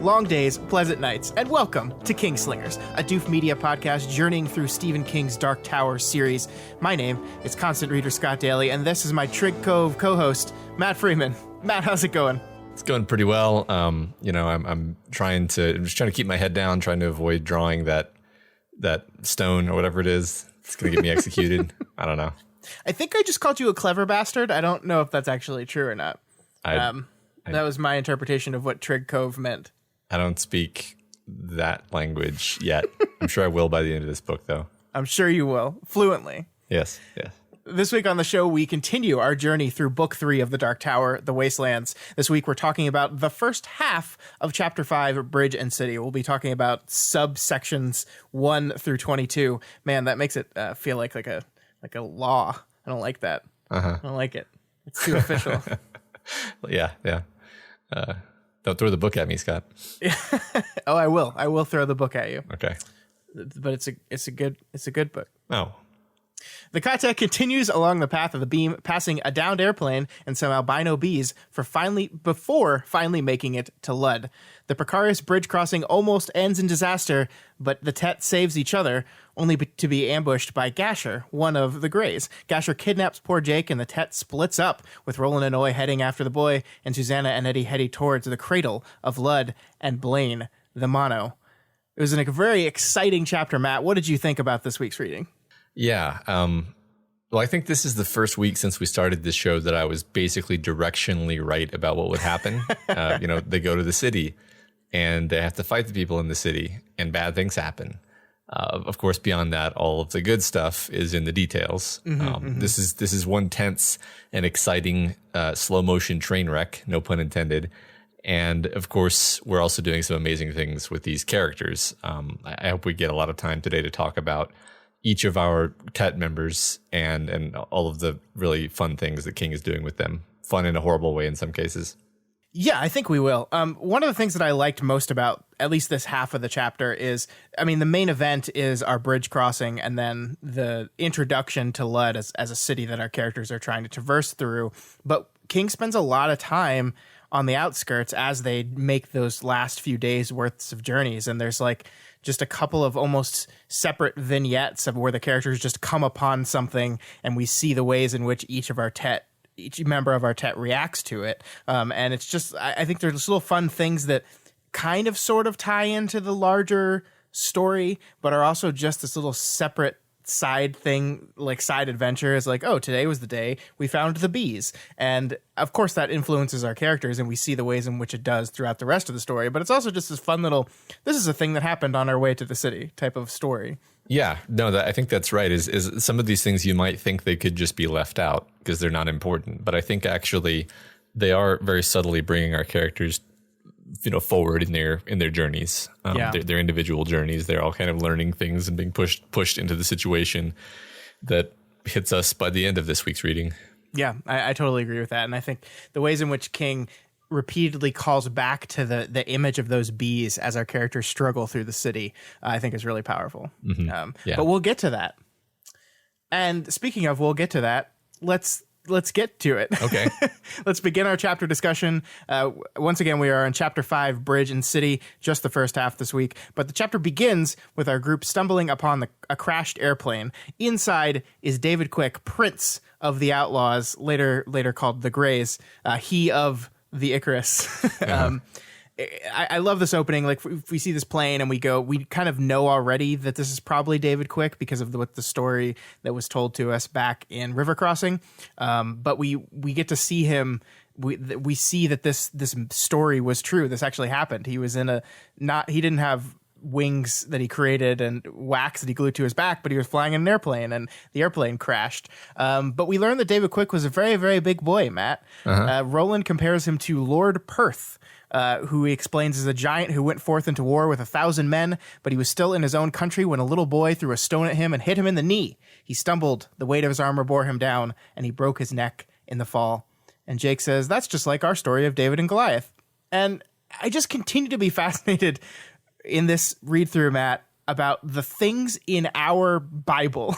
long days, pleasant nights, and welcome to Kingslingers, a Doof Media podcast journeying through Stephen King's Dark Tower series. My name is Constant Reader Scott Daly, and this is my Trig Cove co-host, Matt Freeman. Matt, how's it going? It's going pretty well. I'm trying to keep my head down, trying to avoid drawing that stone or whatever it is. It's going to get me executed. I don't know. I think I just called you a clever bastard. I don't know if that's actually true or not. That was my interpretation of what Trig Cove meant. I don't speak that language yet. I'm sure I will by the end of this book, though. I'm sure you will. Fluently. Yes. This week on the show, we continue our journey through Book 3 of The Dark Tower, The Wastelands. This week, we're talking about the first half of Chapter 5, Bridge and City. We'll be talking about subsections 1 through 22. Man, that makes it feel like a law. I don't like that. I don't like it. It's too official. Yeah. Don't throw the book at me, Scott. Oh, I will. I will throw the book at you. Okay. But it's a good book. Oh. The Ka-tet continues along the path of the beam, passing a downed airplane and some albino bees before finally making it to Lud. The precarious bridge crossing almost ends in disaster, but the Tet saves each other, only to be ambushed by Gasher, one of the Greys. Gasher kidnaps poor Jake, and the Tet splits up, with Roland and Oy heading after the boy, and Susanna and Eddie heading towards the cradle of Lud and Blaine, the Mono. It was a very exciting chapter, Matt. What did you think about this week's reading? Yeah. Well, I think this is the first week since we started this show that I was basically directionally right about what would happen. They go to the city and they have to fight the people in the city and bad things happen. Of course, beyond that, all of the good stuff is in the details. This is one tense and exciting slow motion train wreck, no pun intended. And of course, we're also doing some amazing things with these characters. I hope we get a lot of time today to talk about each of our Tet members and all of the really fun things that King is doing with them. Fun in a horrible way in some cases. Yeah, I think we will. One of the things that I liked most about at least this half of the chapter is, the main event is our bridge crossing and then the introduction to Lud as a city that our characters are trying to traverse through. But King spends a lot of time on the outskirts as they make those last few days worths of journeys. And there's just a couple of almost separate vignettes of where the characters just come upon something and we see the ways in which each member of our Tet reacts to it. And it's just, I think there's little fun things that kind of sort of tie into the larger story, but are also just this little separate side thing, side adventure is oh, today was the day we found the bees. And of course that influences our characters and we see the ways in which it does throughout the rest of the story, but it's also just this fun little, this is a thing that happened on our way to the city type of story. Yeah, no, I think that's right. Is some of these things you might think they could just be left out because they're not important, but I think actually they are very subtly bringing our characters forward in their journeys, their individual journeys. They're all kind of learning things and being pushed into the situation that hits us by the end of this week's reading. Yeah, I totally agree with that. And I think the ways in which King repeatedly calls back to the image of those bees as our characters struggle through the city, I think is really powerful. But we'll get to that. And speaking of, we'll get to that. Let's get to it. Okay. Let's begin our chapter discussion. Once again, we are in Chapter 5, Bridge and City, just the first half this week. But the chapter begins with our group stumbling upon a crashed airplane. Inside is David Quick, Prince of the Outlaws, later called the Greys, he of the Icarus. I love this opening. If we see this plane and we kind of know already that this is probably David Quick because of what the story that was told to us back in River Crossing. But we get to see him. We see that this story was true. This actually happened. He was he didn't have wings that he created and wax that he glued to his back, but he was flying in an airplane and the airplane crashed. But we learned that David Quick was a very, very big boy, Matt. Roland compares him to Lord Perth, who he explains is a giant who went forth into war with 1,000 men, but he was still in his own country when a little boy threw a stone at him and hit him in the knee. He stumbled, the weight of his armor bore him down, and he broke his neck in the fall. And Jake says, that's just like our story of David and Goliath. And I just continue to be fascinated in this read through, Matt, about the things in our Bible,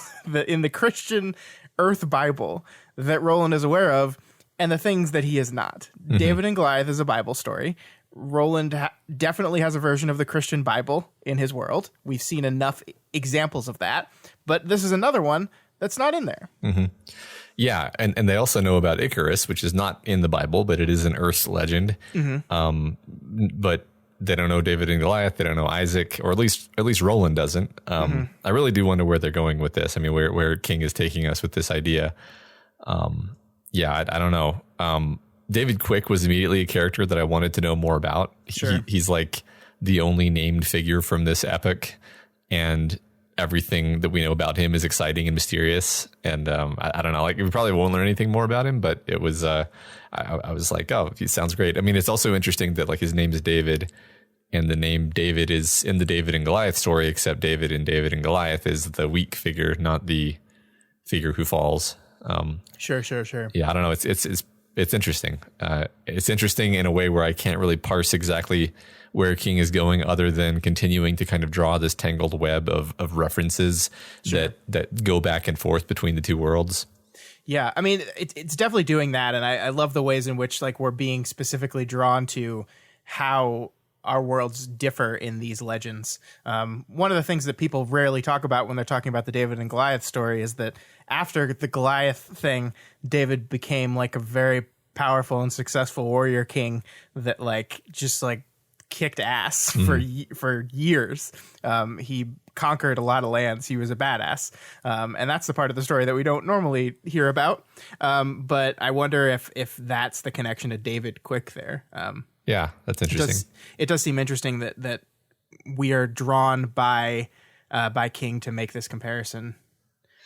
in the Christian Earth Bible that Roland is aware of, and the things that he is not. David and Goliath is a Bible story. Roland definitely has a version of the Christian Bible in his world. We've seen enough examples of that, but this is another one that's not in there. Mm-hmm. Yeah, and they also know about Icarus, which is not in the Bible, but it is an Earth legend. But they don't know David and Goliath. They don't know Isaac, or at least Roland doesn't. I really do wonder where they're going with this. I mean, where King is taking us with this idea. I don't know. David Quick was immediately a character that I wanted to know more about. Sure. He's like the only named figure from this epic, and everything that we know about him is exciting and mysterious. And I don't know, like we probably won't learn anything more about him, but it was I was like, oh, he sounds great. I mean, it's also interesting that like his name is David, and the name David is in the David and Goliath story, except David and Goliath is the weak figure, not the figure who falls. Sure. Yeah, I don't know. It's interesting. It's interesting in a way where I can't really parse exactly where King is going, other than continuing to kind of draw this tangled web of references that go back and forth between the two worlds. Yeah, I mean, it's definitely doing that, and I love the ways in which like we're being specifically drawn to how our worlds differ in these legends. One of the things that people rarely talk about when they're talking about the David and Goliath story is that after the Goliath thing, David became like a very powerful and successful warrior king that like just like kicked ass for years. He conquered a lot of lands. He was a badass. And that's the part of the story that we don't normally hear about. But I wonder if that's the connection to David Quick there. Yeah, that's interesting. It does seem interesting that we are drawn by King to make this comparison.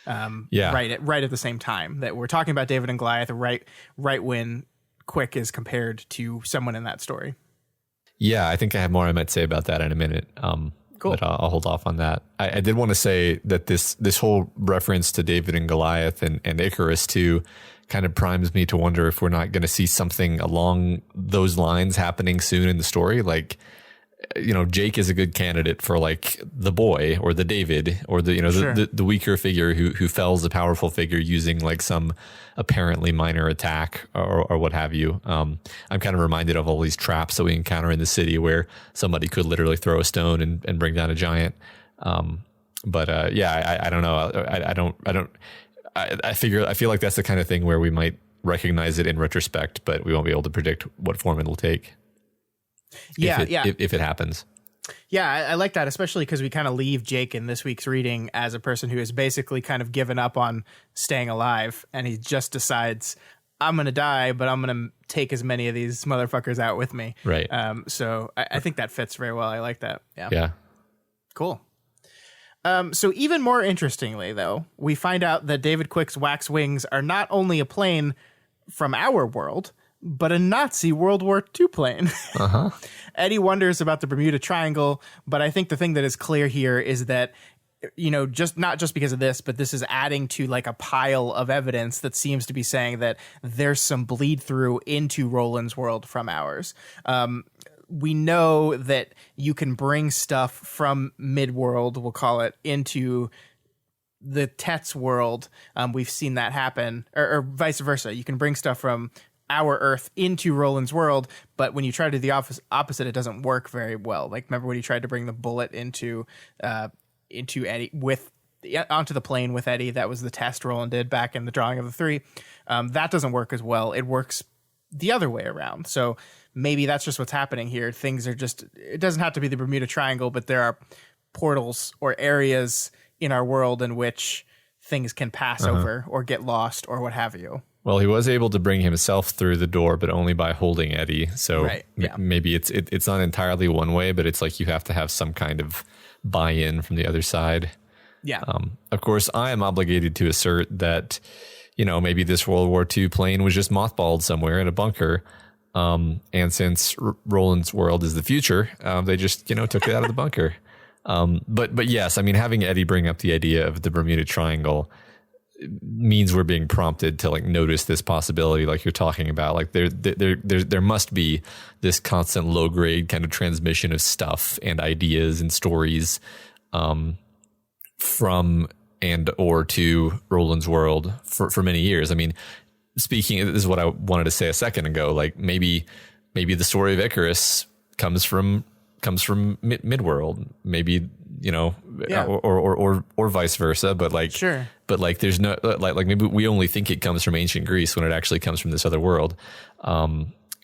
Right at the same time that we're talking about David and Goliath, right when Quick is compared to someone in that story. Yeah, I think I have more I might say about that in a minute. Cool. But I'll hold off on that. I did want to say that this whole reference to David and Goliath and Icarus too kind of primes me to wonder if we're not going to see something along those lines happening soon in the story. Like, you know, Jake is a good candidate for like the boy or the David or the, you know, sure, the weaker figure who fells a powerful figure using like some apparently minor attack or what have you. I'm kind of reminded of all these traps that we encounter in the city where somebody could literally throw a stone and bring down a giant. I don't know. I feel like that's the kind of thing where we might recognize it in retrospect, but we won't be able to predict what form it'll take. If it happens. Yeah, I like that, especially because we kind of leave Jake in this week's reading as a person who has basically kind of given up on staying alive, and he just decides, I'm going to die, but I'm going to take as many of these motherfuckers out with me. Right. So I think that fits very well. I like that. Yeah. Cool. So even more interestingly, though, we find out that David Quick's wax wings are not only a plane from our world, but a Nazi World War II plane. Uh-huh. Eddie wonders about the Bermuda Triangle, but I think the thing that is clear here is that, you know, just not just because of this, but this is adding to like a pile of evidence that seems to be saying that there's some bleed through into Roland's world from ours. We know that you can bring stuff from Midworld, we'll call it, into the Tet's world. We've seen that happen, or vice versa. You can bring stuff from our Earth into Roland's world, but when you try to do the opposite, it doesn't work very well. Like, remember when he tried to bring the bullet into Eddie onto the plane with Eddie? That was the test Roland did back in the Drawing of the Three. That doesn't work as well. It works the other way around. So maybe that's just what's happening here. Things are just, it doesn't have to be the Bermuda Triangle, but there are portals or areas in our world in which things can pass over or get lost or what have you. Well, he was able to bring himself through the door, but only by holding Eddie. So maybe it's not entirely one way, but it's like you have to have some kind of buy-in from the other side. Yeah. Of course, I am obligated to assert that, you know, maybe this World War II plane was just mothballed somewhere in a bunker. And since Roland's world is the future, they just, you know, took it out of the bunker. But yes, I mean, having Eddie bring up the idea of the Bermuda Triangle means we're being prompted to like notice this possibility, like you're talking about. Like there must be this constant low grade kind of transmission of stuff and ideas and stories from and or to Roland's world for many years. I mean, this is what I wanted to say a second ago. Like maybe the story of Icarus comes from Midworld, maybe, or vice versa. But like, sure. But like, there's no like maybe we only think it comes from ancient Greece when it actually comes from this other world.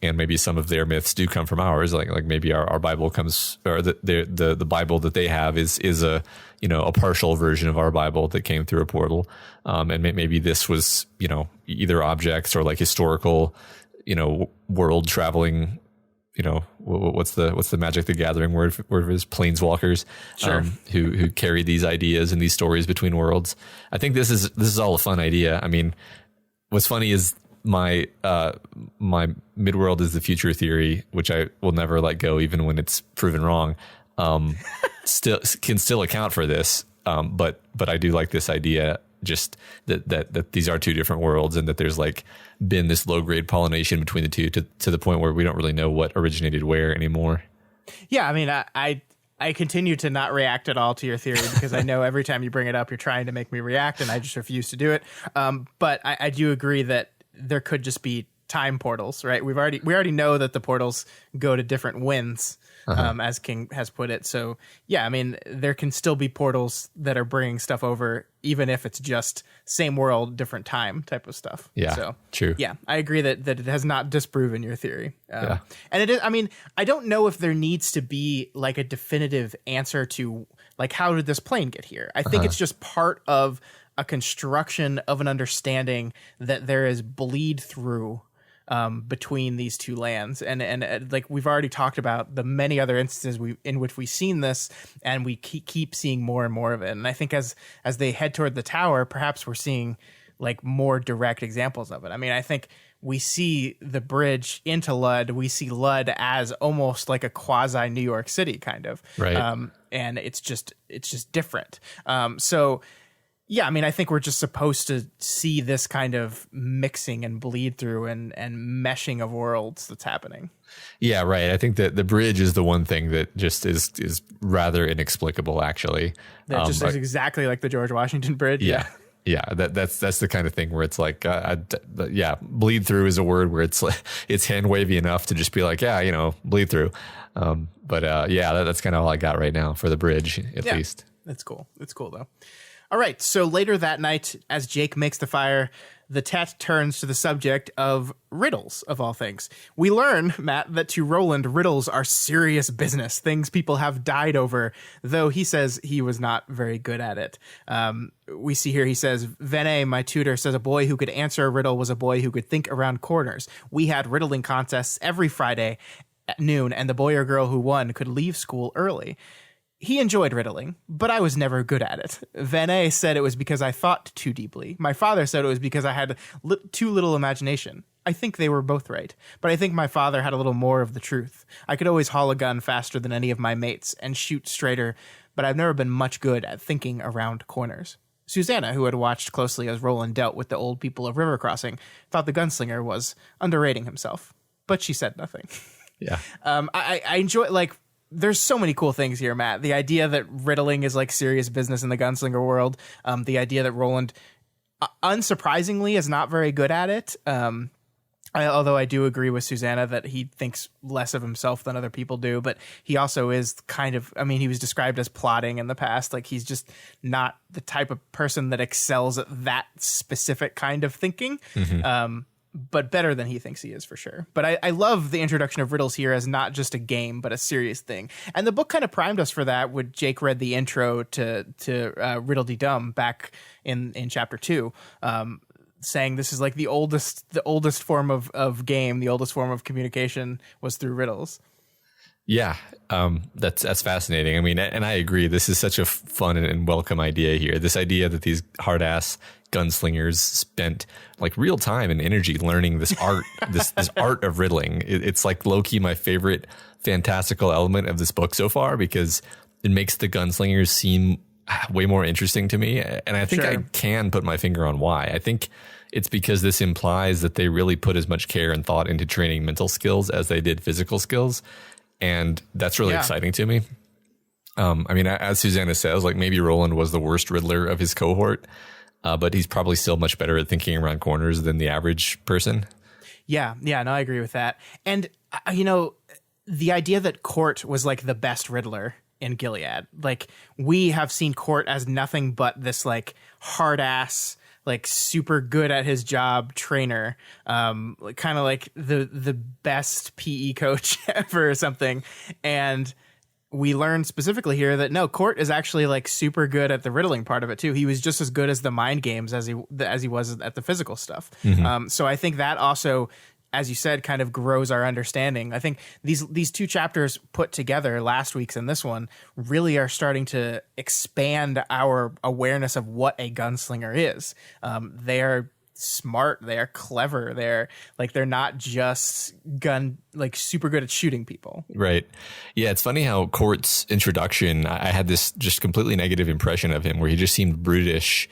And maybe some of their myths do come from ours. Like maybe our Bible comes, or the Bible that they have is a a partial version of our Bible that came through a portal. And maybe this was either objects or like historical world traveling. What's the Magic the Gathering word is planeswalkers, sure. Who carry these ideas and these stories between worlds. I think this is all a fun idea. I mean, what's funny is my Midworld is the future theory, which I will never let go, even when it's proven wrong. Still account for this, but I do like this idea, just that these are two different worlds, and that there's like been this low grade pollination between the two to the point where we don't really know what originated where anymore. Yeah, I mean, I continue to not react at all to your theory because I know every time you bring it up, you're trying to make me react, and I just refuse to do it. But I do agree that there could just be time portals, right? We already know that the portals go to different winds, as King has put it. So yeah, I mean, there can still be portals that are bringing stuff over, even if it's just same world, different time type of stuff. Yeah, so true. Yeah, I agree that it has not disproven your theory. Yeah. And it is, I mean, I don't know if there needs to be like a definitive answer to like, how did this plane get here? I think it's just part of a construction of an understanding that there is bleed through between these two lands, and like we've already talked about the many other instances in which we've seen this, and we keep seeing more and more of it. And I think as they head toward the tower, perhaps we're seeing like more direct examples of it. I mean, I think we see the bridge into Lud. We see Lud as almost like a quasi New York City kind of, right? And it's just different. So. Yeah, I mean, I think we're just supposed to see this kind of mixing and bleed through and meshing of worlds that's happening. Yeah, right. I think that the bridge is the one thing that just is rather inexplicable, actually. That just is exactly like the George Washington Bridge. Yeah. Yeah, that's the kind of thing where it's like, bleed through is a word where it's like, it's hand wavy enough to just be like, bleed through. That's kind of all I got right now for the bridge, at least. That's cool. It's cool though. All right, so later that night, as Jake makes the fire, the Tet turns to the subject of riddles, of all things. We learn, Matt, that to Roland, riddles are serious business, things people have died over, though he says he was not very good at it. We see here, he says, Vene, my tutor, says a boy who could answer a riddle was a boy who could think around corners. We had riddling contests every Friday at noon, and the boy or girl who won could leave school early. He enjoyed riddling, but I was never good at it. Vene said it was because I thought too deeply. My father said it was because I had too little imagination. I think they were both right, but I think my father had a little more of the truth. I could always haul a gun faster than any of my mates and shoot straighter, but I've never been much good at thinking around corners. Susanna, who had watched closely as Roland dealt with the old people of River Crossing, thought the gunslinger was underrating himself, but she said nothing. Yeah. I enjoy, like, there's so many cool things here, Matt. The idea that riddling is like serious business in the gunslinger world. The idea that Roland, unsurprisingly, is not very good at it. Although I do agree with Susanna that he thinks less of himself than other people do, but he also is kind of, I mean, he was described as plotting in the past. Like, he's just not the type of person that excels at that specific kind of thinking. Mm-hmm. But better than he thinks he is, for sure. But I love the introduction of riddles here as not just a game, but a serious thing. And the book kind of primed us for that when Jake read the intro to Riddle-de-Dum back in chapter 2, saying this is like the oldest form of game, the oldest form of communication was through riddles. Yeah, that's fascinating. I mean, and I agree. This is such a fun and welcome idea here. This idea that these hard ass gunslingers spent like real time and energy learning this art, this art of riddling. It's like low-key my favorite fantastical element of this book so far, because it makes the gunslingers seem way more interesting to me. And I think I can put my finger on why. I think it's because this implies that they really put as much care and thought into training mental skills as they did physical skills. And that's really exciting to me. I mean, as Susanna says, like maybe Roland was the worst riddler of his cohort, but he's probably still much better at thinking around corners than the average person. Yeah, no, I agree with that. And, you know, the idea that Court was like the best Riddler in Gilead. Like, we have seen Court as nothing but this like hard ass, like super good at his job trainer, kind of like the best PE coach ever or something. And we learned specifically here that no, Court is actually like super good at the riddling part of it too. He was just as good as the mind games as he was at the physical stuff. So I think that also, as you said, kind of grows our understanding. I think these two chapters put together, last week's and this one, really are starting to expand our awareness of what a gunslinger is. They are smart, they are clever, they're not just super good at shooting people. Right. Yeah, it's funny how Court's introduction, I had this just completely negative impression of him where he just seemed brutish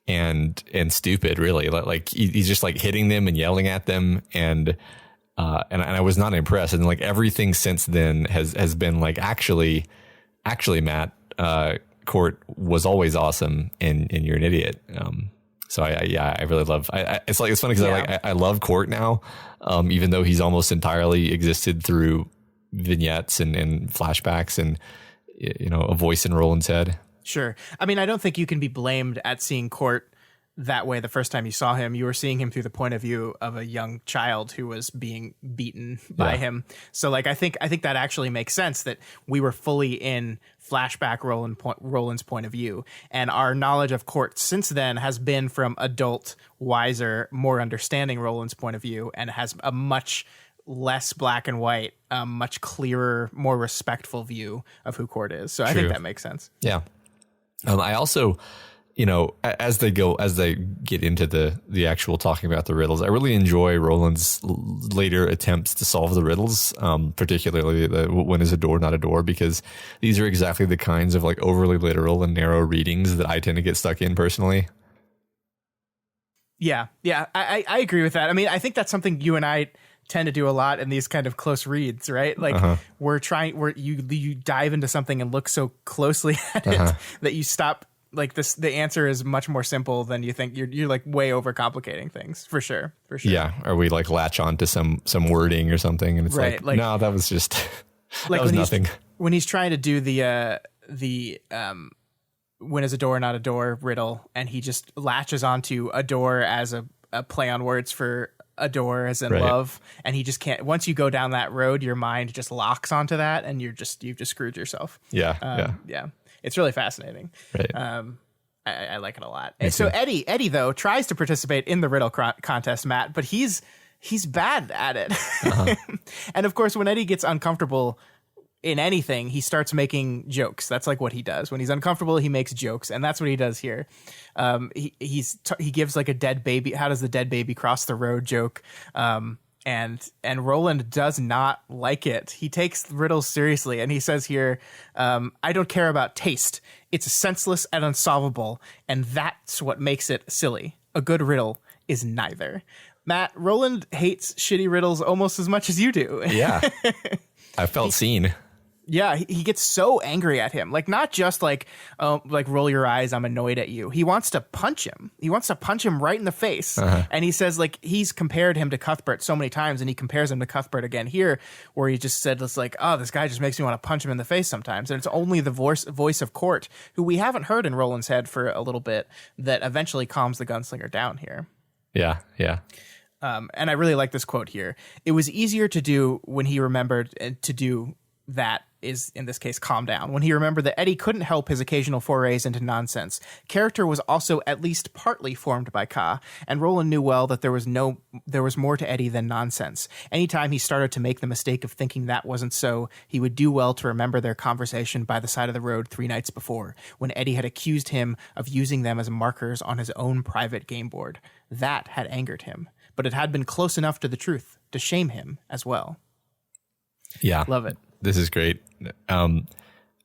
and stupid, really. Like he's just like hitting them and yelling at them, and I was not impressed. And like everything since then has been like actually Matt, Court was always awesome, and you're an idiot. So I really love. It's funny because I love Court now, even though he's almost entirely existed through vignettes and flashbacks and a voice in Roland's head. Sure. I mean, I don't think you can be blamed at seeing Court that way the first time you saw him. You were seeing him through the point of view of a young child who was being beaten by him. So like, I think that actually makes sense that we were fully in flashback Roland's point of view. And our knowledge of Court since then has been from adult, wiser, more understanding Roland's point of view, and has a much less black and white, much clearer, more respectful view of who Court is. So I think that makes sense. Yeah. I also, as they get into the actual talking about the riddles, I really enjoy Roland's later attempts to solve the riddles, particularly the when is a door not a door, because these are exactly the kinds of like overly literal and narrow readings that I tend to get stuck in personally. Yeah, I agree with that. I mean, I think that's something you and I tend to do a lot in these kind of close reads, right? Like you dive into something and look so closely at it that you stop. Like the answer is much more simple than you think. You're like way overcomplicating things for sure. Yeah. Or we like latch on to some wording or something, and it's like no, that was just like that was nothing. When he's trying to do the when is a door not a door riddle, and he just latches onto a door as a play on words for adore as in love, and he just can't. Once you go down that road, your mind just locks onto that, and you've just screwed yourself. Yeah. It's really fascinating. Right. I like it a lot. And so Eddie though tries to participate in the riddle contest, Matt, but he's bad at it. And of course, when Eddie gets uncomfortable in anything, he starts making jokes. That's like what he does. When he's uncomfortable, he makes jokes, and that's what he does here. He gives like a dead baby. How does the dead baby cross the road joke? And Roland does not like it. He takes riddles seriously, and he says here, I don't care about taste. It's senseless and unsolvable, and that's what makes it silly. A good riddle is neither. Matt, Roland hates shitty riddles almost as much as you do. Yeah. I felt seen. Yeah, he gets so angry at him. Like, not just like roll your eyes, I'm annoyed at you. He wants to punch him. He wants to punch him right in the face. And he says, like, he's compared him to Cuthbert so many times, and he compares him to Cuthbert again here, where he just said, it's like, oh, this guy just makes me want to punch him in the face sometimes. And it's only the voice of Court, who we haven't heard in Roland's head for a little bit, that eventually calms the gunslinger down here. Yeah. And I really like this quote here. It was easier to do when he remembered to do that is, in this case, calm down. When he remembered that Eddie couldn't help his occasional forays into nonsense. Character was also at least partly formed by Ka, and Roland knew well that there was more to Eddie than nonsense. Anytime he started to make the mistake of thinking that wasn't so, he would do well to remember their conversation by the side of the road 3 nights before, when Eddie had accused him of using them as markers on his own private game board. That had angered him, but it had been close enough to the truth to shame him as well. Yeah. Love it. This is great.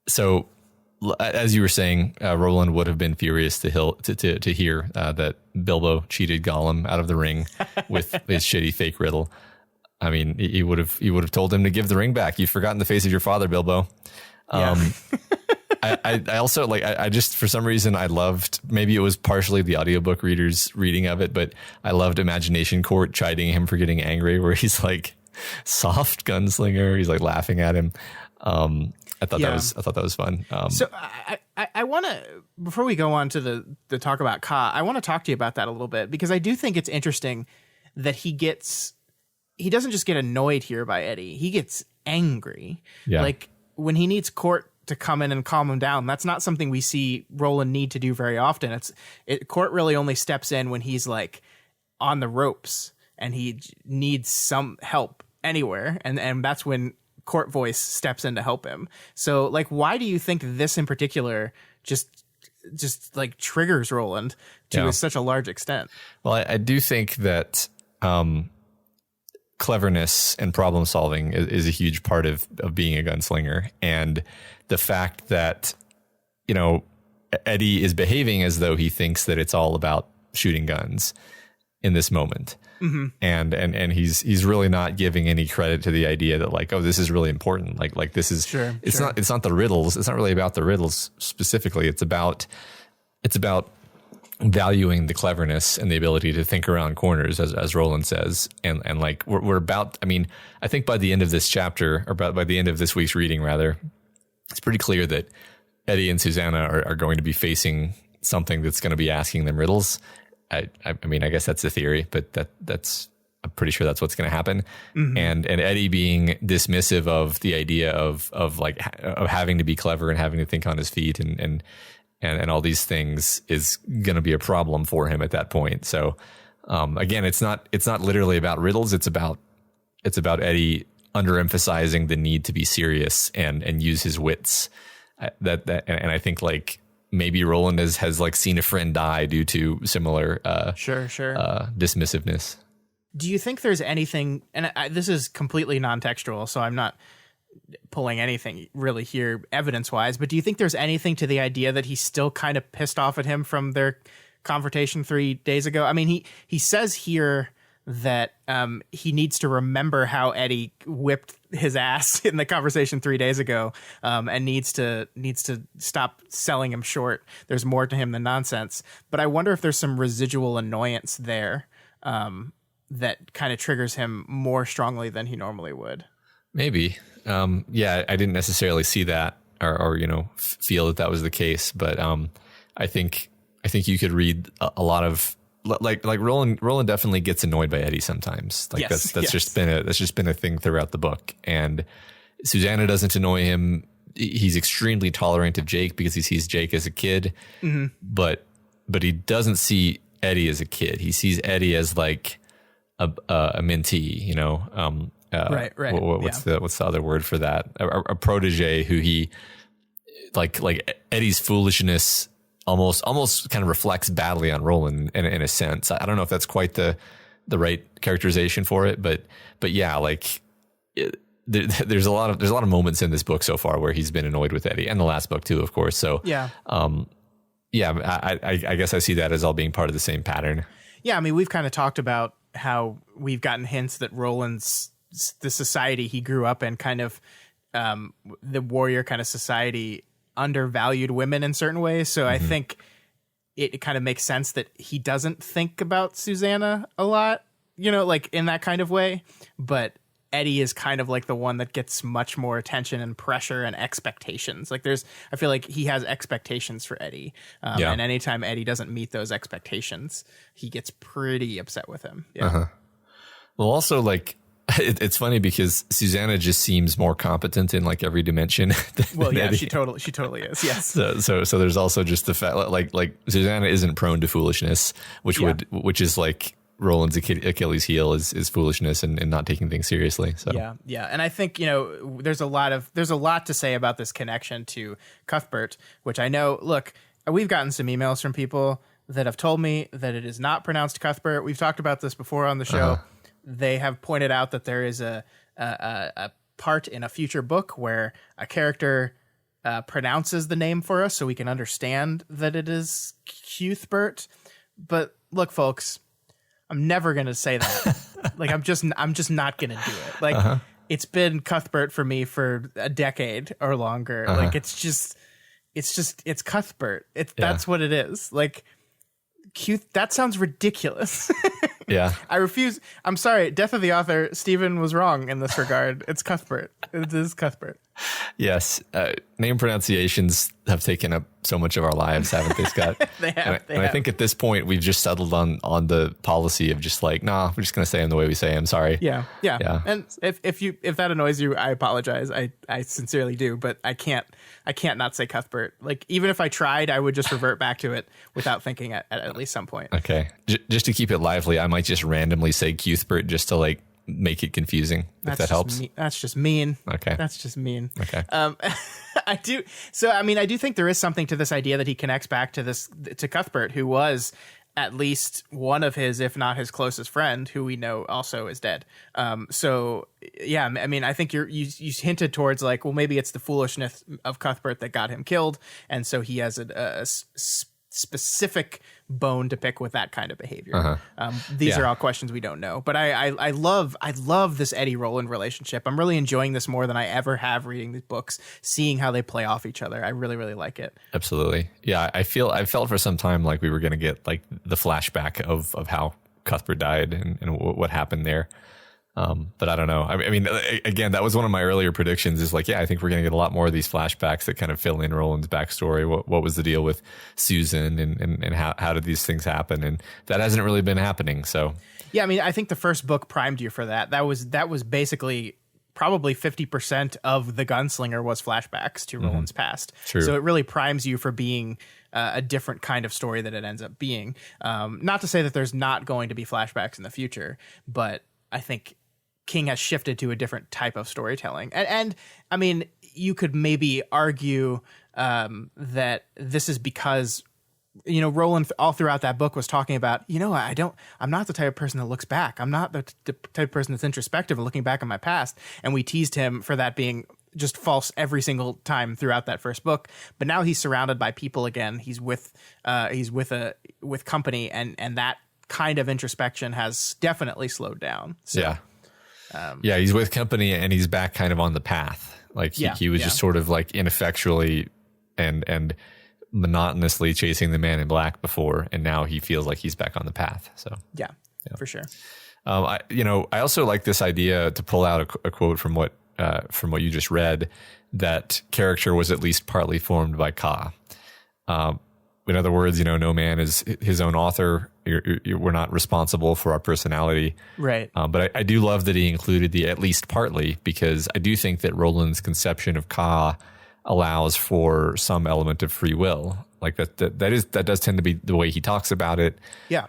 So, as you were saying, Roland would have been furious to hear that Bilbo cheated Gollum out of the ring with his shitty fake riddle. I mean, he would have told him to give the ring back. You've forgotten the face of your father, Bilbo. I also I just, for some reason, I loved, maybe it was partially the audiobook reader's reading of it, but I loved Imagination Court chiding him for getting angry, where he's like, soft gunslinger. He's like laughing at him. I thought that was fun. So I want to, before we go on to the talk about Ka, I want to talk to you about that a little bit, because I do think it's interesting that he doesn't just get annoyed here by Eddie. He gets angry. Yeah. Like when he needs Court to come in and calm him down, that's not something we see Roland need to do very often. Court really only steps in when he's like on the ropes and he needs some help anywhere. And that's when Court voice steps in to help him. So like, why do you think this in particular just like triggers Roland to such a large extent? Well, I do think that cleverness and problem solving is a huge part of being a gunslinger. And the fact that, you know, Eddie is behaving as though he thinks that it's all about shooting guns in this moment. Mm-hmm. And he's really not giving any credit to the idea that like, oh, this is really important. Like this is, it's not the riddles. It's not really about the riddles specifically. It's about valuing the cleverness and the ability to think around corners, as Roland says. And like, we're about, I mean, I think by the end of this chapter, or by the end of this week's reading rather, it's pretty clear that Eddie and Susanna are going to be facing something that's going to be asking them riddles. I mean, I guess that's the theory, but that's I'm pretty sure that's what's going to happen. Mm-hmm. And Eddie being dismissive of the idea of having to be clever and having to think on his feet and all these things is going to be a problem for him at that point. So, again, it's not literally about riddles. It's about Eddie underemphasizing the need to be serious and use his wits. And I think like, maybe Roland has like seen a friend die due to similar dismissiveness. Do you think there's anything, and this is completely non-textual, so I'm not pulling anything really here evidence-wise, but do you think there's anything to the idea that he's still kind of pissed off at him from their confrontation 3 days ago? I mean, he says here that he needs to remember how Eddie whipped his ass in the conversation 3 days ago, and needs to stop selling him short. There's more to him than nonsense. But I wonder if there's some residual annoyance there that kind of triggers him more strongly than he normally would. Maybe. Yeah, I didn't necessarily see that or feel that was the case. But I think you could read a lot of like Roland definitely gets annoyed by Eddie sometimes. Like that's just been a thing throughout the book. And Susanna doesn't annoy him. He's extremely tolerant of Jake because he sees Jake as a kid, mm-hmm. but he doesn't see Eddie as a kid. He sees Eddie as like a mentee, right. What's the other word for that? A protege who he like Eddie's foolishness almost kind of reflects badly on Roland in a sense. I don't know if that's quite the right characterization for it, but yeah, like there's a lot of moments in this book so far where he's been annoyed with Eddie, and the last book too, of course. So yeah, I guess I see that as all being part of the same pattern. Yeah, I mean, we've kind of talked about how we've gotten hints that the society he grew up in, kind of the warrior kind of society, undervalued women in certain ways. So mm-hmm. I think it kind of makes sense that he doesn't think about Susanna a lot, like in that kind of way. But Eddie is kind of like the one that gets much more attention and pressure and expectations. Like I feel like he has expectations for Eddie. And anytime Eddie doesn't meet those expectations, he gets pretty upset with him. Yeah. Uh-huh. Well, also like, it's funny because Susanna just seems more competent in like every dimension. Well, yeah, Eddie. she totally is. Yes. So there's also just the fact like Susanna isn't prone to foolishness, which is like Roland's Achilles heel is foolishness and not taking things seriously. So yeah, and I think there's a lot to say about this connection to Cuthbert, which I know. Look, we've gotten some emails from people that have told me that it is not pronounced Cuthbert. We've talked about this before on the show. Uh-huh. They have pointed out that there is a part in a future book where a character pronounces the name for us so we can understand that it is Cuthbert. But look, folks, I'm never going to say that. Like, I'm just not going to do it. Like, uh-huh. It's been Cuthbert for me for a decade or longer. Uh-huh. Like, it's Cuthbert. That's what it is. Like, That sounds ridiculous. Yeah. I refuse. I'm sorry. Death of the author. Stephen was wrong in this regard. It's Cuthbert. It is Cuthbert. Yes. Name pronunciations have taken up so much of our lives, haven't they, Scott? They have. I think at this point we've just settled on the policy of just like, nah, we're just going to say them the way we say them. Sorry. Yeah. And if that annoys you, I apologize. I sincerely do, but I can't not say Cuthbert. Like, even if I tried, I would just revert back to it without thinking at least some point. Okay. Just to keep it lively, I might just randomly say Cuthbert just to like make it confusing, if that helps. That's just mean. Okay. That's just mean. Okay. I do. So, I mean, I do think there is something to this idea that he connects back to Cuthbert, who was at least one of his, if not his closest friend, who we know also is dead. So yeah, I mean, I think you hinted towards like, well, maybe it's the foolishness of Cuthbert that got him killed. And so he has a specific bone to pick with that kind of behavior. These are all questions we don't know, but I love this Eddie Roland relationship. I'm really enjoying this more than I ever have reading these books, seeing how they play off each other. I really, really like it. Absolutely. Yeah. I felt for some time like we were going to get like the flashback of how Cuthbert died and what happened there. But I don't know. I mean, again, that was one of my earlier predictions is like, yeah, I think we're going to get a lot more of these flashbacks that kind of fill in Roland's backstory. What was the deal with Susan and how did these things happen? And that hasn't really been happening. So, yeah, I mean, I think the first book primed you for that. That was basically probably 50% of the Gunslinger was flashbacks to Roland's past. True. So it really primes you for being a different kind of story that it ends up being. Not to say that there's not going to be flashbacks in the future, but I think King has shifted to a different type of storytelling. And I mean, you could maybe argue that this is because, Roland all throughout that book was talking about, I'm not the type of person that looks back. I'm not the type of person that's introspective and looking back on my past. And we teased him for that being just false every single time throughout that first book. But now he's surrounded by people again. He's with company, and that kind of introspection has definitely slowed down. So, yeah. Yeah, he's with company and he's back kind of on the path. Like he was just sort of like ineffectually and monotonously chasing the man in black before, and now he feels like he's back on the path. So yeah. For sure. I also like this idea to pull out a quote from what you just read, that character was at least partly formed by Ka. In other words, no man is his own author. We're not responsible for our personality. Right. But I do love that he included the at least partly, because I do think that Roland's conception of Ka allows for some element of free will. Like that does tend to be the way he talks about it. Yeah.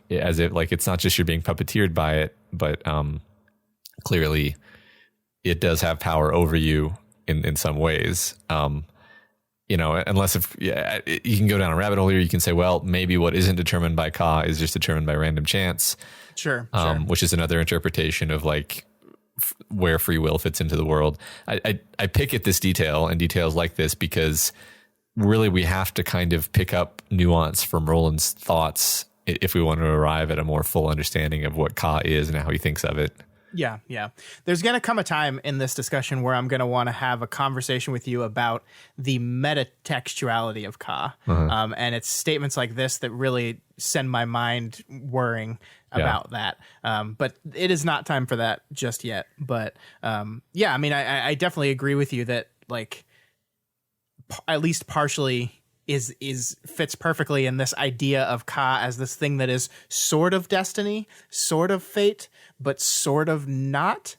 As if like, it's not just you're being puppeteered by it, but clearly it does have power over you in some ways. Unless you can go down a rabbit hole here, you can say, well, maybe what isn't determined by Ka is just determined by random chance. Sure. Which is another interpretation of like where free will fits into the world. I pick at this detail and details like this because really we have to kind of pick up nuance from Roland's thoughts if we want to arrive at a more full understanding of what Ka is and how he thinks of it. Yeah. There's going to come a time in this discussion where I'm going to want to have a conversation with you about the metatextuality of Ka. And it's statements like this that really send my mind worrying about that. But it is not time for that just yet. But I mean, I definitely agree with you that like at least partially is fits perfectly in this idea of Ka as this thing that is sort of destiny, sort of fate, but sort of not.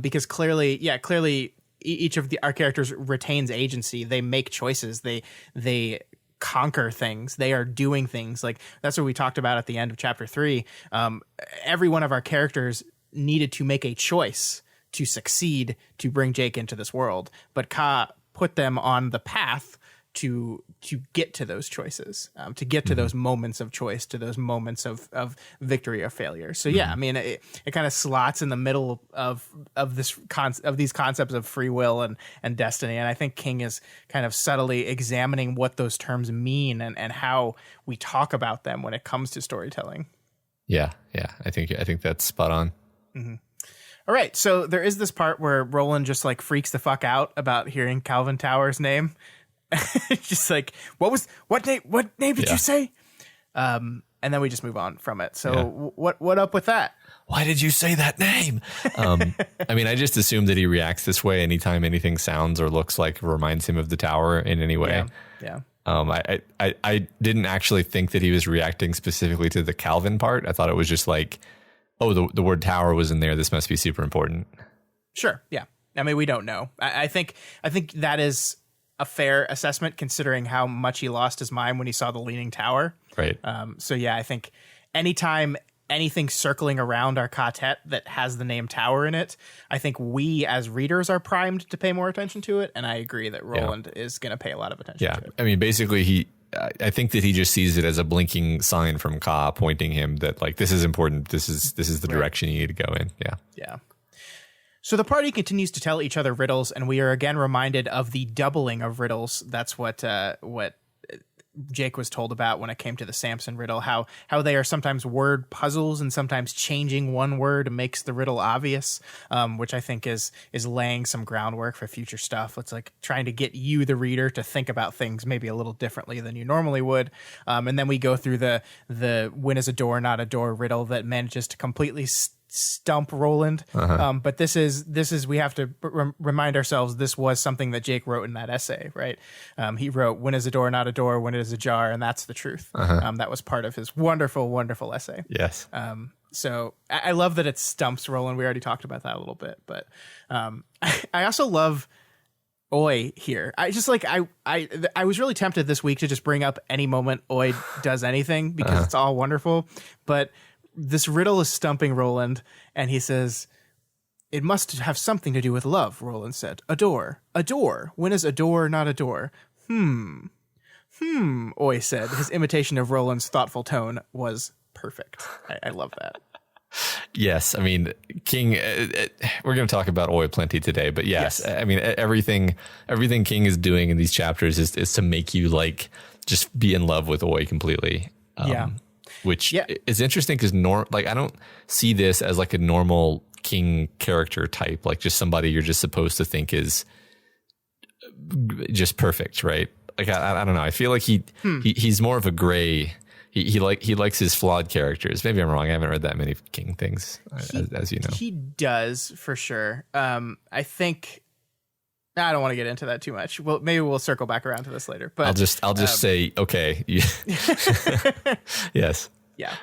Because clearly each of our characters retains agency. They make choices. They conquer things. They are doing things. Like that's what we talked about at the end of chapter 3. Every one of our characters needed to make a choice to succeed, to bring Jake into this world. But Ka put them on the path to get to those choices, to get to those moments of choice, to those moments of victory or failure. So I mean, it kind of slots in the middle of these concepts of free will and destiny. And I think King is kind of subtly examining what those terms mean and how we talk about them when it comes to storytelling. Yeah. I think that's spot on. All right. So there is this part where Roland just like freaks the fuck out about hearing Calvin Tower's name. Just like, what name did you say? then we just move on from it. So what up with that? Why did you say that name? I mean, I just assume that he reacts this way anytime anything sounds or looks like reminds him of the tower in any way. Yeah. I didn't actually think that he was reacting specifically to the Calvin part. I thought it was just like, oh, the word tower was in there. This must be super important. Sure. Yeah. I mean, we don't know. I think that is a fair assessment considering how much he lost his mind when he saw the Leaning Tower. Right. So yeah, I think anytime anything circling around our Ka-tet that has the name Tower in it, I think we as readers are primed to pay more attention to it. And I agree that Roland is going to pay a lot of attention to it. I mean, basically I think that he just sees it as a blinking sign from Ka pointing him that like, this is important. This is the direction you need to go in. Yeah. Yeah. So the party continues to tell each other riddles, and we are again reminded of the doubling of riddles. That's what Jake was told about when it came to the Samson riddle, how they are sometimes word puzzles and sometimes changing one word makes the riddle obvious, which I think is laying some groundwork for future stuff. It's like trying to get you, the reader, to think about things maybe a little differently than you normally would. And then we go through the when is a door not a door riddle that manages to completely stump Roland. But this is we have to remind ourselves this was something that Jake wrote in that essay, right? He wrote, when is a door not a door, when it is ajar, and that's the truth. That was part of his wonderful, wonderful essay. Yes. So I love that it stumps Roland. We already talked about that a little bit, but I also love Oi here. I just like I was really tempted this week to just bring up any moment Oi does anything because it's all wonderful, but this riddle is stumping Roland, and he says, it must have something to do with love, Roland said. A door. When is a door not a door? Oi said. His imitation of Roland's thoughtful tone was perfect. I love that. Yes. I mean, King, we're going to talk about Oi plenty today, but yes. I mean, everything King is doing in these chapters is to make you like just be in love with Oi completely. Which is interesting because I don't see this as like a normal King character type, like just somebody you're just supposed to think is just perfect, right? Like I don't know. I feel like he's more of a gray. He likes his flawed characters. Maybe I'm wrong. I haven't read that many King things, as you know. He does for sure. I think. I don't want to get into that too much. Well, maybe we'll circle back around to this later. But I'll just say okay. Yes. Yeah.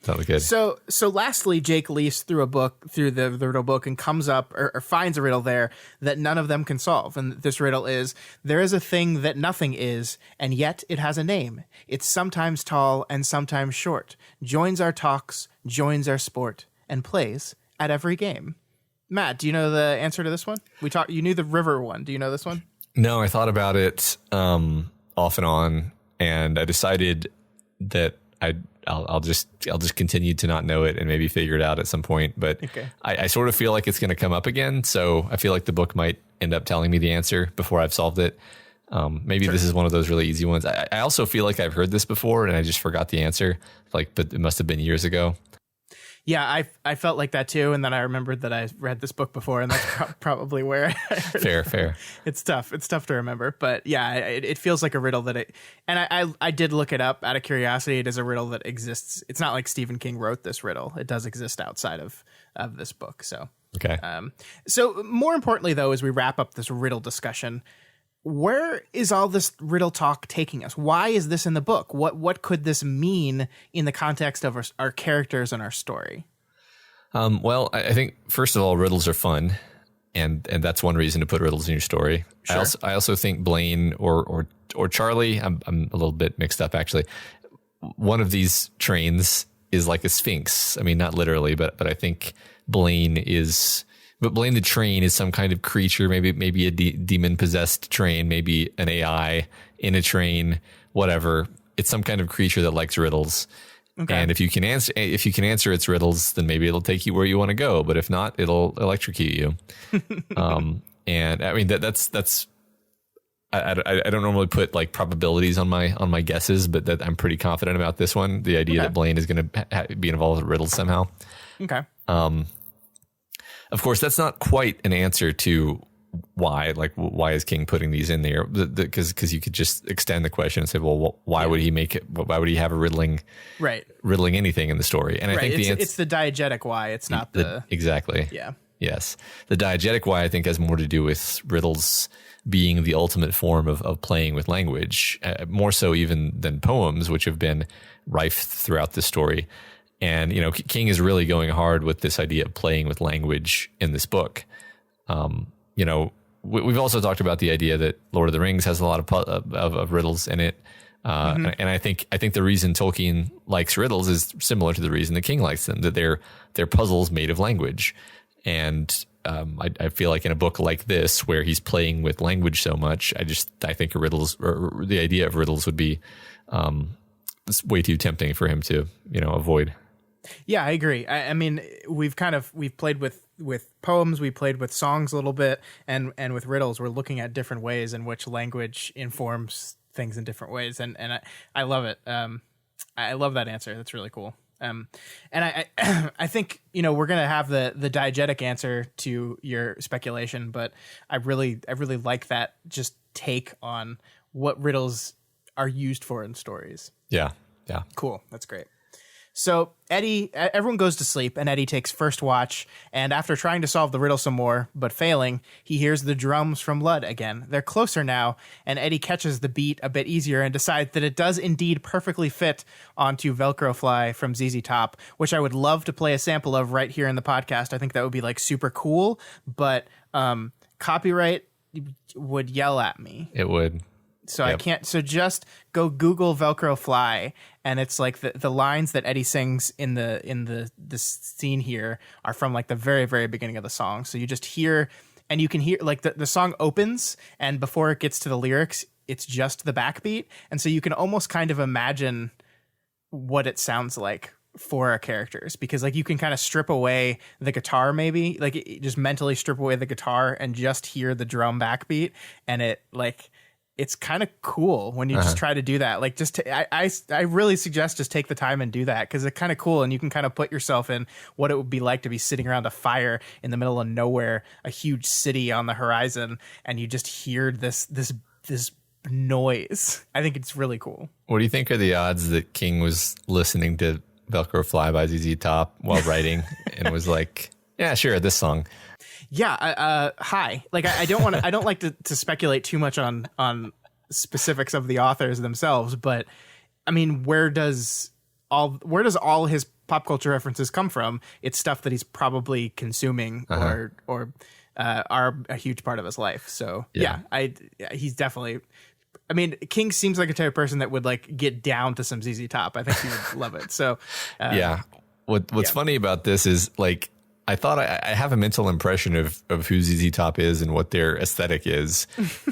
Sounds good. So lastly, Jake leafs through the riddle book and comes up or finds a riddle there that none of them can solve. And this riddle is, there is a thing that nothing is, and yet it has a name. It's sometimes tall and sometimes short, joins our talks, joins our sport, and plays at every game. Matt, do you know the answer to this one? You knew the river one. Do you know this one? No, I thought about it off and on, and I decided that I'll just continue to not know it and maybe figure it out at some point. But I sort of feel like it's going to come up again, so I feel like the book might end up telling me the answer before I've solved it. Maybe This is one of those really easy ones. I also feel like I've heard this before and I just forgot the answer. But it must have been years ago. Yeah, I felt like that too, and then I remembered that I read this book before, and that's probably where I heard Fair. It's tough to remember, but yeah, it feels like a riddle and I did look it up out of curiosity. It is a riddle that exists. It's not like Stephen King wrote this riddle. It does exist outside of this book. So okay. So more importantly, though, as we wrap up this riddle discussion, where is all this riddle talk taking us? Why is this in the book? What could this mean in the context of our characters and our story? Well, I think first of all, riddles are fun, and that's one reason to put riddles in your story. Sure. I also think Blaine or Charlie, I'm a little bit mixed up actually. One of these trains is like a sphinx. I mean, not literally, but I think Blaine the train is some kind of creature, maybe a demon possessed train, maybe an AI in a train, whatever. It's some kind of creature that likes riddles. Okay. And if you can answer its riddles, then maybe it'll take you where you want to go. But if not, it'll electrocute you. And I mean that's I don't normally put like probabilities on my guesses, but that I'm pretty confident about this one. The idea that Blaine is going to be involved with riddles somehow. Okay. Of course, that's not quite an answer to why is King putting these in there? Because you could just extend the question and say, well, why would he make it? Why would he have a riddling anything in the story? And I think it's the diegetic why. It's not the exactly. Yeah. Yes. The diegetic why I think has more to do with riddles being the ultimate form of playing with language, more so even than poems, which have been rife throughout the story. And, King is really going hard with this idea of playing with language in this book. We've also talked about the idea that Lord of the Rings has a lot of riddles in it. And I think the reason Tolkien likes riddles is similar to the reason that King likes them, that they're puzzles made of language. And I feel like in a book like this, where he's playing with language so much, I think riddles, or the idea of riddles, would be way too tempting for him to avoid. Yeah, I agree. I mean, we've played with poems, we played with songs a little bit, and with riddles, we're looking at different ways in which language informs things in different ways, and I love it. I love that answer. That's really cool. And I think we're gonna have the diegetic answer to your speculation, but I really like that just take on what riddles are used for in stories. Yeah, cool. That's great. So everyone goes to sleep, and Eddie takes first watch, and after trying to solve the riddle some more, but failing, he hears the drums from Lud again. They're closer now, and Eddie catches the beat a bit easier and decides that it does indeed perfectly fit onto Velcro Fly from ZZ Top, which I would love to play a sample of right here in the podcast. I think that would be super cool, but copyright would yell at me. It would. So yep. I can't. So just go Google Velcro Fly, and it's the lines that Eddie sings in the scene here are from the very, very beginning of the song. So you just hear, and you can hear the song opens, and before it gets to the lyrics, it's just the backbeat, and so you can almost kind of imagine what it sounds like for our characters, because you can kind of strip away the guitar, maybe just mentally strip away the guitar and just hear the drum backbeat, and it's kind of cool when you just try to do that. I really suggest just take the time and do that, because it's kind of cool, and you can kind of put yourself in what it would be like to be sitting around a fire in the middle of nowhere, a huge city on the horizon, and you just hear this noise. I think it's really cool. What do you think are the odds that King was listening to Velcro Fly by ZZ Top while writing and was like, yeah, sure, this song? Yeah, hi. I don't like to speculate too much on specifics of the authors themselves, but I mean, where does all his pop culture references come from? It's stuff that he's probably consuming or are a huge part of his life. So yeah, he's definitely. I mean, King seems like a type of person that would get down to some ZZ Top. I think he would love it. So yeah. What's funny about this is I thought I have a mental impression of who ZZ Top is and what their aesthetic is.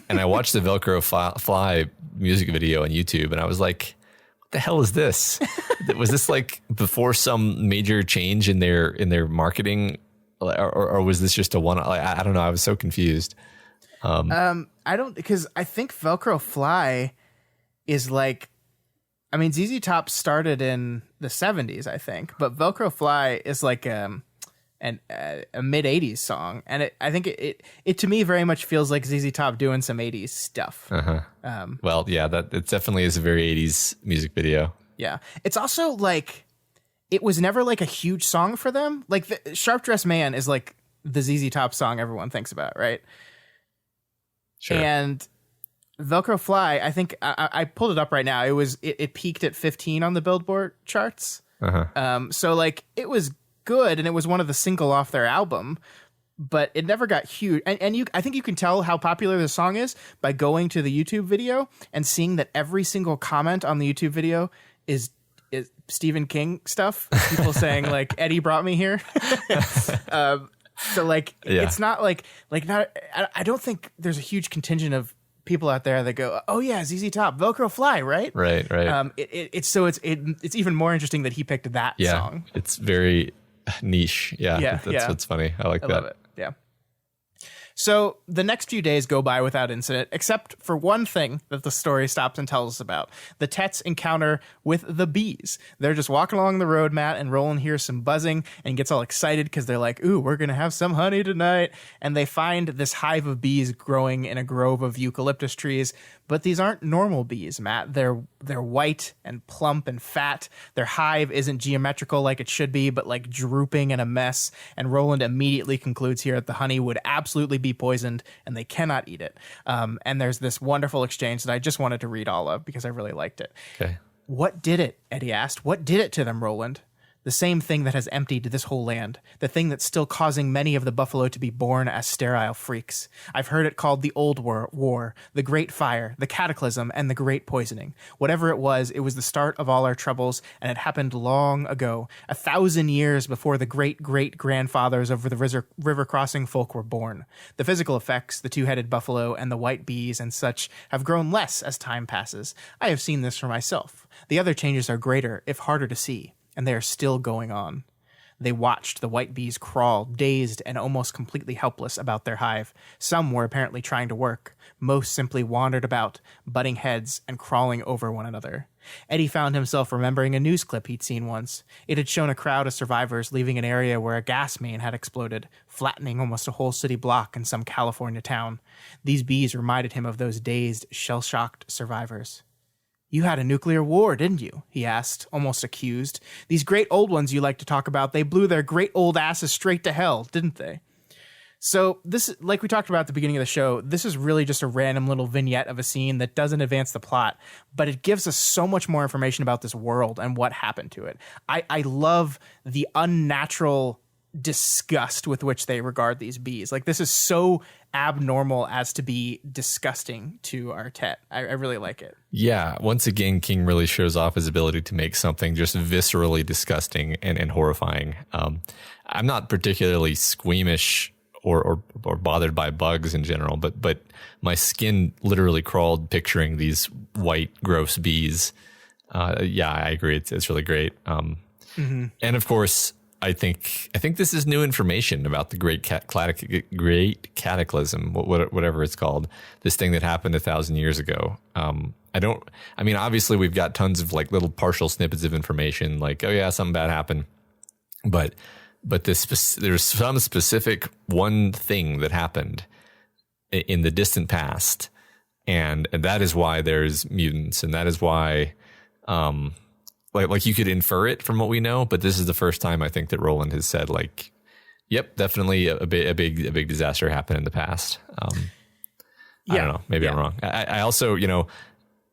And I watched the Velcro Fly music video on YouTube, and I was like, what the hell is this? Was this before some major change in their marketing, or was this just a one? I don't know. I was so confused. Because I think Velcro Fly is I mean, ZZ Top started in the 70s, I think, but Velcro Fly is a mid 80s song, and I think it to me very much feels like ZZ Top doing some 80s stuff. Well, yeah, that it definitely is a very 80s music video. Yeah, it's also it was never a huge song for them. The Sharp Dressed Man is the ZZ Top song everyone thinks about, right? Sure. And Velcro Fly, I think I pulled it up right now. It peaked at 15 on the Billboard charts. So it was good, and it was one of the single off their album, but it never got huge. And I think you can tell how popular the song is by going to the YouTube video and seeing that every single comment on the YouTube video is Stephen King stuff. People saying Eddie brought me here. So it's not I don't think there's a huge contingent of people out there that go, oh yeah, ZZ Top, Velcro Fly, right? Right. It's even more interesting that he picked that song. It's very niche. Yeah, that's what's funny. I like that. Love it. Yeah. So the next few days go by without incident, except for one thing that the story stops and tells us about. The Tets encounter with the bees. They're just walking along the road, Matt, and Roland hears some buzzing and gets all excited because they're like, ooh, we're going to have some honey tonight. And they find this hive of bees growing in a grove of eucalyptus trees. But these aren't normal bees, Matt. They're white and plump and fat. Their hive isn't geometrical like it should be, but like drooping in a mess. And Roland immediately concludes here that the honey would absolutely be poisoned and they cannot eat it. And there's this wonderful exchange that I just wanted to read all of because I really liked it. Okay. What did it? Eddie asked. What did it to them, Roland? The same thing that has emptied this whole land, the thing that's still causing many of the buffalo to be born as sterile freaks. I've heard it called the Old War, the Great Fire, the Cataclysm, and the Great Poisoning. Whatever it was the start of all our troubles, and it happened long ago, 1,000 years before the great-great-grandfathers of the river crossing folk were born. The physical effects, the two-headed buffalo and the white bees and such, have grown less as time passes. I have seen this for myself. The other changes are greater, if harder to see. And they are still going on. They watched the white bees crawl, dazed and almost completely helpless about their hive. Some were apparently trying to work. Most simply wandered about, butting heads and crawling over one another. Eddie found himself remembering a news clip he'd seen once. It had shown a crowd of survivors leaving an area where a gas main had exploded, flattening almost a whole city block in some California town. These bees reminded him of those dazed, shell-shocked survivors. You had a nuclear war, didn't you? He asked, almost accused. These great old ones you like to talk about, they blew their great old asses straight to hell, didn't they? So this, like we talked about at the beginning of the show, this is really just a random little vignette of a scene that doesn't advance the plot, but it gives us so much more information about this world and what happened to it. I love the unnatural disgust with which they regard these bees. Like, this is so abnormal as to be disgusting to our Tet. I really like it. Yeah, once again, King really shows off his ability to make something just viscerally disgusting and horrifying. I'm not particularly squeamish or bothered by bugs in general, but my skin literally crawled picturing these white, gross bees. Yeah, I agree. It's really great. And of course, I think this is new information about the Great Cataclysm, whatever it's called. This thing that happened 1,000 years ago. Obviously we've got tons of like little partial snippets of information, like, oh yeah, something bad happened, but there's some specific one thing that happened in the distant past, and that is why there's mutants, and that is why, like you could infer it from what we know, but this is the first time I think that Roland has said, like, yep, definitely a big disaster happened in the past. I don't know, maybe I'm wrong. I also,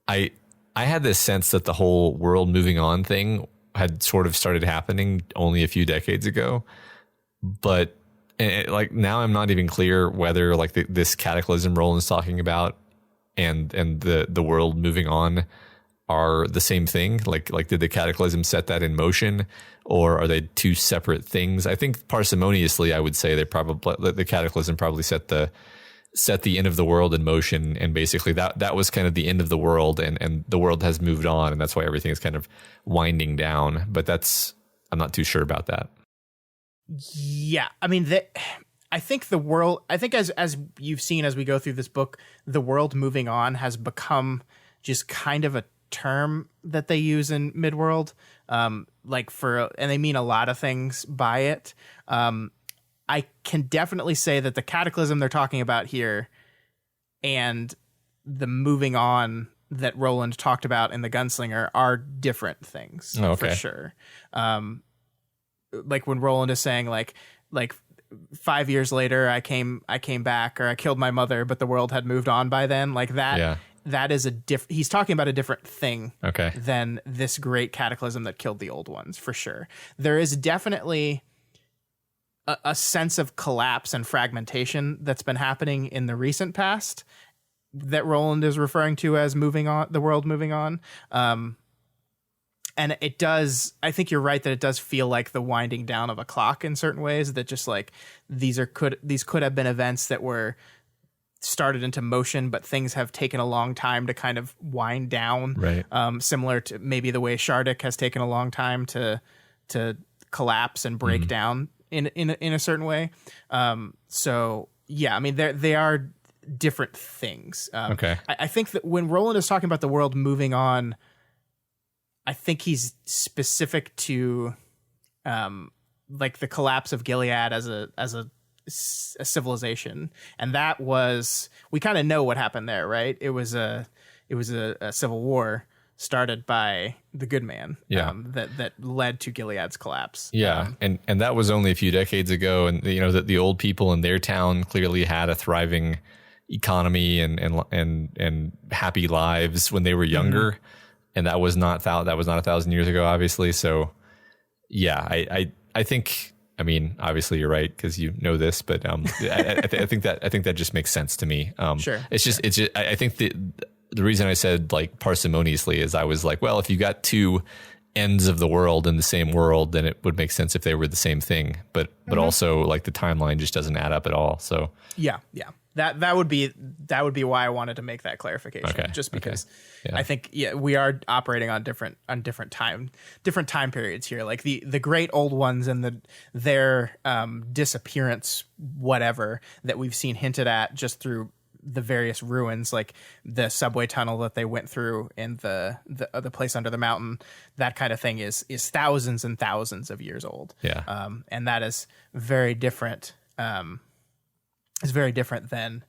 I had this sense that the whole world moving on thing had sort of started happening only a few decades ago, but like now I'm not even clear whether like this cataclysm Roland's talking about and the world moving on are the same thing. Like did the cataclysm set that in motion, or are they two separate things? I think parsimoniously I would say the cataclysm probably set the end of the world in motion, and basically that was kind of the end of the world, and the world has moved on, and that's why everything is kind of winding down. But I'm not too sure about that. Yeah, I mean, I think the world, as you've seen as we go through this book, the world moving on has become just kind of a term that they use in Midworld, and they mean a lot of things by it. I can definitely say that the cataclysm they're talking about here and the moving on that Roland talked about in the Gunslinger are different things. For sure. Like when Roland is saying like 5 years later, I came back, or I killed my mother, but the world had moved on by then, like that. Yeah. That is he's talking about a different thing than this great cataclysm that killed the old ones, for sure. There is definitely a sense of collapse and fragmentation that's been happening in the recent past that Roland is referring to as moving on, the world moving on. And it does, I think you're right that it does feel like the winding down of a clock in certain ways, that just like these could have been events that were started into motion, but things have taken a long time to kind of wind down. Right. Similar to maybe the way Shardik has taken a long time to collapse and break down in a certain way. So Yeah, I mean, they are different things. Okay. I think that when Roland is talking about the world moving on, I think he's specific to like the collapse of Gilead as a civilization, and that was, we kind of know what happened there, right? It was a civil war started by the good man, that led to Gilead's collapse. Yeah, and that was only a few decades ago, and that the old people in their town clearly had a thriving economy and happy lives when they were younger, and that was not 1,000 years ago, obviously. So yeah, I think, I mean, obviously you're right because you know this, but I think that just makes sense to me. Sure. It's just I think the reason I said like parsimoniously is I was like, well, if you got two ends of the world in the same world, then it would make sense if they were the same thing. But also like the timeline just doesn't add up at all. So yeah. That would be why I wanted to make that clarification. Okay. Just because Yeah. I think we are operating on different time periods here. Like the great old ones and their disappearance, whatever, that we've seen hinted at just through the various ruins, like the subway tunnel that they went through in the place under the mountain, that kind of thing is thousands and thousands of years old. Yeah. And that is very different. Is very different than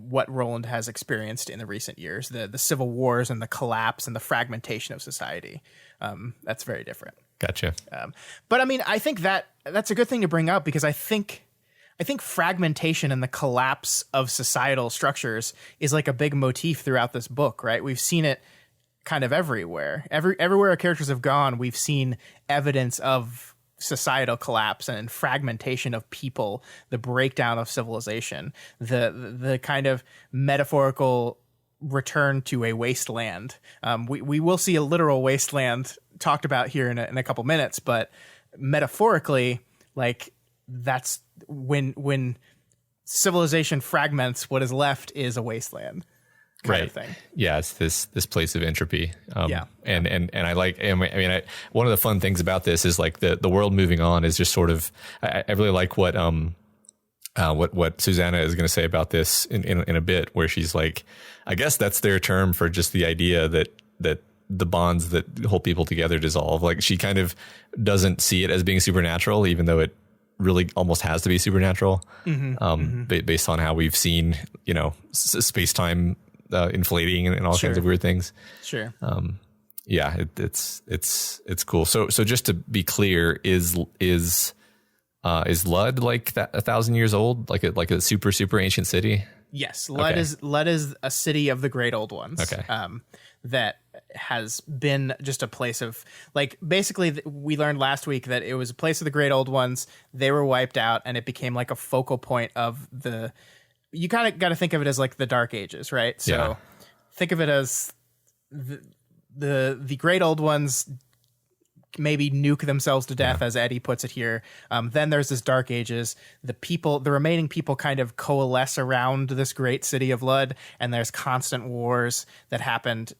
what Roland has experienced in the recent years. The civil wars and the collapse and the fragmentation of society. That's very different. Gotcha. But I mean, I think that's a good thing to bring up, because I think fragmentation and the collapse of societal structures is like a big motif throughout this book, right? We've seen it kind of everywhere. Everywhere our characters have gone, we've seen evidence of societal collapse and fragmentation of people, the breakdown of civilization, the kind of metaphorical return to a wasteland. We will see a literal wasteland talked about here in a couple minutes, but metaphorically, like, that's when civilization fragments, what is left is a wasteland kind of thing. Yeah, it's this place of entropy. Yeah. And I like, I mean, one of the fun things about this is like the world moving on is just sort of, I really like what Susanna is going to say about this in a bit, where she's like, I guess that's their term for just the idea that the bonds that hold people together dissolve. Like, she kind of doesn't see it as being supernatural, even though it really almost has to be supernatural, based on how we've seen, space-time inflating and all kinds of weird things. Sure. Yeah, it's cool. So just to be clear, is Lud like that 1,000 years old, like a super ancient city? Yes, Lud is a city of the great old ones. Okay. That has been just a place of, like, basically we learned last week that it was a place of the great old ones. They were wiped out, and it became like a focal point of you kind of got to think of it as like the Dark Ages, right? So think of it as the great old ones maybe nuke themselves to death, as Eddie puts it here. Then there's this Dark Ages. The remaining people kind of coalesce around this great city of Lud, and there's constant wars that happened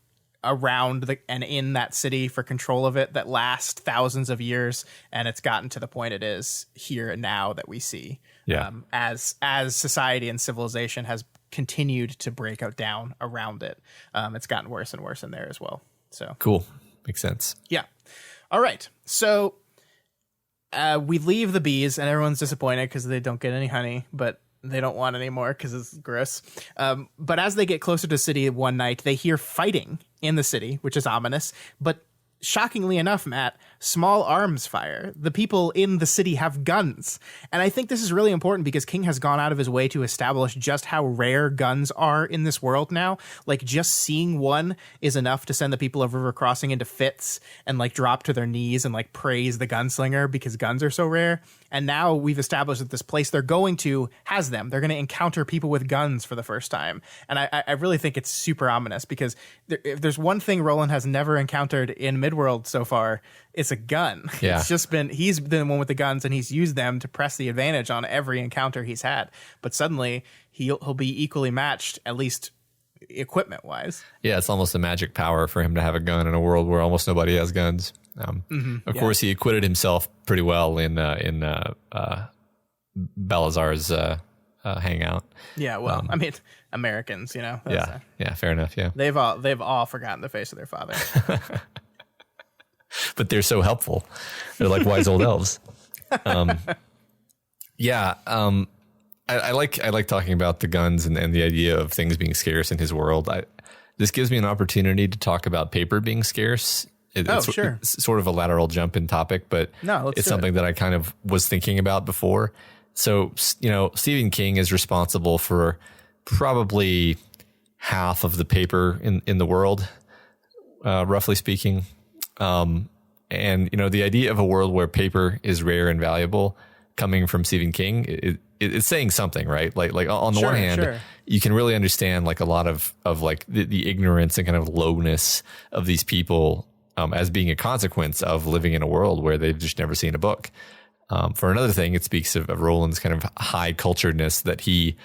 around and in that city for control of it that last thousands of years, and it's gotten to the point it is here and now that we see. As society and civilization has continued to break out down around it, it's gotten worse and worse in there as well. So cool. Makes sense. Yeah. All right. So we leave the bees, and everyone's disappointed because they don't get any honey, but they don't want any more because it's gross. But as they get closer to the city one night, they hear fighting in the city, which is ominous. But shockingly enough, Matt, small arms fire. The people in the city have guns. And I think this is really important because King has gone out of his way to establish just how rare guns are in this world now. Like, just seeing one is enough to send the people of River Crossing into fits and like drop to their knees and like praise the gunslinger because guns are so rare. And now we've established that this place they're going to has them. They're going to encounter people with guns for the first time. And I really think it's super ominous because if there's one thing Roland has never encountered in Midworld so far, it's a gun. Yeah. It's just he's been the one with the guns, and he's used them to press the advantage on every encounter he's had. But suddenly he'll be equally matched, at least equipment wise. Yeah, it's almost a magic power for him to have a gun in a world where almost nobody has guns. Of course, he acquitted himself pretty well in Balazar's hang out. Yeah, well, I mean, Americans, Yeah, fair enough. Yeah, they've all forgotten the face of their father. But they're so helpful. They're like wise old elves. I like talking about the guns and the idea of things being scarce in his world. This gives me an opportunity to talk about paper being scarce. Sure. It's sort of a lateral jump in topic, but it's something that I kind of was thinking about before. So, Stephen King is responsible for probably half of the paper in the world, roughly speaking. And, the idea of a world where paper is rare and valuable coming from Stephen King, it's saying something, right? Like on the one hand, you can really understand like a lot of like the ignorance and kind of lowness of these people as being a consequence of living in a world where they've just never seen a book. For another thing, it speaks of Roland's kind of high culturedness that he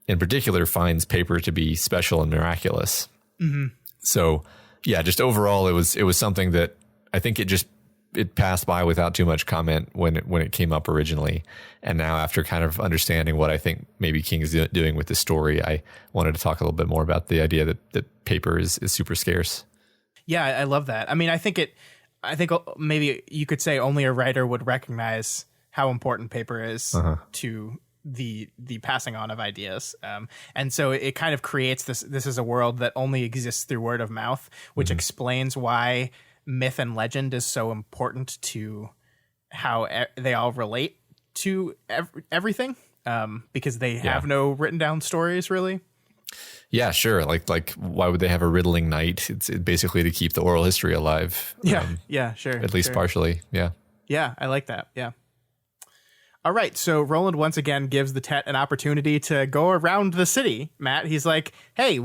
in particular finds paper to be special and miraculous. Mm-hmm. So yeah, just overall, it was something that I think it passed by without too much comment when it came up originally. And now after kind of understanding what I think maybe King is doing with this story, I wanted to talk a little bit more about the idea that paper is super scarce. Yeah, I love that. I mean, I think maybe you could say only a writer would recognize how important paper is to the passing on of ideas. And so it kind of creates this is a world that only exists through word of mouth, which explains why myth and legend is so important to how they all relate to everything, because they have no written down stories really. Yeah, sure. Like why would they have a riddling night? It's basically to keep the oral history alive. Yeah, sure. At least partially. Yeah. Yeah, I like that. Yeah. All right. So Roland once again gives the Tet an opportunity to go around the city. Matt, he's like, hey,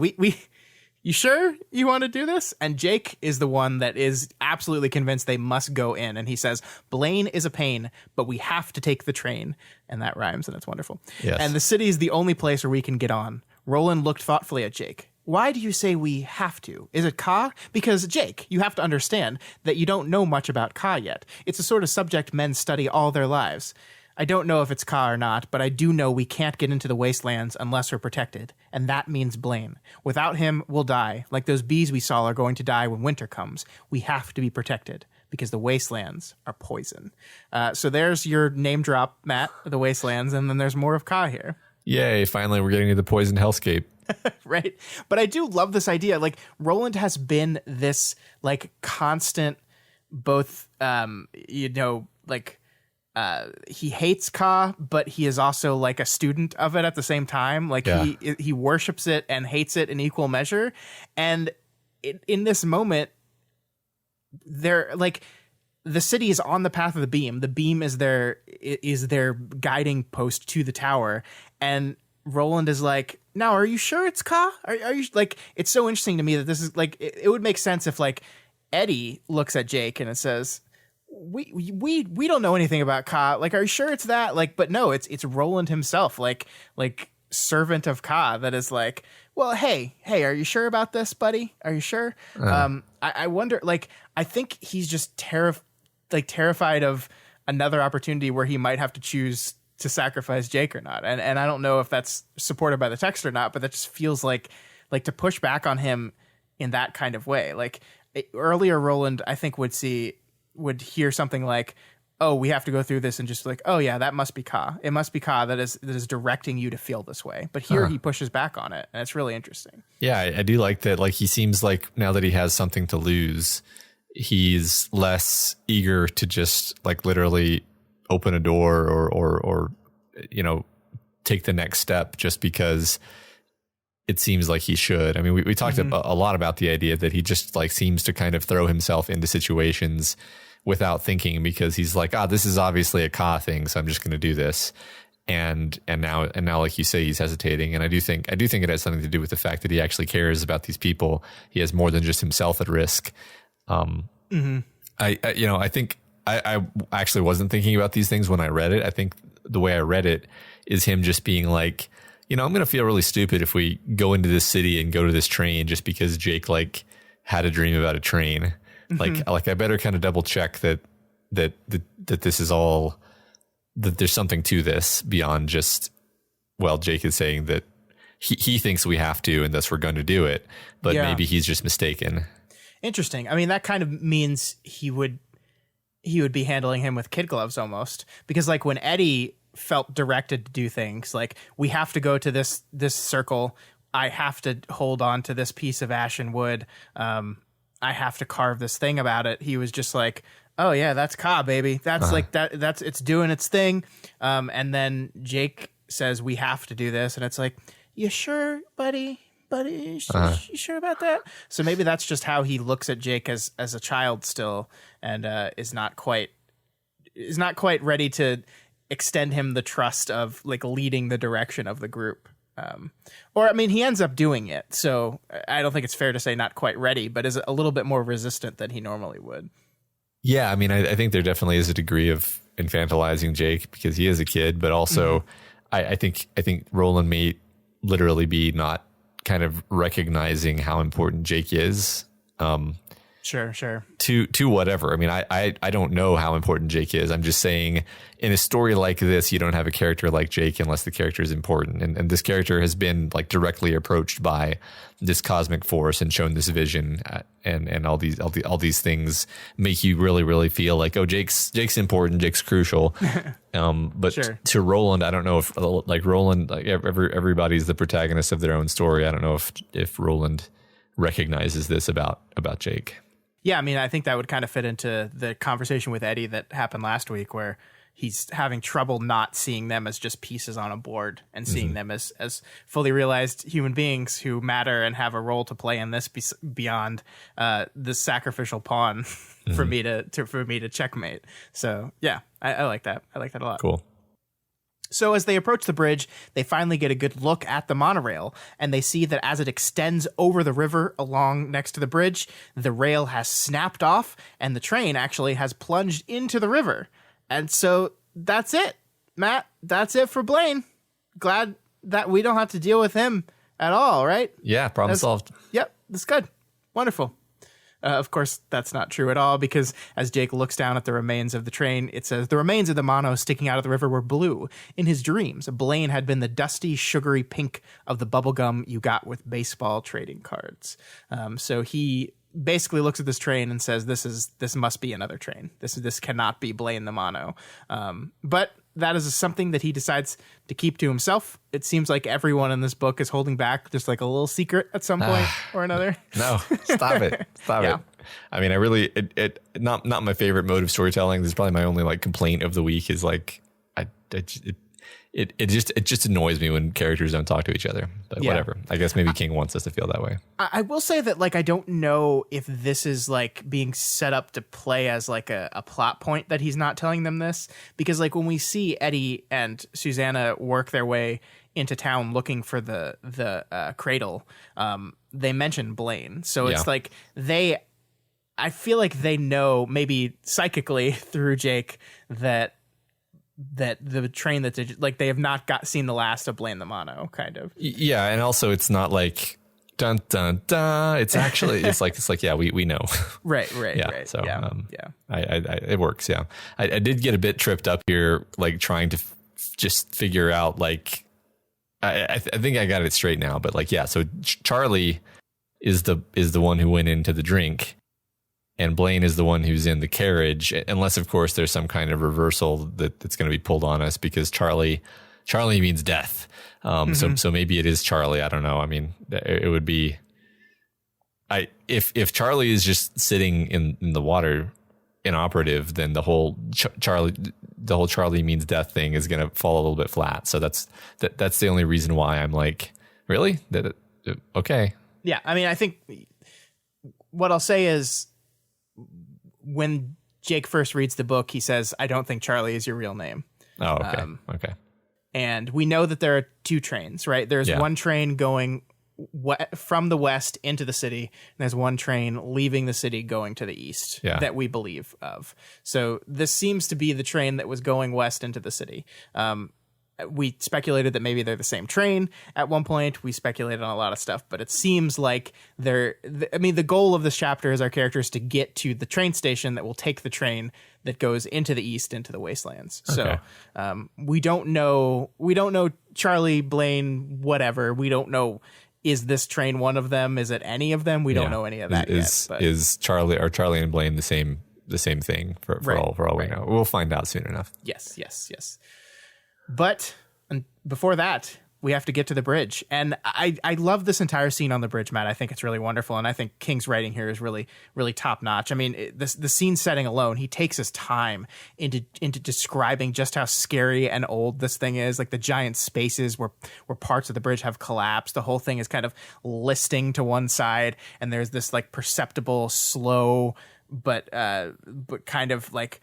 you sure you want to do this? And Jake is the one that is absolutely convinced they must go in. And he says, Blaine is a pain, but we have to take the train. And that rhymes, and it's wonderful. Yes. And the city is the only place where we can get on. Roland looked thoughtfully at Jake. Why do you say we have to? Is it Ka? Because, Jake, you have to understand that you don't know much about Ka yet. It's a sort of subject men study all their lives. I don't know if it's Ka or not, but I do know we can't get into the wastelands unless we're protected, and that means Blaine. Without him, we'll die, like those bees we saw are going to die when winter comes. We have to be protected, because the wastelands are poison. So there's your name drop, Matt, the wastelands, and then there's more of Ka here. Yay, finally we're getting to the poison hellscape. Right. But I do love this idea. Like, Roland has been this, like, constant, both, he hates Ka, but he is also like a student of it at the same time. Like he worships it and hates it in equal measure. And in this moment, they're like, the city is on the path of the beam. The beam is their guiding post to the tower. And Roland is like, now, are you sure it's Ka? Are you like, it's so interesting to me that this is like, it would make sense if like Eddie looks at Jake and it says, we don't know anything about Ka. Like, are you sure it's that? Like, but no, it's Roland himself, like servant of Ka, that is like, well, hey, are you sure about this, buddy? Are you sure? I wonder, like, I think he's just terrified of another opportunity where he might have to choose to sacrifice Jake or not. And I don't know if that's supported by the text or not, but that just feels like to push back on him in that kind of way. Like earlier Roland, I think would hear something like, oh, we have to go through this, and just like, oh yeah, that must be Ka. It must be Ka that is directing you to feel this way. But here he pushes back on it, and it's really interesting. Yeah, I do like that. Like, he seems like now that he has something to lose, he's less eager to just like literally open a door or take the next step just because it seems like he should. I mean, we talked a lot about the idea that he just like seems to kind of throw himself into situations without thinking, because he's like, this is obviously a Ka thing, so I'm just going to do this. And now, like you say, he's hesitating. And I do think it has something to do with the fact that he actually cares about these people. He has more than just himself at risk. I think I actually wasn't thinking about these things when I read it. I think the way I read it is him just being like, I'm going to feel really stupid if we go into this city and go to this train just because Jake like had a dream about a train. Like I better kind of double check that this is all, that there's something to this beyond just well, Jake is saying that he thinks we have to, and thus we're going to do it. But maybe he's just mistaken. Interesting. I mean, that kind of means he would be handling him with kid gloves almost, because like when Eddie felt directed to do things like, we have to go to this circle, I have to hold on to this piece of ashen wood, I have to carve this thing about it, he was just like, oh yeah, that's Ka, baby, that's like that's it's doing its thing. And then Jake says we have to do this, and it's like, you sure, buddy, you sure about that? So maybe that's just how he looks at Jake as a child still, and is not quite ready to extend him the trust of like leading the direction of the group. Or I mean, he ends up doing it, so I don't think it's fair to say not quite ready, but is a little bit more resistant than he normally would. Yeah, I mean, I think there definitely is a degree of infantilizing Jake because he is a kid, but also I think Roland may literally be not kind of recognizing how important Jake is. Sure. To whatever. I mean, I don't know how important Jake is. I'm just saying, in a story like this, you don't have a character like Jake unless the character is important. And this character has been like directly approached by this cosmic force and shown this vision, and all these things make you really, really feel like, oh, Jake's important, Jake's crucial. But to Roland, I don't know if like Roland, like everybody's the protagonist of their own story. I don't know if Roland recognizes this about Jake. Yeah, I mean, I think that would kind of fit into the conversation with Eddie that happened last week, where he's having trouble not seeing them as just pieces on a board and seeing them as fully realized human beings who matter and have a role to play in this beyond the sacrificial pawn for me to checkmate. So yeah, I like that. I like that a lot. Cool. So as they approach the bridge, they finally get a good look at the monorail, and they see that as it extends over the river along next to the bridge, the rail has snapped off, and the train actually has plunged into the river. And so that's it, Matt. That's it for Blaine. Glad that we don't have to deal with him at all, right? Yeah, problem solved. Yep, that's good. Wonderful. Of course, that's not true at all, because as Jake looks down at the remains of the train, it says, the remains of the mono sticking out of the river were blue. In his dreams, Blaine had been the dusty, sugary pink of the bubblegum you got with baseball trading cards. So he basically looks at this train and says, this must be another train. This cannot be Blaine the mono. But that is something that he decides to keep to himself. It seems like everyone in this book is holding back just like a little secret at some point or another. No, stop it. Stop it. I mean, I really, not my favorite mode of storytelling. This is probably my only like complaint of the week is like, it just annoys me when characters don't talk to each other, but whatever. I guess maybe King wants us to feel that way. I will say that like, I don't know if this is like being set up to play as like a plot point that he's not telling them this, because like when we see Eddie and Susanna work their way into town looking for the cradle, they mention Blaine. So it's like I feel like they know, maybe psychically through Jake, that the train that they have not seen the last of Blaine the mono, kind of. Yeah, and also it's not like dun dun dun. It's actually it's like yeah, we know. Right. So it works. Yeah, I did get a bit tripped up here, like trying to just figure out like I think I got it straight now, but like yeah, so Charlie is the one who went into the drink. And Blaine is the one who's in the carriage, unless, of course, there's some kind of reversal that's going to be pulled on us, because Charlie means death. So maybe it is Charlie. I don't know. I mean, it would be. If Charlie is just sitting in the water, inoperative, then the whole Charlie means death thing is going to fall a little bit flat. So that's the only reason why I'm like, really? Okay. Yeah, I mean, I think what I'll say is, when Jake first reads the book, he says, I don't think Charlie is your real name. Oh, okay. Okay. And we know that there are two trains, right? There's one train going from the west into the city, and there's one train leaving the city going to the east that we believe of. So this seems to be the train that was going west into the city. we speculated that maybe they're the same train at one point. We speculated on a lot of stuff, but it seems like the goal of this chapter is our characters to get to the train station that will take the train that goes into the east, into the wastelands. Okay. So we don't know Charlie, Blaine, whatever. We don't know, is this train one of them? Is it any of them? We don't know any of that yet. But. Is Charlie and Blaine the same thing for all we know? We'll find out soon enough. Yes. But before that, we have to get to the bridge. And I love this entire scene on the bridge, Matt. I think it's really wonderful. And I think King's writing here is really, really top notch. I mean, the scene setting alone, he takes his time into describing just how scary and old this thing is. Like the giant spaces where parts of the bridge have collapsed. The whole thing is kind of listing to one side. And there's this like perceptible, slow, but kind of like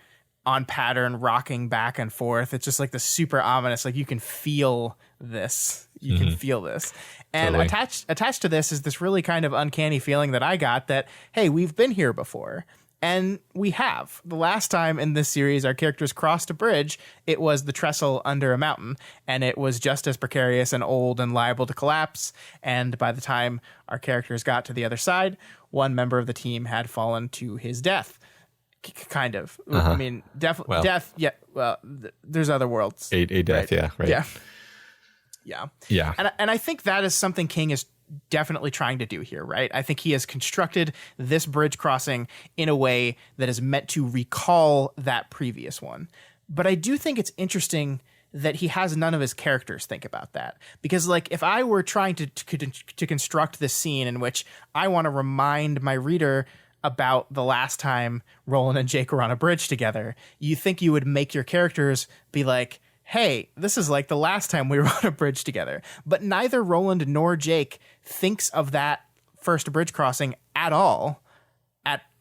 on pattern rocking back and forth. It's just like the super ominous, like you can feel this. You can feel this. And Totally. attached to this is this really kind of uncanny feeling that I got that, hey, we've been here before. And we have. The last time in this series our characters crossed a bridge, it was the trestle under a mountain, and it was just as precarious and old and liable to collapse. And by the time our characters got to the other side, one member of the team had fallen to his death. Kind of. I mean, death. Yeah. Well, there's other worlds. A death. Right? Yeah. Right. Yeah. And I think that is something King is definitely trying to do here, right? I think he has constructed this bridge crossing in a way that is meant to recall that previous one. But I do think it's interesting that he has none of his characters think about that. Because like if I were trying to construct this scene in which I want to remind my reader about the last time Roland and Jake were on a bridge together, you think you would make your characters be like, hey, this is like the last time we were on a bridge together. But neither Roland nor Jake thinks of that first bridge crossing at all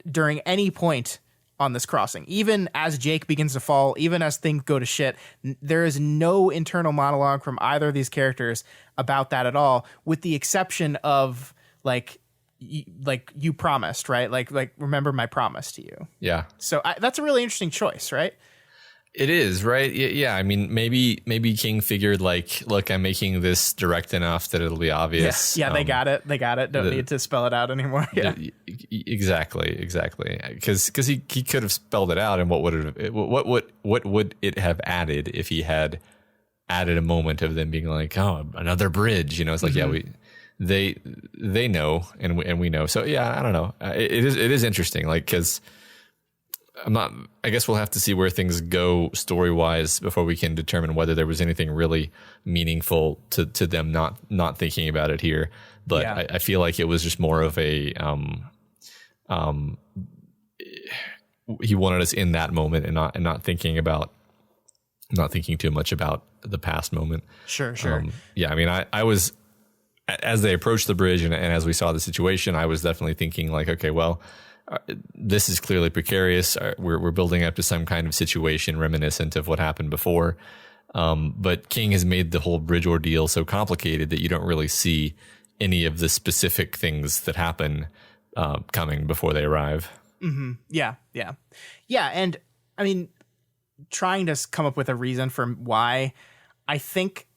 during any point on this crossing. Even as Jake begins to fall, even as things go to shit, there is no internal monologue from either of these characters about that at all, with the exception of like you promised, right? Like remember my promise to you. Yeah. So that's a really interesting choice, right? It is, right? Yeah. I mean, maybe King figured like, look, I'm making this direct enough that it'll be obvious. Yeah. They got it. Don't need to spell it out anymore. Yeah. Exactly. Because he could have spelled it out, and what would it have added if he had added a moment of them being like, oh, another bridge? You know, it's like, yeah, they know, and we know. So yeah, I don't know. It is interesting, like, because I guess we'll have to see where things go story wise before we can determine whether there was anything really meaningful to them not thinking about it here. But yeah. I feel like it was just more of a he wanted us in that moment and not thinking too much about the past moment. Sure. Yeah, I mean, I was, as they approached the bridge and as we saw the situation, I was definitely thinking like, okay, well, this is clearly precarious. We're building up to some kind of situation reminiscent of what happened before. But King has made the whole bridge ordeal so complicated that you don't really see any of the specific things that happen coming before they arrive. Mm-hmm. Yeah. And I mean, trying to come up with a reason for why, I think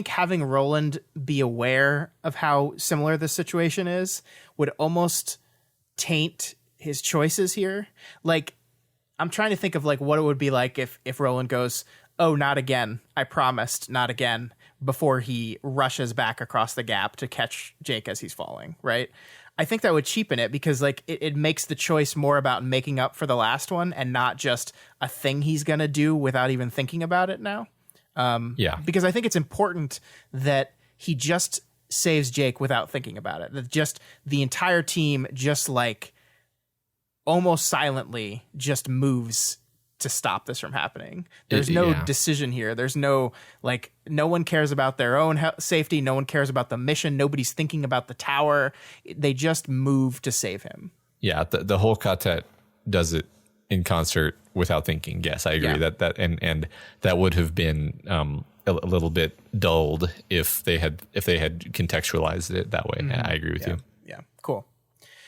having Roland be aware of how similar this situation is would almost taint his choices here. Like, I'm trying to think of like what it would be like if Roland goes, oh, not again. I promised, not again, before he rushes back across the gap to catch Jake as he's falling, right? I think that would cheapen it because like it makes the choice more about making up for the last one and not just a thing he's going to do without even thinking about it now. Because I think it's important that he just saves Jake without thinking about it. That just the entire team just like almost silently just moves to stop this from happening. There's no decision here. There's no like no one cares about their own safety. No one cares about the mission. Nobody's thinking about the tower. They just move to save him. Yeah, the whole Ka-tet does it in concert without thinking. Yes, I agree that that would have been a little bit dulled if they had contextualized it that way. Mm-hmm. I agree with you. Yeah, cool.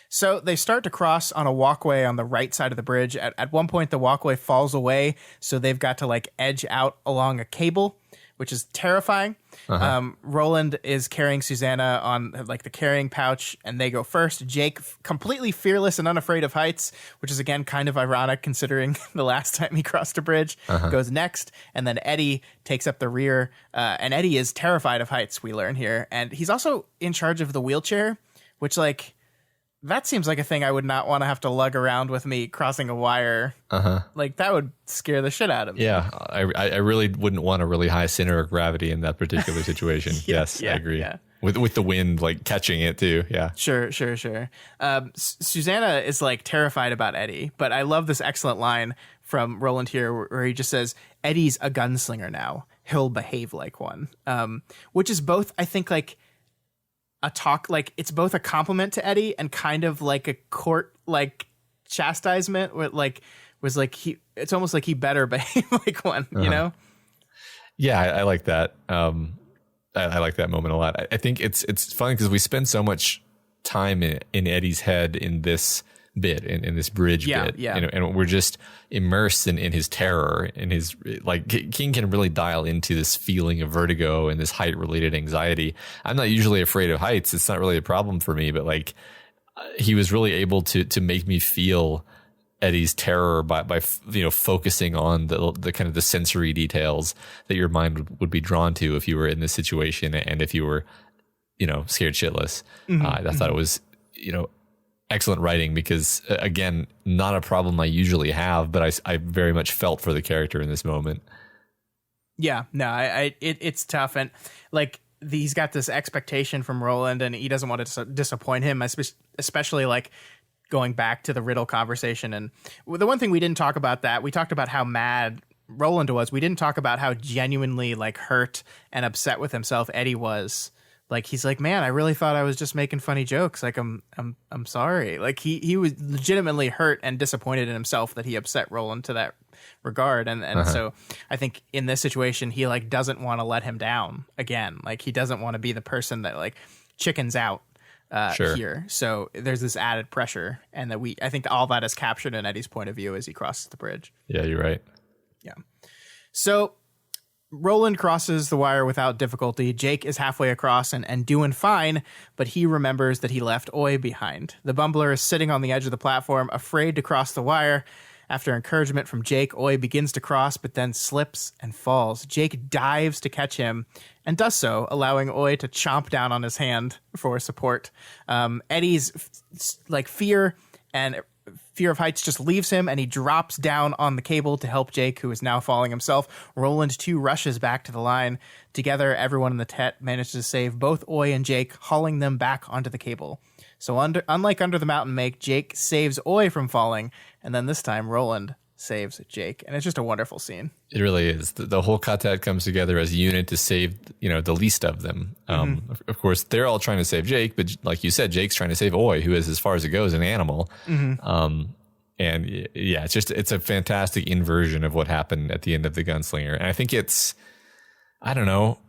So they start to cross on a walkway on the right side of the bridge. At one point, the walkway falls away, so they've got to like edge out along a cable, which is terrifying. Roland is carrying Susanna on like the carrying pouch, and they go first. Jake, completely fearless and unafraid of heights, which is again kind of ironic considering the last time he crossed a bridge, goes next. And then Eddie takes up the rear, and Eddie is terrified of heights, we learn here. And he's also in charge of the wheelchair, which like, that seems like a thing I would not want to have to lug around with me crossing a wire. Like that would scare the shit out of me. Yeah, I really wouldn't want a really high center of gravity in that particular situation. Yes, I agree. Yeah. With the wind like catching it too. Yeah. Sure. Susanna is like terrified about Eddie, but I love this excellent line from Roland here where he just says, Eddie's a gunslinger now. He'll behave like one. Which is both, I think, like a talk, like it's both a compliment to Eddie and kind of like a court like chastisement with like was like it's almost like he better behave like one, you know? Yeah, I like that. I like that moment a lot. I think it's funny because we spend so much time in Eddie's head in this bit, in this bridge bit, and we're just immersed in his terror, in his like King can really dial into this feeling of vertigo and this height related anxiety. I'm not usually afraid of heights. It's not really a problem for me, but like he was really able to make me feel Eddie's terror by focusing on the kind of the sensory details that your mind would be drawn to if you were in this situation and if you were, scared shitless. I thought it was, excellent writing because again, not a problem I usually have, but I very much felt for the character in this moment. Yeah, no, it's tough. And like, he's got this expectation from Roland and he doesn't want to disappoint him, especially like going back to the riddle conversation. And the one thing we didn't talk about we talked about how mad Roland was. We didn't talk about how genuinely like hurt and upset with himself Eddie was. Like, he's like, man, I really thought I was just making funny jokes. Like, I'm sorry. Like he was legitimately hurt and disappointed in himself that he upset Roland to that regard. And so I think in this situation, he like doesn't want to let him down again. Like he doesn't want to be the person that like chickens out here. So there's this added pressure, and that I think all that is captured in Eddie's point of view as he crosses the bridge. Yeah, you're right. Yeah. So Roland crosses the wire without difficulty. Jake is halfway across and doing fine, but he remembers that he left Oi behind. The bumbler is sitting on the edge of the platform, afraid to cross the wire. After encouragement from Jake, Oi begins to cross, but then slips and falls. Jake dives to catch him and does so, allowing Oi to chomp down on his hand for support. Eddie's fear of heights just leaves him, and he drops down on the cable to help Jake, who is now falling himself. Roland too rushes back to the line. Together, everyone in the Tet manages to save both Oi and Jake, hauling them back onto the cable. So unlike Under the Mountain Make, Jake saves Oi from falling, and then this time Roland saves Jake, and it's just a wonderful scene. It really is. The whole Ka-tet comes together as a unit to save, the least of them. Of course, they're all trying to save Jake, but like you said, Jake's trying to save Oi, who is, as far as it goes, an animal. And yeah, it's a fantastic inversion of what happened at the end of the Gunslinger. And I think it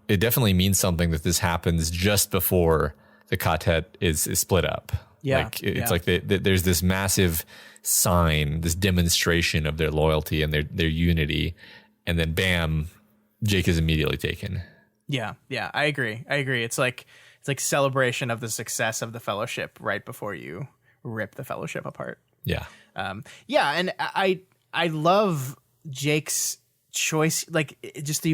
definitely means something that this happens just before the Ka-tet is split up. Yeah. Like it's like there's this massive sign, this demonstration of their loyalty and their unity. And then bam, Jake is immediately taken. Yeah. I agree. It's like celebration of the success of the Fellowship right before you rip the Fellowship apart. Yeah. And I love Jake's choice. Like just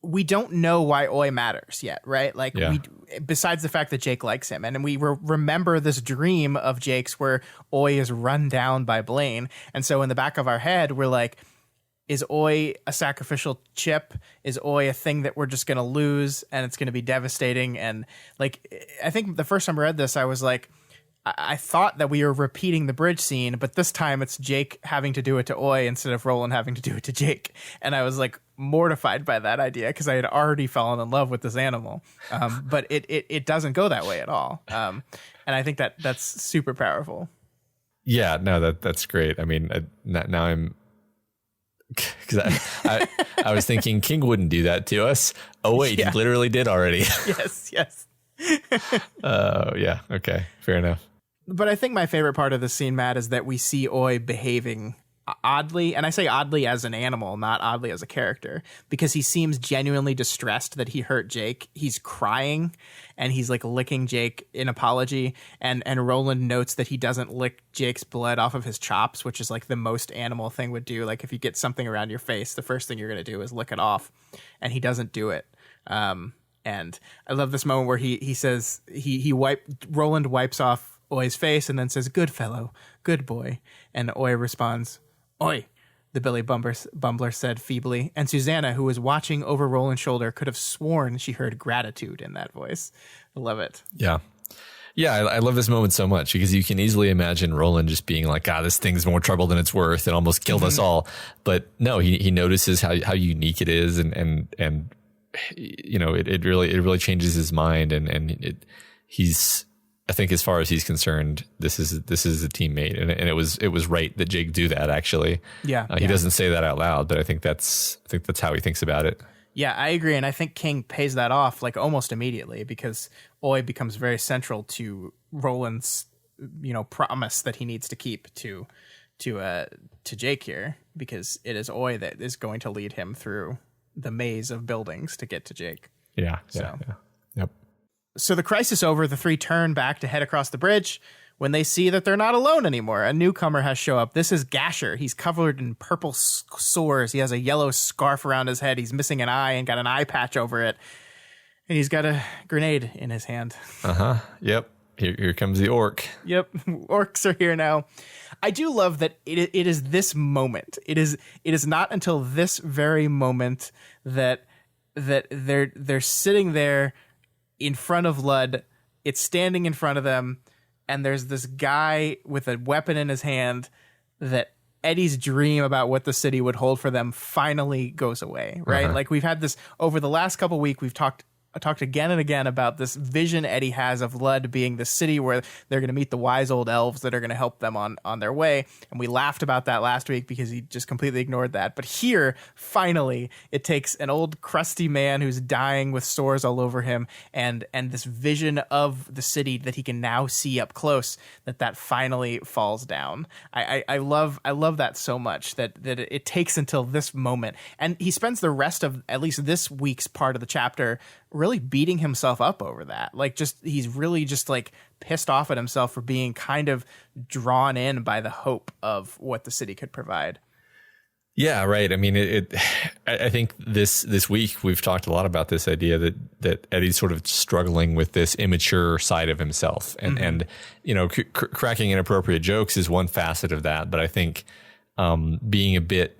we don't know why Oi matters yet, right? Like besides the fact that Jake likes him, and we remember this dream of Jake's where Oi is run down by Blaine, and so in the back of our head we're like, is Oi a sacrificial chip? Is Oi a thing that we're just gonna lose and it's gonna be devastating? And like, I think the first time I read this, I was like, I thought that we were repeating the bridge scene, but this time it's Jake having to do it to Oi instead of Roland having to do it to Jake. And I was like mortified by that idea because I had already fallen in love with this animal. But it doesn't go that way at all. And I think that's super powerful. Yeah, no, that's great. I mean, now I'm, because I was thinking King wouldn't do that to us. Oh wait, he literally did already. Yes. Yeah. Okay. Fair enough. But I think my favorite part of the scene, Matt, is that we see Oi behaving oddly, and I say oddly as an animal, not oddly as a character, because he seems genuinely distressed that he hurt Jake. He's crying and he's like licking Jake in apology. And Roland notes that he doesn't lick Jake's blood off of his chops, which is like the most animal thing would do. Like if you get something around your face, the first thing you're going to do is lick it off, and he doesn't do it. And I love this moment where he says Roland wipes off Oi's face and then says, "Good fellow, good boy." And Oi responds, "Oi," the Billy Bumbler said feebly. And Susanna, who was watching over Roland's shoulder, could have sworn she heard gratitude in that voice. I love it. Yeah. Yeah, I love this moment so much because you can easily imagine Roland just being like, this thing's more trouble than it's worth and almost killed us all. But no, he notices how unique it is and you know, it really changes his mind and he's, I think as far as he's concerned, this is a teammate, and it was right that Jake do that. Actually, he doesn't say that out loud, but I think that's how he thinks about it. Yeah, I agree, and I think King pays that off like almost immediately because Oi becomes very central to Roland's promise that he needs to keep to Jake here, because it is Oi that is going to lead him through the maze of buildings to get to Jake. Yeah. Yep. So the crisis over, the three turn back to head across the bridge when they see that they're not alone anymore. A newcomer has shown up. This is Gasher. He's covered in purple sores. He has a yellow scarf around his head. He's missing an eye and got an eye patch over it. And he's got a grenade in his hand. Yep. Here comes the orc. Yep. Orcs are here now. I do love that it is this moment. It is not until this very moment that they're sitting there in front of Lud. It's standing in front of them, and there's this guy with a weapon in his hand that Eddie's dream about what the city would hold for them finally goes away, right? Like we've had this over the last couple of weeks. We've talked again and again about this vision Eddie has of Lud being the city where they're going to meet the wise old elves that are going to help them on their way. And we laughed about that last week because he just completely ignored that. But here, finally, it takes an old crusty man who's dying with sores all over him and this vision of the city that he can now see up close, that finally falls down. I love that so much that it takes until this moment. And he spends the rest of at least this week's part of the chapter really beating himself up over that. Like he's really just like pissed off at himself for being kind of drawn in by the hope of what the city could provide. Yeah, right. I mean, I think this week we've talked a lot about this idea that Eddie's sort of struggling with this immature side of himself, and cracking inappropriate jokes is one facet of that. But I think being a bit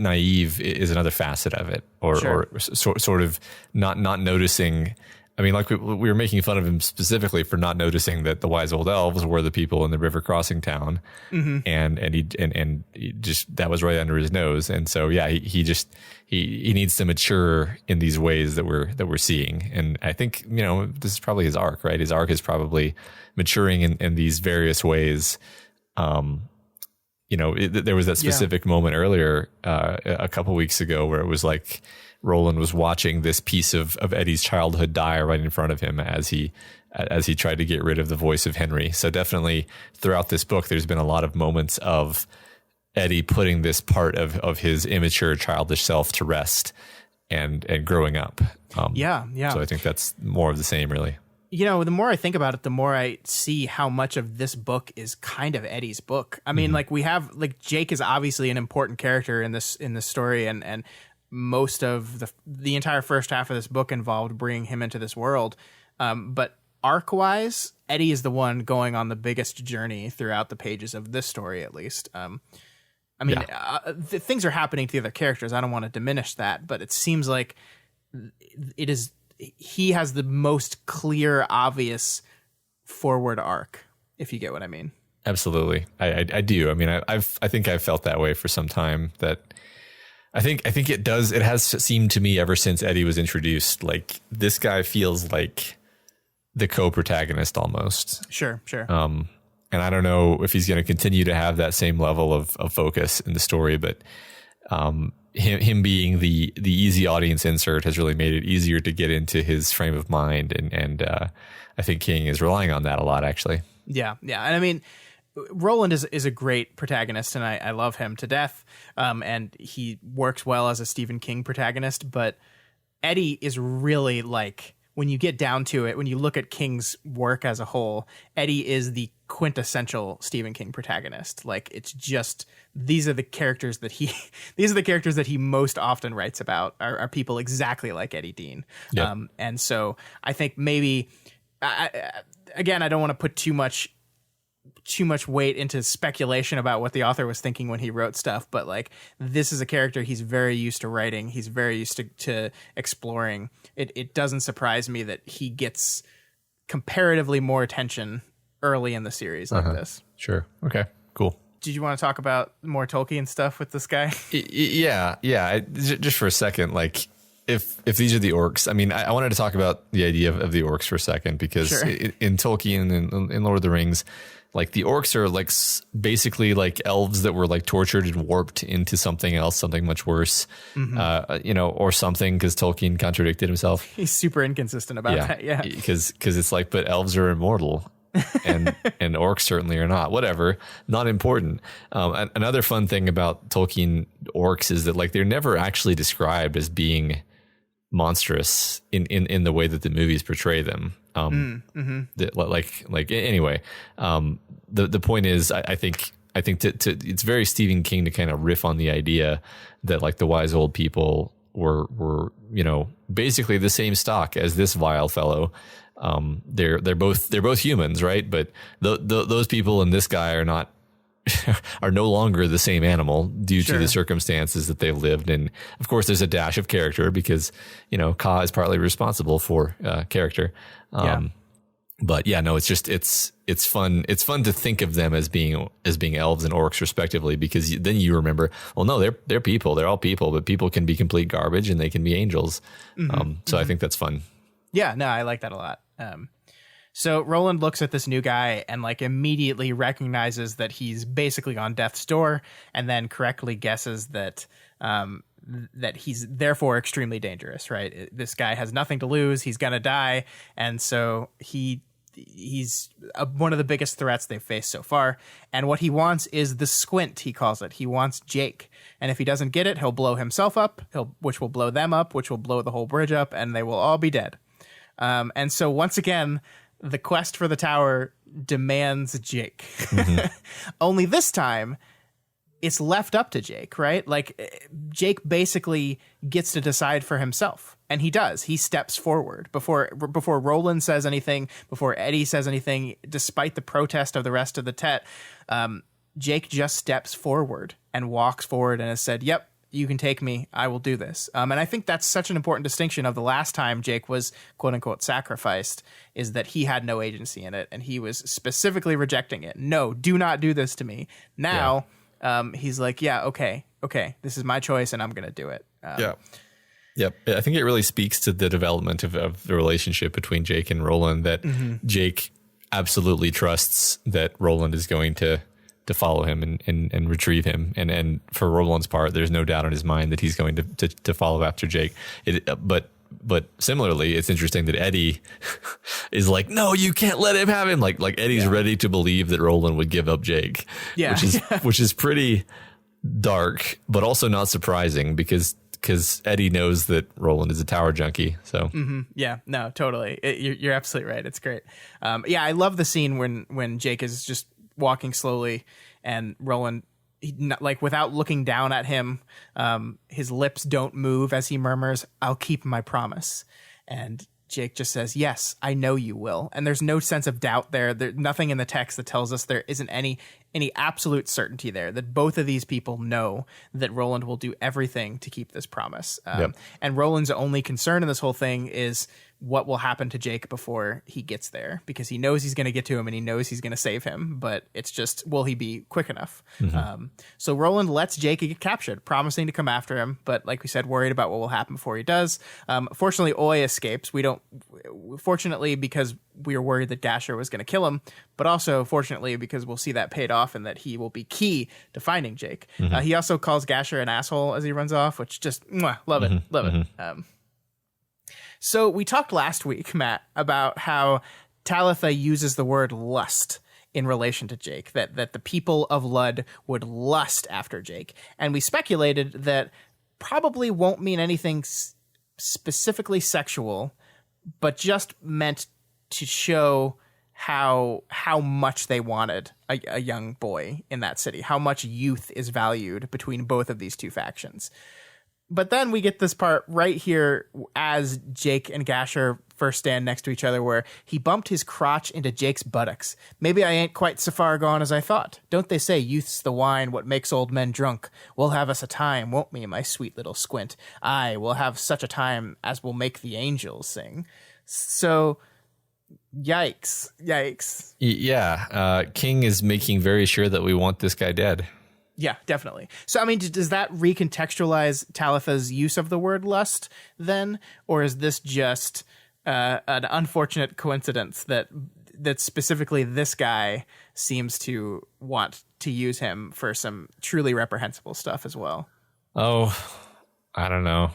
naive is another facet of it, or sort of not noticing. I mean, like we were making fun of him specifically for not noticing that the wise old elves were the people in the river crossing town, and he just that was right under his nose. And so he needs to mature in these ways that we're seeing. And I think this is probably his arc, right? His arc is probably maturing in these various ways. There was that specific moment earlier, a couple weeks ago, where it was like Roland was watching this piece of Eddie's childhood die right in front of him as he tried to get rid of the voice of Henry. So definitely throughout this book, there's been a lot of moments of Eddie putting this part of his immature, childish self to rest and growing up. So I think that's more of the same, really. The more I think about it, the more I see how much of this book is kind of Eddie's book. I mean, like we have, like Jake is obviously an important character in this story, and most of the entire first half of this book involved bringing him into this world. But arc-wise, Eddie is the one going on the biggest journey throughout the pages of this story, at least. Things are happening to the other characters. I don't want to diminish that, but it seems like it is. He has the most clear, obvious forward arc, if you get what I mean. Absolutely. I do. I mean, I think I've felt that way for some time. That I think it does. It has seemed to me ever since Eddie was introduced, like this guy feels like the co-protagonist almost. Sure. And I don't know if he's going to continue to have that same level of focus in the story, but him being the easy audience insert has really made it easier to get into his frame of mind. And I think King is relying on that a lot, actually. Yeah. And I mean, Roland is a great protagonist, and I love him to death. And he works well as a Stephen King protagonist. But Eddie is really like, when you get down to it, when you look at King's work as a whole, Eddie is the quintessential Stephen King protagonist. Like, it's just, these are the characters that he most often writes about are people exactly like Eddie Dean. Yep. And so I think maybe, again, I don't want to put too much weight into speculation about what the author was thinking when he wrote stuff, but like, this is a character he's very used to writing. He's very used to exploring. It doesn't surprise me that he gets comparatively more attention early in the series like this. Sure. Okay, cool. Did you want to talk about more Tolkien stuff with this guy? Yeah. Just for a second, like, if these are the orcs, I mean, I wanted to talk about the idea of the orcs for a second, because Sure. in Tolkien and in Lord of the Rings, like, the orcs are like basically like elves that were like tortured and warped into something else, something much worse, or something, because Tolkien contradicted himself. He's super inconsistent about that. Yeah. Because it's like, but elves are immortal. and orcs certainly are not. Whatever, not important. Another fun thing about Tolkien orcs is that, like, they're never actually described as being monstrous in the way that the movies portray them. Anyway, the point is, I think it's very Stephen King to kind of riff on the idea that, like, the wise old people were basically the same stock as this vile fellow. They're both humans, right? But those people and this guy are no longer the same animal due to the circumstances that they've lived. And of course, there's a dash of character because, Ka is partly responsible for character. But yeah, no, it's just, it's fun. It's fun to think of them as being elves and orcs respectively, because then you remember, well, no, they're people. They're all people, but people can be complete garbage and they can be angels. I think that's fun. Yeah, no, I like that a lot. So Roland looks at this new guy and, like, immediately recognizes that he's basically on death's door, and then correctly guesses that that he's therefore extremely dangerous, right? This guy has nothing to lose. He's going to die. And so he's one of the biggest threats they've faced so far. And what he wants is the squint, he calls it. He wants Jake. And if he doesn't get it, he'll blow himself up, which will blow them up, which will blow the whole bridge up, and they will all be dead. And so once again, the quest for the tower demands Jake. Only this time, it's left up to Jake, right? Like, Jake basically gets to decide for himself. And he does. He steps forward before Roland says anything, before Eddie says anything, despite the protest of the rest of the Tet. Jake just steps forward and walks forward and has said, yep, you can take me. I will do this. And I think that's such an important distinction of the last time Jake was, quote unquote, sacrificed, is that he had no agency in it. And he was specifically rejecting it. No, do not do this to me. Now, he's like, yeah, okay, this is my choice and I'm going to do it. Yep. I think it really speaks to the development of the relationship between Jake and Roland, that Jake absolutely trusts that Roland is going to follow him and retrieve him. And for Roland's part, there's no doubt in his mind that he's going to follow after Jake. But similarly, it's interesting that Eddie is like, no, you can't let him have him. Like Eddie's ready to believe that Roland would give up Jake, which is pretty dark, but also not surprising because Eddie knows that Roland is a tower junkie. So yeah, no, totally. You're absolutely right. It's great. I love the scene when Jake is just walking slowly and Roland, without looking down at him, his lips don't move as he murmurs, "I'll keep my promise." And Jake just says, "Yes, I know you will." And there's no sense of doubt there. There's nothing in the text that tells us there isn't any absolute certainty there, that both of these people know that Roland will do everything to keep this promise. And Roland's only concern in this whole thing is what will happen to Jake before he gets there, because he knows he's going to get to him and he knows he's going to save him, but it's just, will he be quick enough? So Roland lets Jake get captured, promising to come after him, but like we said, worried about what will happen before he does. Fortunately, Oy escapes. Fortunately, because we were worried that Gasher was going to kill him, but also fortunately because we'll see that paid off and that he will be key to finding Jake. He also calls Gasher an asshole as he runs off, which just love it. So we talked last week, Matt, about how Talitha uses the word lust in relation to Jake, that the people of Lud would lust after Jake. And we speculated that probably won't mean anything specifically sexual, but just meant to show how much they wanted a young boy in that city, how much youth is valued between both of these two factions. But then we get this part right here as Jake and Gasher first stand next to each other, where he bumped his crotch into Jake's buttocks. Maybe I ain't quite so far gone as I thought. Don't they say youth's the wine what makes old men drunk? We'll have us a time, won't we, my sweet little squint? Aye, we'll have such a time as will make the angels sing. So, yikes. Yeah, King is making very sure that we want this guy dead. Yeah, definitely. So, I mean, does that recontextualize Talitha's use of the word lust then? Or is this just an unfortunate coincidence that specifically this guy seems to want to use him for some truly reprehensible stuff as well? Oh, I don't know.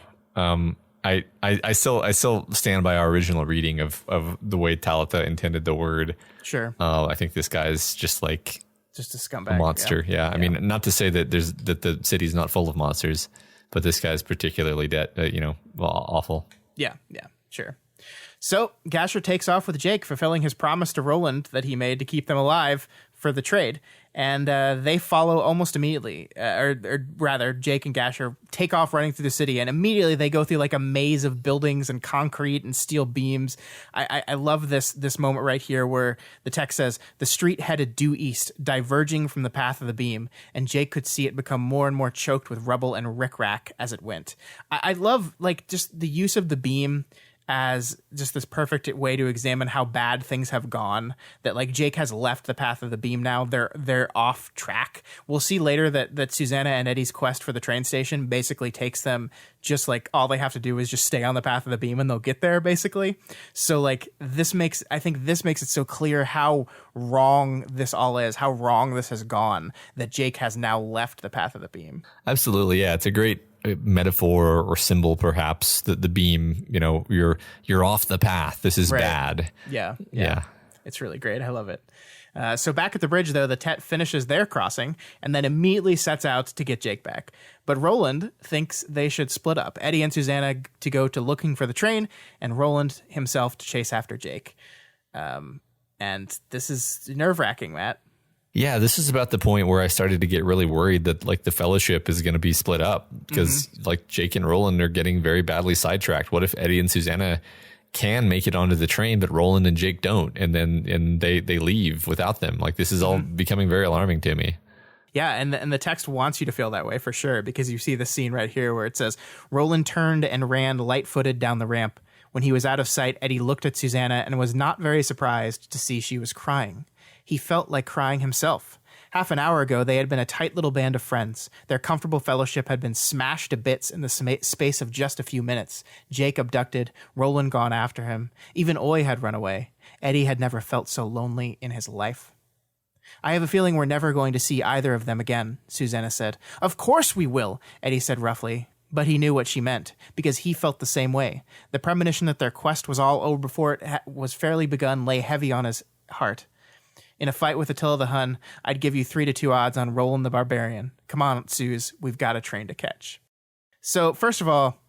I still stand by our original reading of the way Talitha intended the word. Sure. I think this guy's just like... just a scumbag. A monster, yeah. I mean, not to say that the city's not full of monsters, but this guy's particularly awful. Yeah, sure. So Gasher takes off with Jake, fulfilling his promise to Roland that he made to keep them alive for the trade. And they follow almost immediately, or rather, Jake and Gasher take off running through the city, and immediately they go through like a maze of buildings and concrete and steel beams. I love this moment right here where the text says, the street headed due east, diverging from the path of the beam, and Jake could see it become more and more choked with rubble and rickrack as it went. I love like just the use of the beam as just this perfect way to examine how bad things have gone, that like Jake has left the path of the beam now. They're off track. We'll see later that Susanna and Eddie's quest for the train station basically takes them just like all they have to do is just stay on the path of the beam and they'll get there basically. So like this makes it so clear how wrong this all is, how wrong this has gone, that Jake has now left the path of the beam. Absolutely. Yeah. It's a great metaphor or symbol, perhaps, that the beam, you're off the path. This is bad. Yeah. It's really great. I love it. So back at the bridge, though, the Tet finishes their crossing and then immediately sets out to get Jake back. But Roland thinks they should split up. Eddie and Susanna to go to looking for the train, and Roland himself to chase after Jake. And this is nerve-wracking, Matt. Yeah, this is about the point where I started to get really worried that like the fellowship is going to be split up because like Jake and Roland are getting very badly sidetracked. What if Eddie and Susanna can make it onto the train, but Roland and Jake don't, and they leave without them? Like this is all becoming very alarming to me. Yeah, and the text wants you to feel that way for sure, because you see the scene right here where it says, Roland turned and ran light-footed down the ramp. When he was out of sight, Eddie looked at Susanna and was not very surprised to see she was crying. He felt like crying himself. Half an hour ago, they had been a tight little band of friends. Their comfortable fellowship had been smashed to bits in the space of just a few minutes. Jake abducted, Roland gone after him. Even Oy had run away. Eddie had never felt so lonely in his life. I have a feeling we're never going to see either of them again, Susanna said. Of course we will, Eddie said roughly. But he knew what she meant, because he felt the same way. The premonition that their quest was all over before it was fairly begun lay heavy on his heart. In a fight with Attila the Hun, I'd give you 3-2 odds on Roland the Barbarian. Come on, Suze, we've got a train to catch. So, first of all,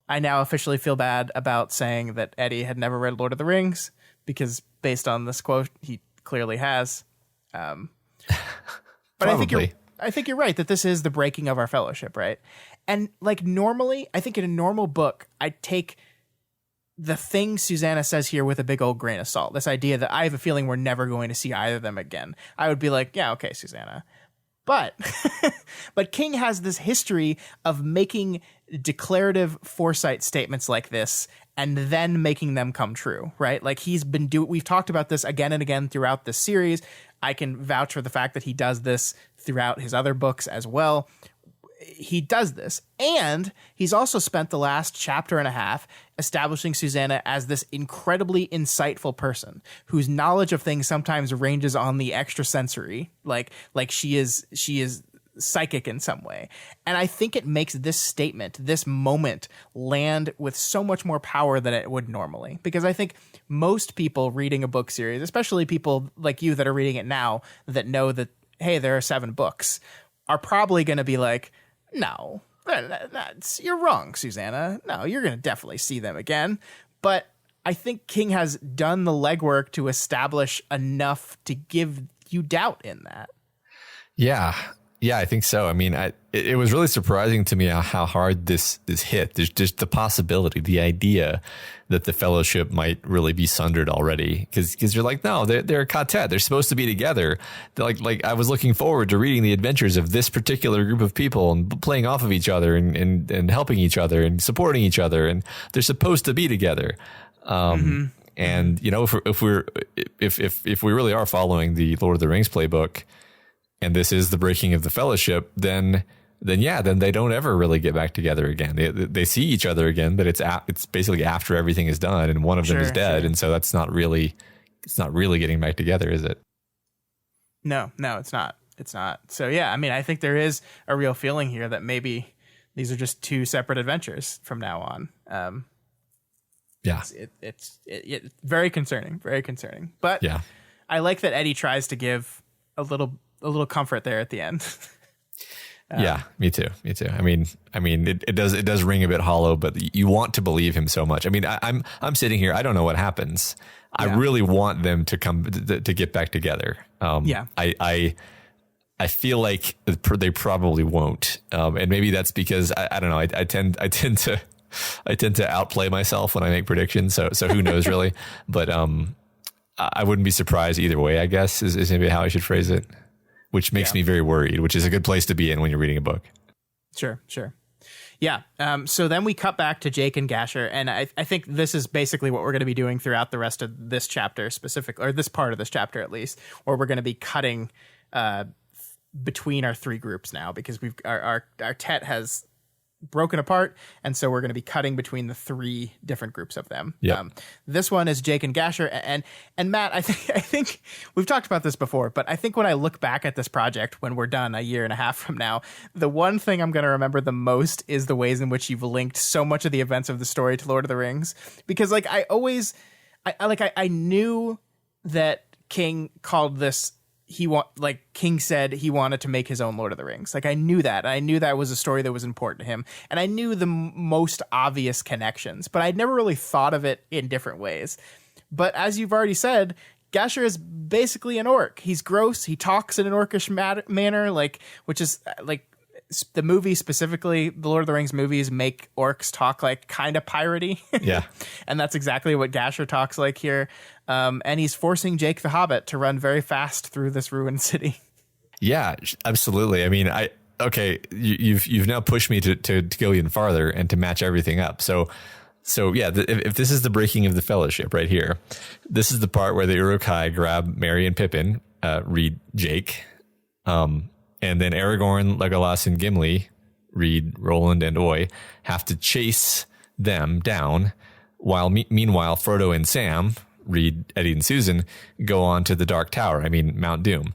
I now officially feel bad about saying that Eddie had never read Lord of the Rings, because based on this quote, he clearly has. But I think you're right that this is the breaking of our fellowship, right? And like normally, I think in a normal book, I'd take the thing Susanna says here with a big old grain of salt. This idea that I have a feeling we're never going to see either of them again. I would be like, yeah, okay, Susanna. But but King has this history of making declarative foresight statements like this and then making them come true, right? Like we've talked about this again and again throughout this series. I can vouch for the fact that he does this throughout his other books as well. He does this. And he's also spent the last chapter and a half establishing Susanna as this incredibly insightful person whose knowledge of things sometimes ranges on the extrasensory. Like she is psychic in some way. And I think it makes this statement, this moment, land with so much more power than it would normally. Because I think most people reading a book series, especially people like you that are reading it now that know that, hey, there are 7 books, are probably going to be like, no, you're wrong, Susanna. No, you're going to definitely see them again. But I think King has done the legwork to establish enough to give you doubt in that. Yeah, I think so. I mean, it was really surprising to me how hard this hit. There's just the possibility, the idea that the Fellowship might really be sundered already. Because you're like, no, they're a Ka-tet. They're supposed to be together. They're like I was looking forward to reading the adventures of this particular group of people and playing off of each other and helping each other and supporting each other. And they're supposed to be together. And you know, if we really are following the Lord of the Rings playbook, and this is the breaking of the Fellowship, then they don't ever really get back together again. They see each other again, but it's basically after everything is done, and one of them is dead, and so it's not really getting back together, is it? No, it's not. It's not. So yeah, I mean, I think there is a real feeling here that maybe these are just 2 separate adventures from now on. It's very concerning, But yeah, I like that Eddie tries to give a little comfort there at the end. Yeah, me too. I mean, it does ring a bit hollow, but you want to believe him so much. I mean, I'm sitting here. I don't know what happens. Yeah. I really want them to come to get back together. I feel like they probably won't, and maybe that's because I don't know. I tend to outplay myself when I make predictions. So who knows really? But I wouldn't be surprised either way, I guess is maybe how I should phrase it. Which makes me very worried, which is a good place to be in when you're reading a book. Sure. Yeah. So then we cut back to Jake and Gasher. And I think this is basically what we're going to be doing throughout the rest of this chapter specifically, or this part of this chapter at least, where we're going to be cutting between our 3 groups now, because our Tet has broken apart, and so we're going to be cutting between the 3 different groups of them. This one is Jake and Gasher, and Matt, I think we've talked about this before, but I think when I look back at this project when we're done a year and a half from now, the one thing I'm going to remember the most is the ways in which you've linked so much of the events of the story to Lord of the Rings, because like I knew that King called this, King said he wanted to make his own Lord of the Rings. Like I knew that. I knew that was a story that was important to him. And I knew the most obvious connections, but I'd never really thought of it in different ways. But as you've already said, Gasher is basically an orc. He's gross. He talks in an orcish manner, which is like the movie specifically, the Lord of the Rings movies make orcs talk like kind of piratey. Yeah. And that's exactly what Gasher talks like here. And he's forcing Jake the Hobbit to run very fast through this ruined city. Yeah, absolutely. I mean, you've now pushed me to go even farther and to match everything up. So yeah, if this is the breaking of the Fellowship right here, this is the part where the Uruk-hai grab Merry and Pippin, read Jake, and then Aragorn, Legolas, and Gimli, read Roland and Oy, have to chase them down, while meanwhile Frodo and Sam, read Eddie and Susan, go on to the Dark Tower. I mean Mount Doom.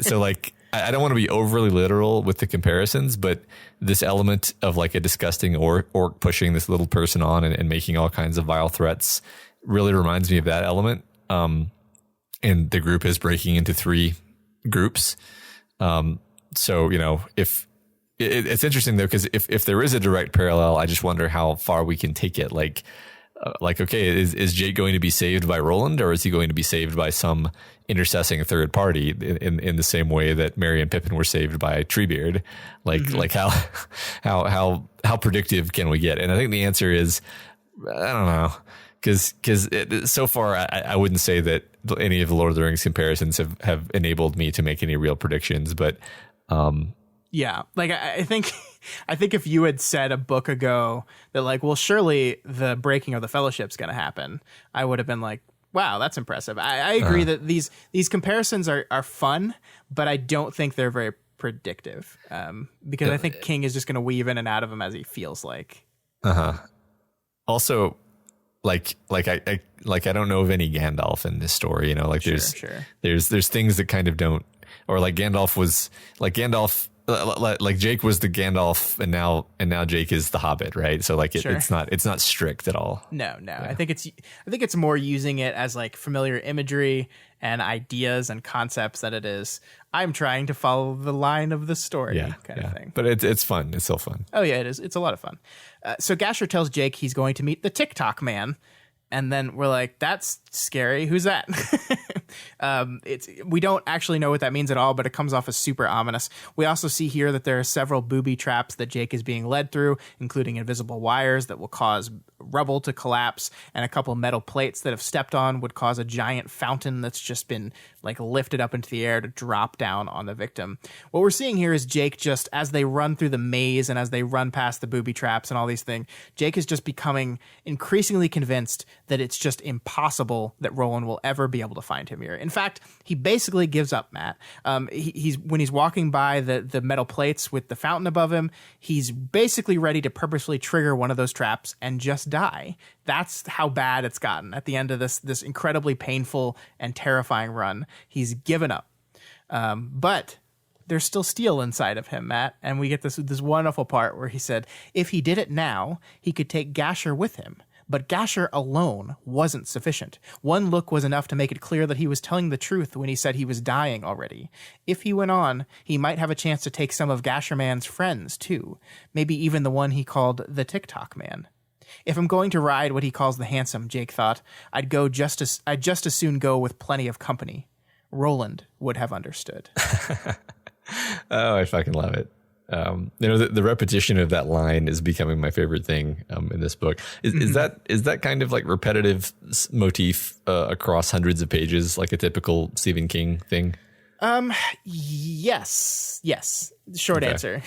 So like I don't want to be overly literal with the comparisons, but this element of like a disgusting orc pushing this little person on and making all kinds of vile threats really reminds me of that element. And the group is breaking into 3 groups. So, you know, if it's interesting though, because if there is a direct parallel, I just wonder how far we can take it. Like, okay, is Jake going to be saved by Roland, or is he going to be saved by some intercessing third party in the same way that Merry and Pippin were saved by Treebeard? Like how predictive can we get? And I think the answer is, I don't know. Because so far, I wouldn't say that any of the Lord of the Rings comparisons have enabled me to make any real predictions. But yeah, like I think if you had said a book ago that like, well, surely the breaking of the Fellowship's going to happen, I would have been like, wow, that's impressive. I agree that these comparisons are fun, but I don't think they're very predictive, because I think King is just going to weave in and out of them as he feels like. Also, like I don't know of any Gandalf in this story, you know, like there's things that kind of don't or like Gandalf was like Gandalf. Like Jake was the Gandalf, and now Jake is the Hobbit, right? So like Sure. it's not strict at all. No. Yeah. I think it's more using it as like familiar imagery and ideas and concepts that it is. I'm trying to follow the line of the story, kind of thing. But it's fun. It's still fun. Oh yeah, it is. It's a lot of fun. So Gasher tells Jake he's going to meet the TikTok man. And then we're like, that's scary. Who's that? We don't actually know what that means at all, but it comes off as super ominous. We also see here that there are several booby traps that Jake is being led through, including invisible wires that will cause rubble to collapse, and a couple metal plates that, if stepped on, would cause a giant fountain that's just been like lifted up into the air to drop down on the victim. What we're seeing here is Jake, just as they run through the maze and as they run past the booby traps and all these things, Jake is just becoming increasingly convinced that it's just impossible that Roland will ever be able to find him here. In fact, he basically gives up, Matt. He's when he's walking by the metal plates with the fountain above him, he's basically ready to purposefully trigger one of those traps and just die. That's how bad it's gotten at the end of this incredibly painful and terrifying run. He's given up. But there's still steel inside of him, Matt. And we get this wonderful part where he said, if he did it now, he could take Gasher with him. But Gasher alone wasn't sufficient. One look was enough to make it clear that he was telling the truth when he said he was dying already. If he went on, he might have a chance to take some of Gasher Man's friends, too. Maybe even the one he called the TikTok Man. If I'm going to ride what he calls the handsome, Jake thought, I'd just as soon go with plenty of company. Roland would have understood. Oh, I fucking love it. The repetition of that line is becoming my favorite thing in this book. Is that kind of like repetitive motif across hundreds of pages, like a typical Stephen King thing? Yes. Short answer.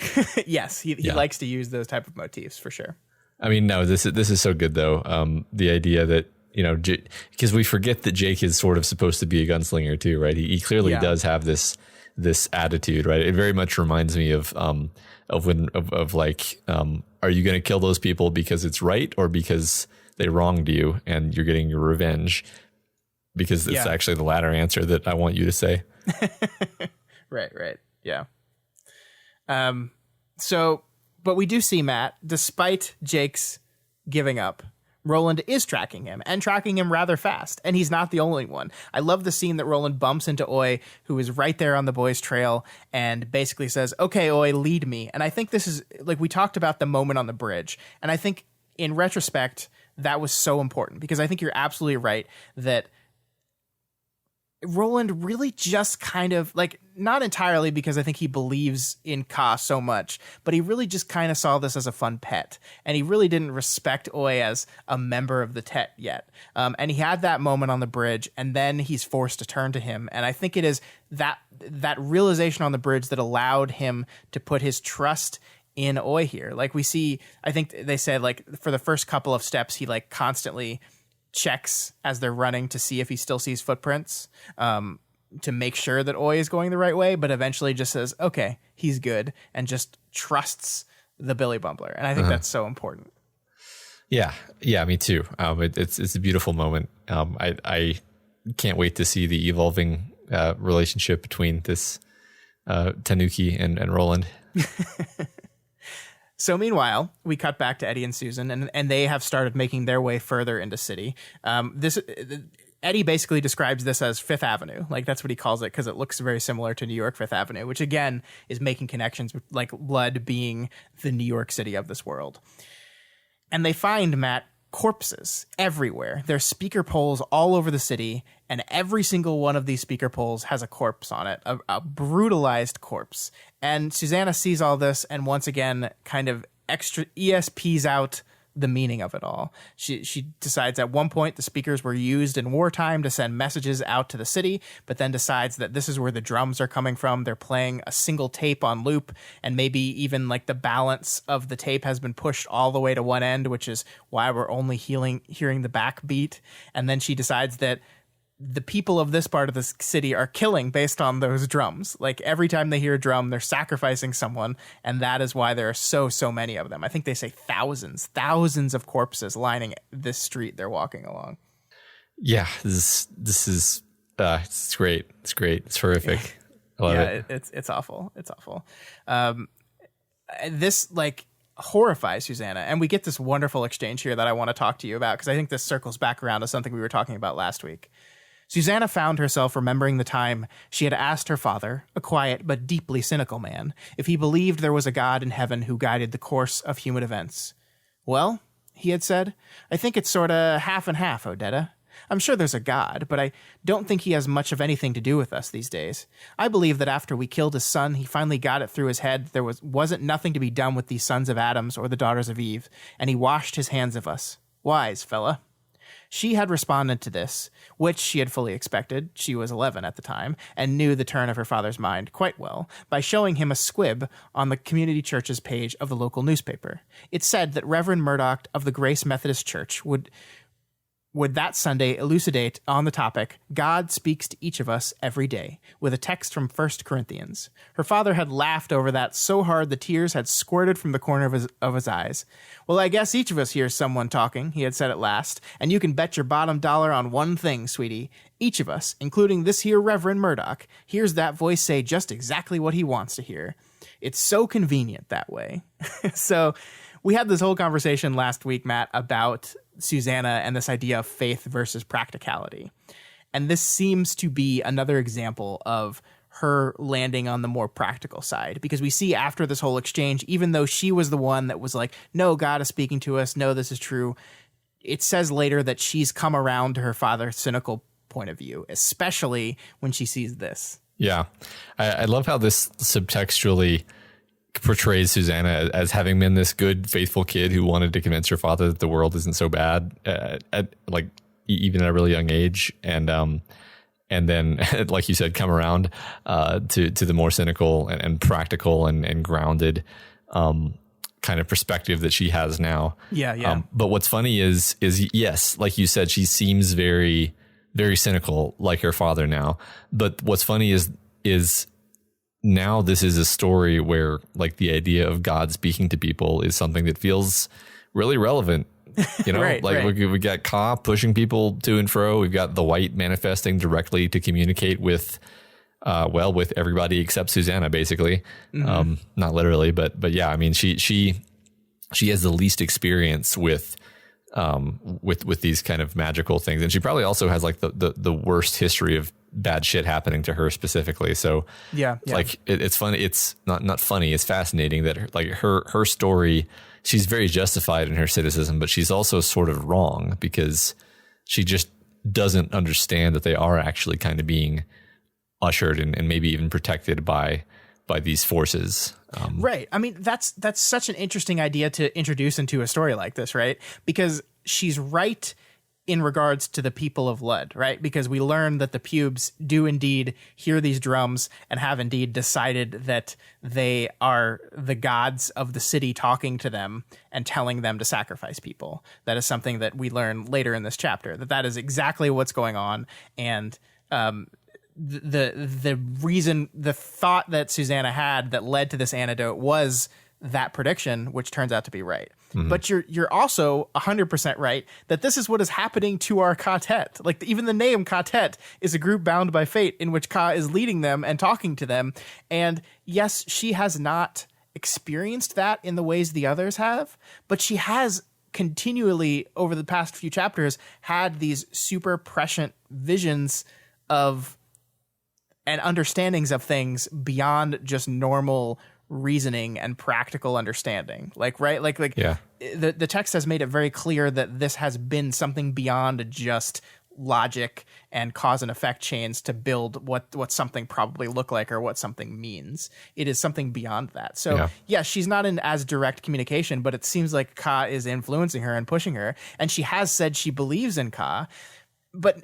Yes, he likes to use those type of motifs for sure. I mean, no, this is so good though. The idea that, because we forget that Jake is sort of supposed to be a gunslinger too, right? He clearly does have this attitude, right? It very much reminds me of like, are you going to kill those people because it's right or because they wronged you and you're getting your revenge? Because it's actually the latter answer that I want you to say. Right. Yeah. But we do see, Matt, despite Jake's giving up, Roland is tracking him and tracking him rather fast. And he's not the only one. I love the scene that Roland bumps into Oi, who is right there on the boy's trail and basically says, okay, Oi, lead me. And I think this is like, we talked about the moment on the bridge. And I think in retrospect, that was so important because I think you're absolutely right that Roland really just kind of like, not entirely because I think he believes in Ka so much, but he really just kind of saw this as a fun pet. And he really didn't respect Oi as a member of the Tet yet. And he had that moment on the bridge and then he's forced to turn to him. And I think it is that realization on the bridge that allowed him to put his trust in Oi here. Like we see, I think they said like for the first couple of steps, he like constantly checks as they're running to see if he still sees footprints, to make sure that Oi is going the right way, but eventually just says, okay, he's good, and just trusts the Billy Bumbler. And I think that's so important. Yeah, me too. It's a beautiful moment. I can't wait to see the evolving relationship between this Tanuki and Roland. So meanwhile, we cut back to Eddie and Susan, and they have started making their way further into city. Eddie basically describes this as Fifth Avenue. Like that's what he calls it because it looks very similar to New York Fifth Avenue, which again is making connections with like Lud being the New York City of this world. And they find, Matt, corpses everywhere. There's speaker poles all over the city, and every single one of these speaker poles has a corpse on it, a brutalized corpse. And Susanna sees all this and once again kind of extra ESPs out the meaning of it all. She decides at one point the speakers were used in wartime to send messages out to the city, but then decides that this is where the drums are coming from. They're playing a single tape on loop, and maybe even like the balance of the tape has been pushed all the way to one end, which is why we're only hearing the backbeat. And then she decides that the people of this part of the city are killing based on those drums. Like every time they hear a drum, they're sacrificing someone. And that is why there are so many of them. I think they say thousands of corpses lining this street they're walking along. Yeah, this is it's great. It's great. It's horrific. I love it. It's awful. It's awful. This like horrifies Susanna, and we get this wonderful exchange here that I want to talk to you about because I think this circles back around to something we were talking about last week. Susanna found herself remembering the time she had asked her father, a quiet but deeply cynical man, if he believed there was a God in heaven who guided the course of human events. Well, he had said, I think it's sort of half and half, Odetta. I'm sure there's a God, but I don't think he has much of anything to do with us these days. I believe that after we killed his son, he finally got it through his head there wasn't nothing to be done with these sons of Adams or the daughters of Eve, and he washed his hands of us. Wise fella. She had responded to this, which she had fully expected. She was 11 at the time, and knew the turn of her father's mind quite well, by showing him a squib on the community church's page of the local newspaper. It said that Reverend Murdoch of the Grace Methodist Church would that Sunday elucidate on the topic, God speaks to each of us every day, with a text from 1 Corinthians. Her father had laughed over that so hard the tears had squirted from the corner of his eyes. Well, I guess each of us hears someone talking, he had said at last, and you can bet your bottom dollar on one thing, sweetie. Each of us, including this here Reverend Murdoch, hears that voice say just exactly what he wants to hear. It's so convenient that way. So we had this whole conversation last week, Matt, about Susanna and this idea of faith versus practicality. And this seems to be another example of her landing on the more practical side, because we see after this whole exchange, even though she was the one that was like, no, God is speaking to us. No, this is true. It says later that she's come around to her father's cynical point of view, especially when she sees this. Yeah. I love how this subtextually portrays Susanna as having been this good, faithful kid who wanted to convince her father that the world isn't so bad, even at a really young age. And then, like you said, come around to the more cynical and practical and grounded kind of perspective that she has now. Yeah. But what's funny is yes, like you said, she seems very, very cynical like her father now. But what's funny is now this is a story where like the idea of God speaking to people is something that feels really relevant. You know, right. We got Ka pushing people to and fro. We've got the White manifesting directly to communicate with everybody except Susanna, basically. Mm-hmm. Not literally, but yeah, I mean, she has the least experience with these kind of magical things. And she probably also has like the worst history of bad shit happening to her specifically. So yeah. Like it's funny. It's not funny. It's fascinating that her story, she's very justified in her cynicism, but she's also sort of wrong because she just doesn't understand that they are actually kind of being ushered and maybe even protected by these forces. Right. I mean, that's such an interesting idea to introduce into a story like this, right? Because she's right in regards to the people of Lud, right? Because we learn that the pubes do indeed hear these drums and have indeed decided that they are the gods of the city talking to them and telling them to sacrifice people. That is something that we learn later in this chapter, that is exactly what's going on. And the reason, the thought that Susanna had that led to this antidote was that prediction, which turns out to be right. Mm-hmm. But you're also 100% right that this is what is happening to our Ka-tet. Like even the name Ka-tet is a group bound by fate in which Ka is leading them and talking to them. And yes, she has not experienced that in the ways the others have, but she has continually over the past few chapters had these super prescient visions of and understandings of things beyond just normal reasoning and practical understanding. Like, right? Like yeah. The text has made it very clear that this has been something beyond just logic and cause and effect chains to build what something probably look like or what something means. It is something beyond that. So yeah, she's not in as direct communication, but it seems like Ka is influencing her and pushing her. And she has said she believes in Ka, but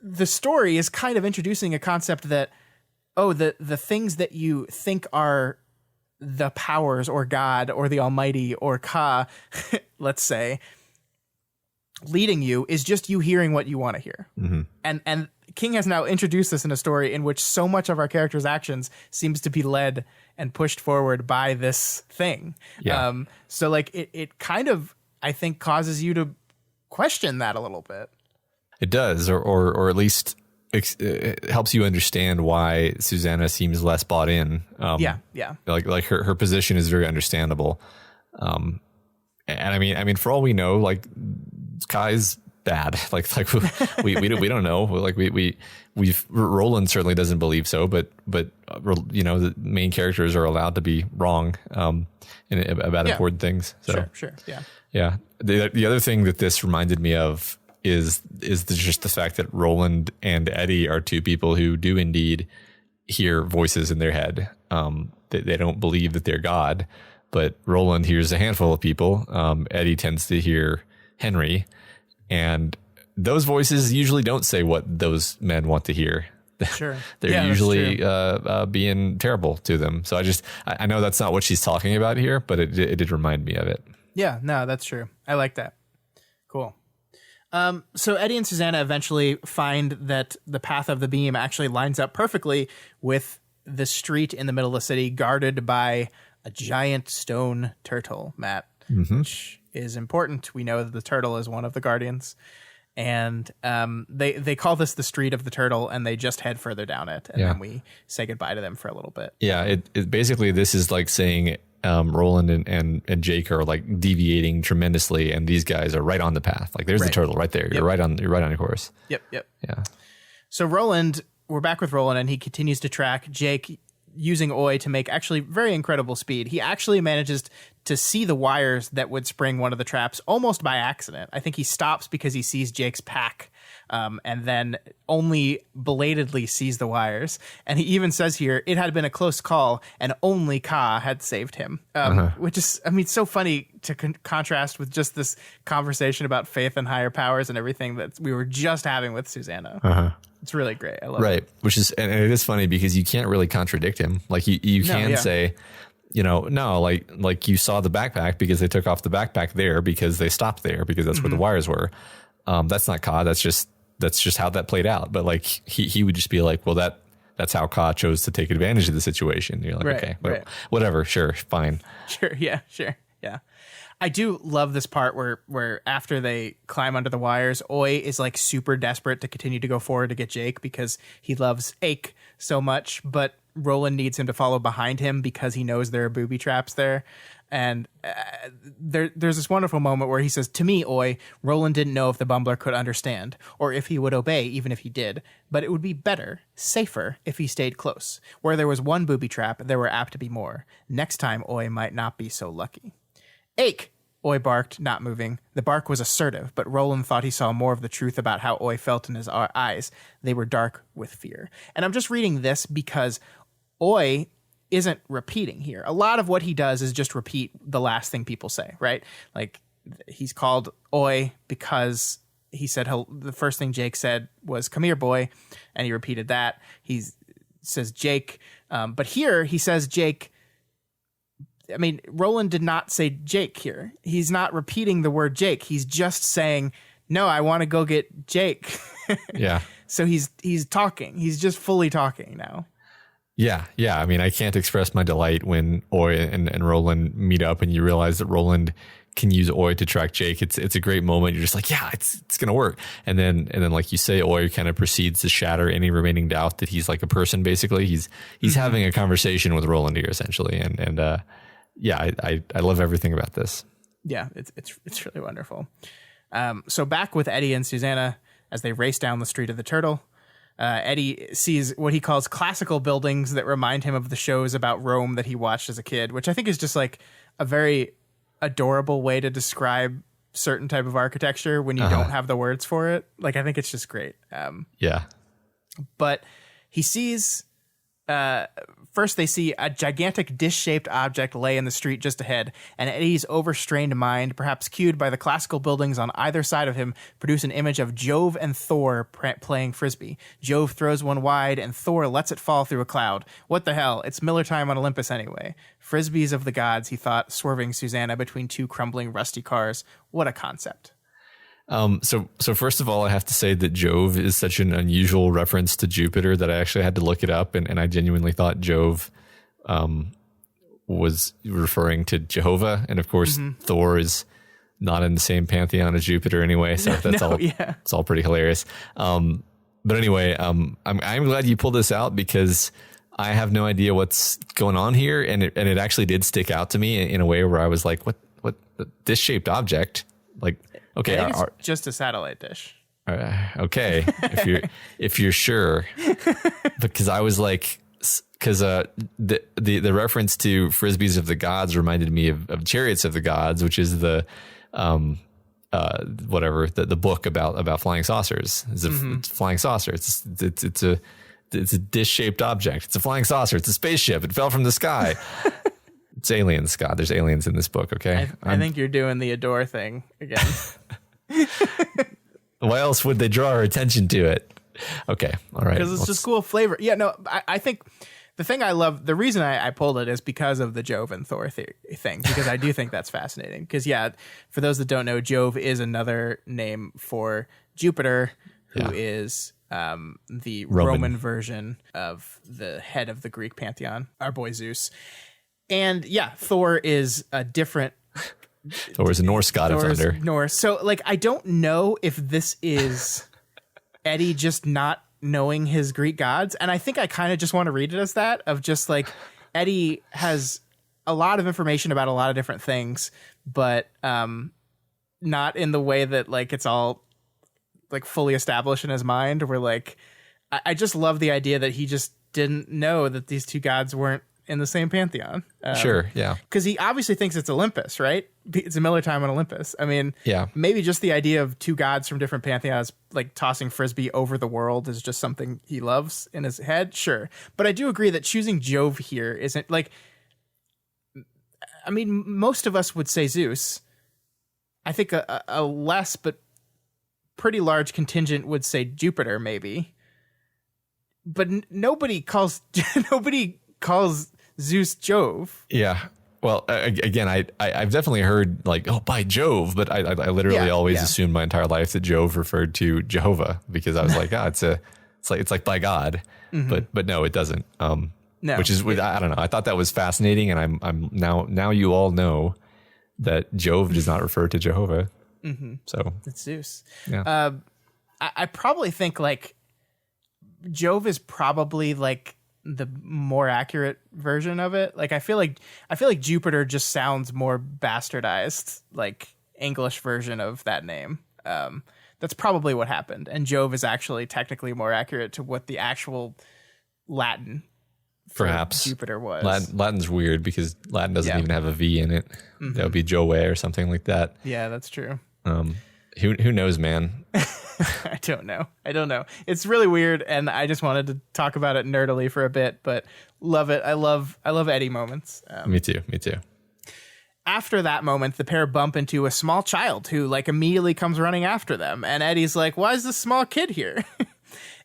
the story is kind of introducing a concept that, the things that you think are the powers or God or the Almighty or Ka, let's say, leading you is just you hearing what you want to hear. Mm-hmm. And King has now introduced this in a story in which so much of our character's actions seems to be led and pushed forward by this thing. Yeah. So like it kind of, I think, causes you to question that a little bit. It does, or at least it helps you understand why Susanna seems less bought in. Yeah. Like her position is very understandable. And I mean, for all we know, like Kai's bad. Like we don't know. Like we've Roland certainly doesn't believe so, but the main characters are allowed to be wrong about important things. So sure. Yeah. The other thing that this reminded me of is just the fact that Roland and Eddie are two people who do indeed hear voices in their head. They don't believe that they're God, but Roland hears a handful of people. Eddie tends to hear Henry, and those voices usually don't say what those men want to hear. Sure. They're usually being terrible to them. So I know that's not what she's talking about here, but it did remind me of it. Yeah, no, that's true. I like that. Cool. So Eddie and Susanna eventually find that the path of the beam actually lines up perfectly with the street in the middle of the city, guarded by a giant stone turtle, Matt, which is important. We know that the turtle is one of the guardians, and they call this the street of the turtle, and they just head further down it, and then we say goodbye to them for a little bit. Yeah, it basically, this is like saying Roland and Jake are like deviating tremendously, and these guys are right on the path. Like there's the turtle right there. You're right on your course. Yep. Yeah. So we're back with Roland, and he continues to track Jake using Oi to make actually very incredible speed. He actually manages to see the wires that would spring one of the traps almost by accident. I think he stops because he sees Jake's pack, and then only belatedly sees the wires. And he even says here, it had been a close call and only Ka had saved him, which is, I mean, so funny to contrast with just this conversation about faith and higher powers and everything that we were just having with Susanna. It's really great. I love it. Right. Which is, and it is funny because you can't really contradict him. Like you can say, no, like you saw the backpack because they took off the backpack there because they stopped there because that's where the wires were. That's not Ka. That's just how that played out. But like he would just be like, well, that's how Ka chose to take advantage of the situation. And you're like, whatever. Sure. Fine. Sure. Yeah. I do love this part where after they climb under the wires, Oi is like super desperate to continue to go forward to get Jake because he loves Ake so much, but Roland needs him to follow behind him because he knows there are booby traps there. And there's this wonderful moment where he says, to me, Oi, Roland didn't know if the bumbler could understand or if he would obey even if he did, but it would be better, safer, if he stayed close. Where there was one booby trap, there were apt to be more. Next time, Oi might not be so lucky. Ake, Oi barked, not moving. The bark was assertive, but Roland thought he saw more of the truth about how Oi felt in his eyes. They were dark with fear. And I'm just reading this because Oi isn't repeating here. A lot of what he does is just repeat the last thing people say, right? Like he's called Oi because he said the first thing Jake said was, come here, boy. And he repeated that. He says Jake. But here he says Jake. I mean, Roland did not say Jake here. He's not repeating the word Jake. He's just saying, no, I want to go get Jake. Yeah. So he's talking. He's just fully talking now. Yeah. I mean, I can't express my delight when Oi and Roland meet up and you realize that Roland can use Oi to track Jake. It's a great moment. You're just like, yeah, it's going to work. And then like you say, Oi kind of proceeds to shatter any remaining doubt that he's like a person, basically. He's having a conversation with Roland here, essentially. And yeah, I love everything about this. Yeah, it's really wonderful. So back with Eddie and Susanna as they race down the street of the turtle. Eddie sees what he calls classical buildings that remind him of the shows about Rome that he watched as a kid, which I think is just like a very adorable way to describe certain type of architecture when you don't have the words for it. Like, I think it's just great. Yeah. But he sees... First, they see a gigantic dish-shaped object lay in the street just ahead, and Eddie's overstrained mind, perhaps cued by the classical buildings on either side of him, produce an image of Jove and Thor playing frisbee. Jove throws one wide, and Thor lets it fall through a cloud. What the hell? It's Miller time on Olympus anyway. Frisbees of the gods, he thought, swerving Susanna between two crumbling rusty cars. What a concept. So first of all, I have to say that Jove is such an unusual reference to Jupiter that I actually had to look it up, and I genuinely thought Jove was referring to Jehovah, and of course Thor is not in the same pantheon as Jupiter anyway, so that's it's all pretty hilarious. But anyway, I'm glad you pulled this out because I have no idea what's going on here, and it actually did stick out to me in a way where I was like, what this shaped object? Like, okay, I think it's just a satellite dish. Okay, if you're sure, because I was like, because the reference to frisbees of the gods reminded me of chariots of the gods, which is the the book about flying saucers. It's a flying saucer. It's a dish shaped object. It's a flying saucer. It's a spaceship. It fell from the sky. It's aliens, Scott. There's aliens in this book. Okay, I think you're doing the adore thing again. Why else would they draw our attention to it? Okay, all right. Because it's just cool flavor. Yeah, no, I think the thing I love, the reason I pulled it is because of the Jove and Thor thing, because I do think that's fascinating. Because, yeah, for those that don't know, Jove is another name for Jupiter, who is the Roman version of the head of the Greek pantheon, our boy Zeus. And, yeah, Thor is a different... Thor is a Norse god of thunder. Norse. So, like, I don't know if this is Eddie just not knowing his Greek gods. And I think I kind of just want to read it as that, of just like Eddie has a lot of information about a lot of different things, but not in the way that like it's all like fully established in his mind. Where like, I just love the idea that he just didn't know that these two gods weren't in the same pantheon. Sure, yeah. Because he obviously thinks it's Olympus, right? It's a Miller time on Olympus. I mean, yeah. Maybe just the idea of two gods from different pantheons like tossing frisbee over the world is just something he loves in his head. Sure. But I do agree that choosing Jove here isn't like, I mean, most of us would say Zeus. I think a less but pretty large contingent would say Jupiter, maybe. But nobody calls Zeus Jove. Yeah. Well, again, I've definitely heard like, oh, by Jove, but I literally always assumed my entire life that Jove referred to Jehovah, because I was like, it's like by God, but no, it doesn't. No, which is I don't know. I thought that was fascinating, and I'm now you all know that Jove does not refer to Jehovah. So it's Zeus. Yeah. I probably think like Jove is probably like the more accurate version of it. Like I feel like Jupiter just sounds more bastardized, like English version of that name. That's probably what happened. And Jove is actually technically more accurate to what the actual Latin for perhaps Jupiter was. Latin's weird because Latin doesn't even have a V in it. That would be Jove or something like that. Yeah, that's true. Who knows, man? I don't know. It's really weird, and I just wanted to talk about it nerdily for a bit, but love it. I love Eddie moments. Me too. After that moment, the pair bump into a small child who like immediately comes running after them, and Eddie's like, "Why is this small kid here?"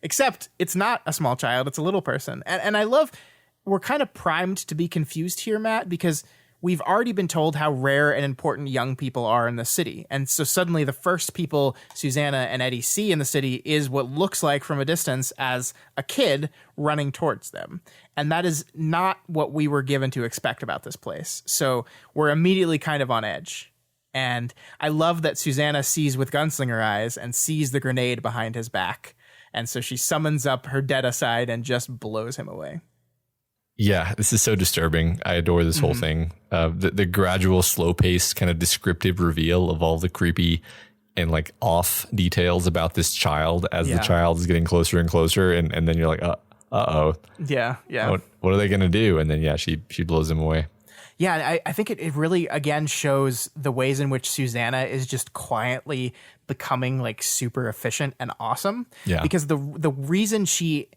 Except it's not a small child; it's a little person. And I love we're kind of primed to be confused here, Matt, because we've already been told how rare and important young people are in the city. And so suddenly the first people Susanna and Eddie see in the city is what looks like from a distance as a kid running towards them. And that is not what we were given to expect about this place. So we're immediately kind of on edge. And I love that Susanna sees with gunslinger eyes and sees the grenade behind his back. And so she summons up her dead aside and just blows him away. Yeah, this is so disturbing. I adore this whole thing. The gradual, slow paced, kind of descriptive reveal of all the creepy and like off details about this child as the child is getting closer and closer. And then you're like, uh-oh. Yeah. What are they going to do? And then, she blows him away. Yeah, I think it really, again, shows the ways in which Susanna is just quietly becoming like super efficient and awesome. Yeah. Because the reason she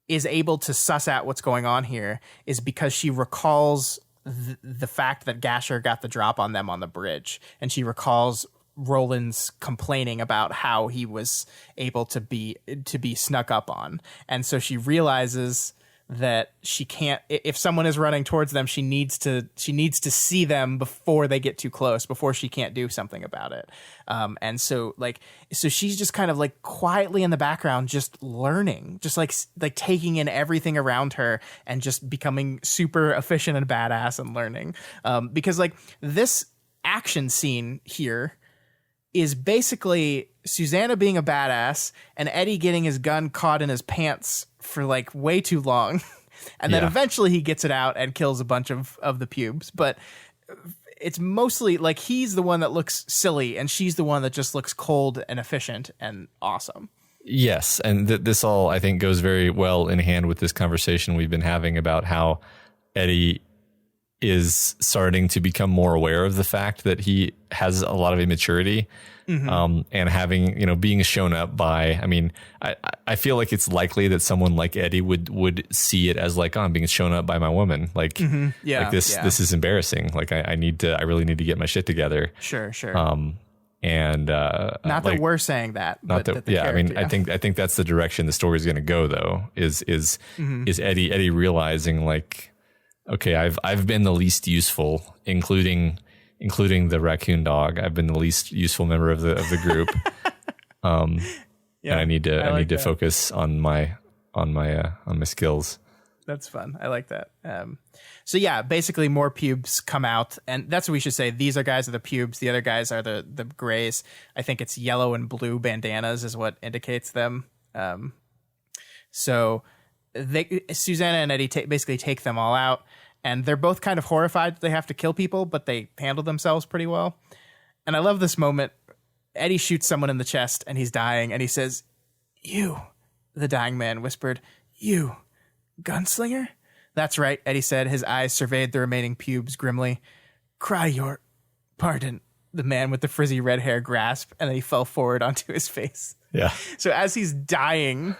is able to suss out what's going on here is because she recalls the fact that Gasher got the drop on them on the bridge. And she recalls Roland's complaining about how he was able to be snuck up on. And so she realizes that she can't, if someone is running towards them, she needs to see them before they get too close, before she can't do something about it. And so she's just kind of like quietly in the background, just learning, just like taking in everything around her and just becoming super efficient and badass and learning. Because like this action scene here is basically Susanna being a badass and Eddie getting his gun caught in his pants for like way too long. And then eventually he gets it out and kills a bunch of the pubes. But it's mostly like he's the one that looks silly and she's the one that just looks cold and efficient and awesome. Yes. And this all, I think, goes very well in hand with this conversation we've been having about how Eddie is starting to become more aware of the fact that he has a lot of immaturity, and having, being shown up by, I mean, I feel like it's likely that someone like Eddie would see it as like, oh, I'm being shown up by my woman. Like, this is embarrassing. Like I really need to get my shit together. Sure. And not that we're saying that, but that I mean, I think that's the direction the story's going to go though, is Eddie realizing like, okay, I've been the least useful, including the raccoon dog. I've been the least useful member of the group. And I need to focus on my skills. That's fun. I like that. So yeah, basically more pubes come out, and that's what we should say. These are the pubes. The other guys are the grays. I think it's yellow and blue bandanas is what indicates them. So Susanna and Eddie basically take them all out, and they're both kind of horrified that they have to kill people, but they handle themselves pretty well. And I love this moment. Eddie shoots someone in the chest, and he's dying, and he says, "You," the dying man whispered, "You, gunslinger?" "That's right," Eddie said. His eyes surveyed the remaining pubes grimly. "Cry your pardon," the man with the frizzy red hair grasped, and then he fell forward onto his face. Yeah. So as he's dying,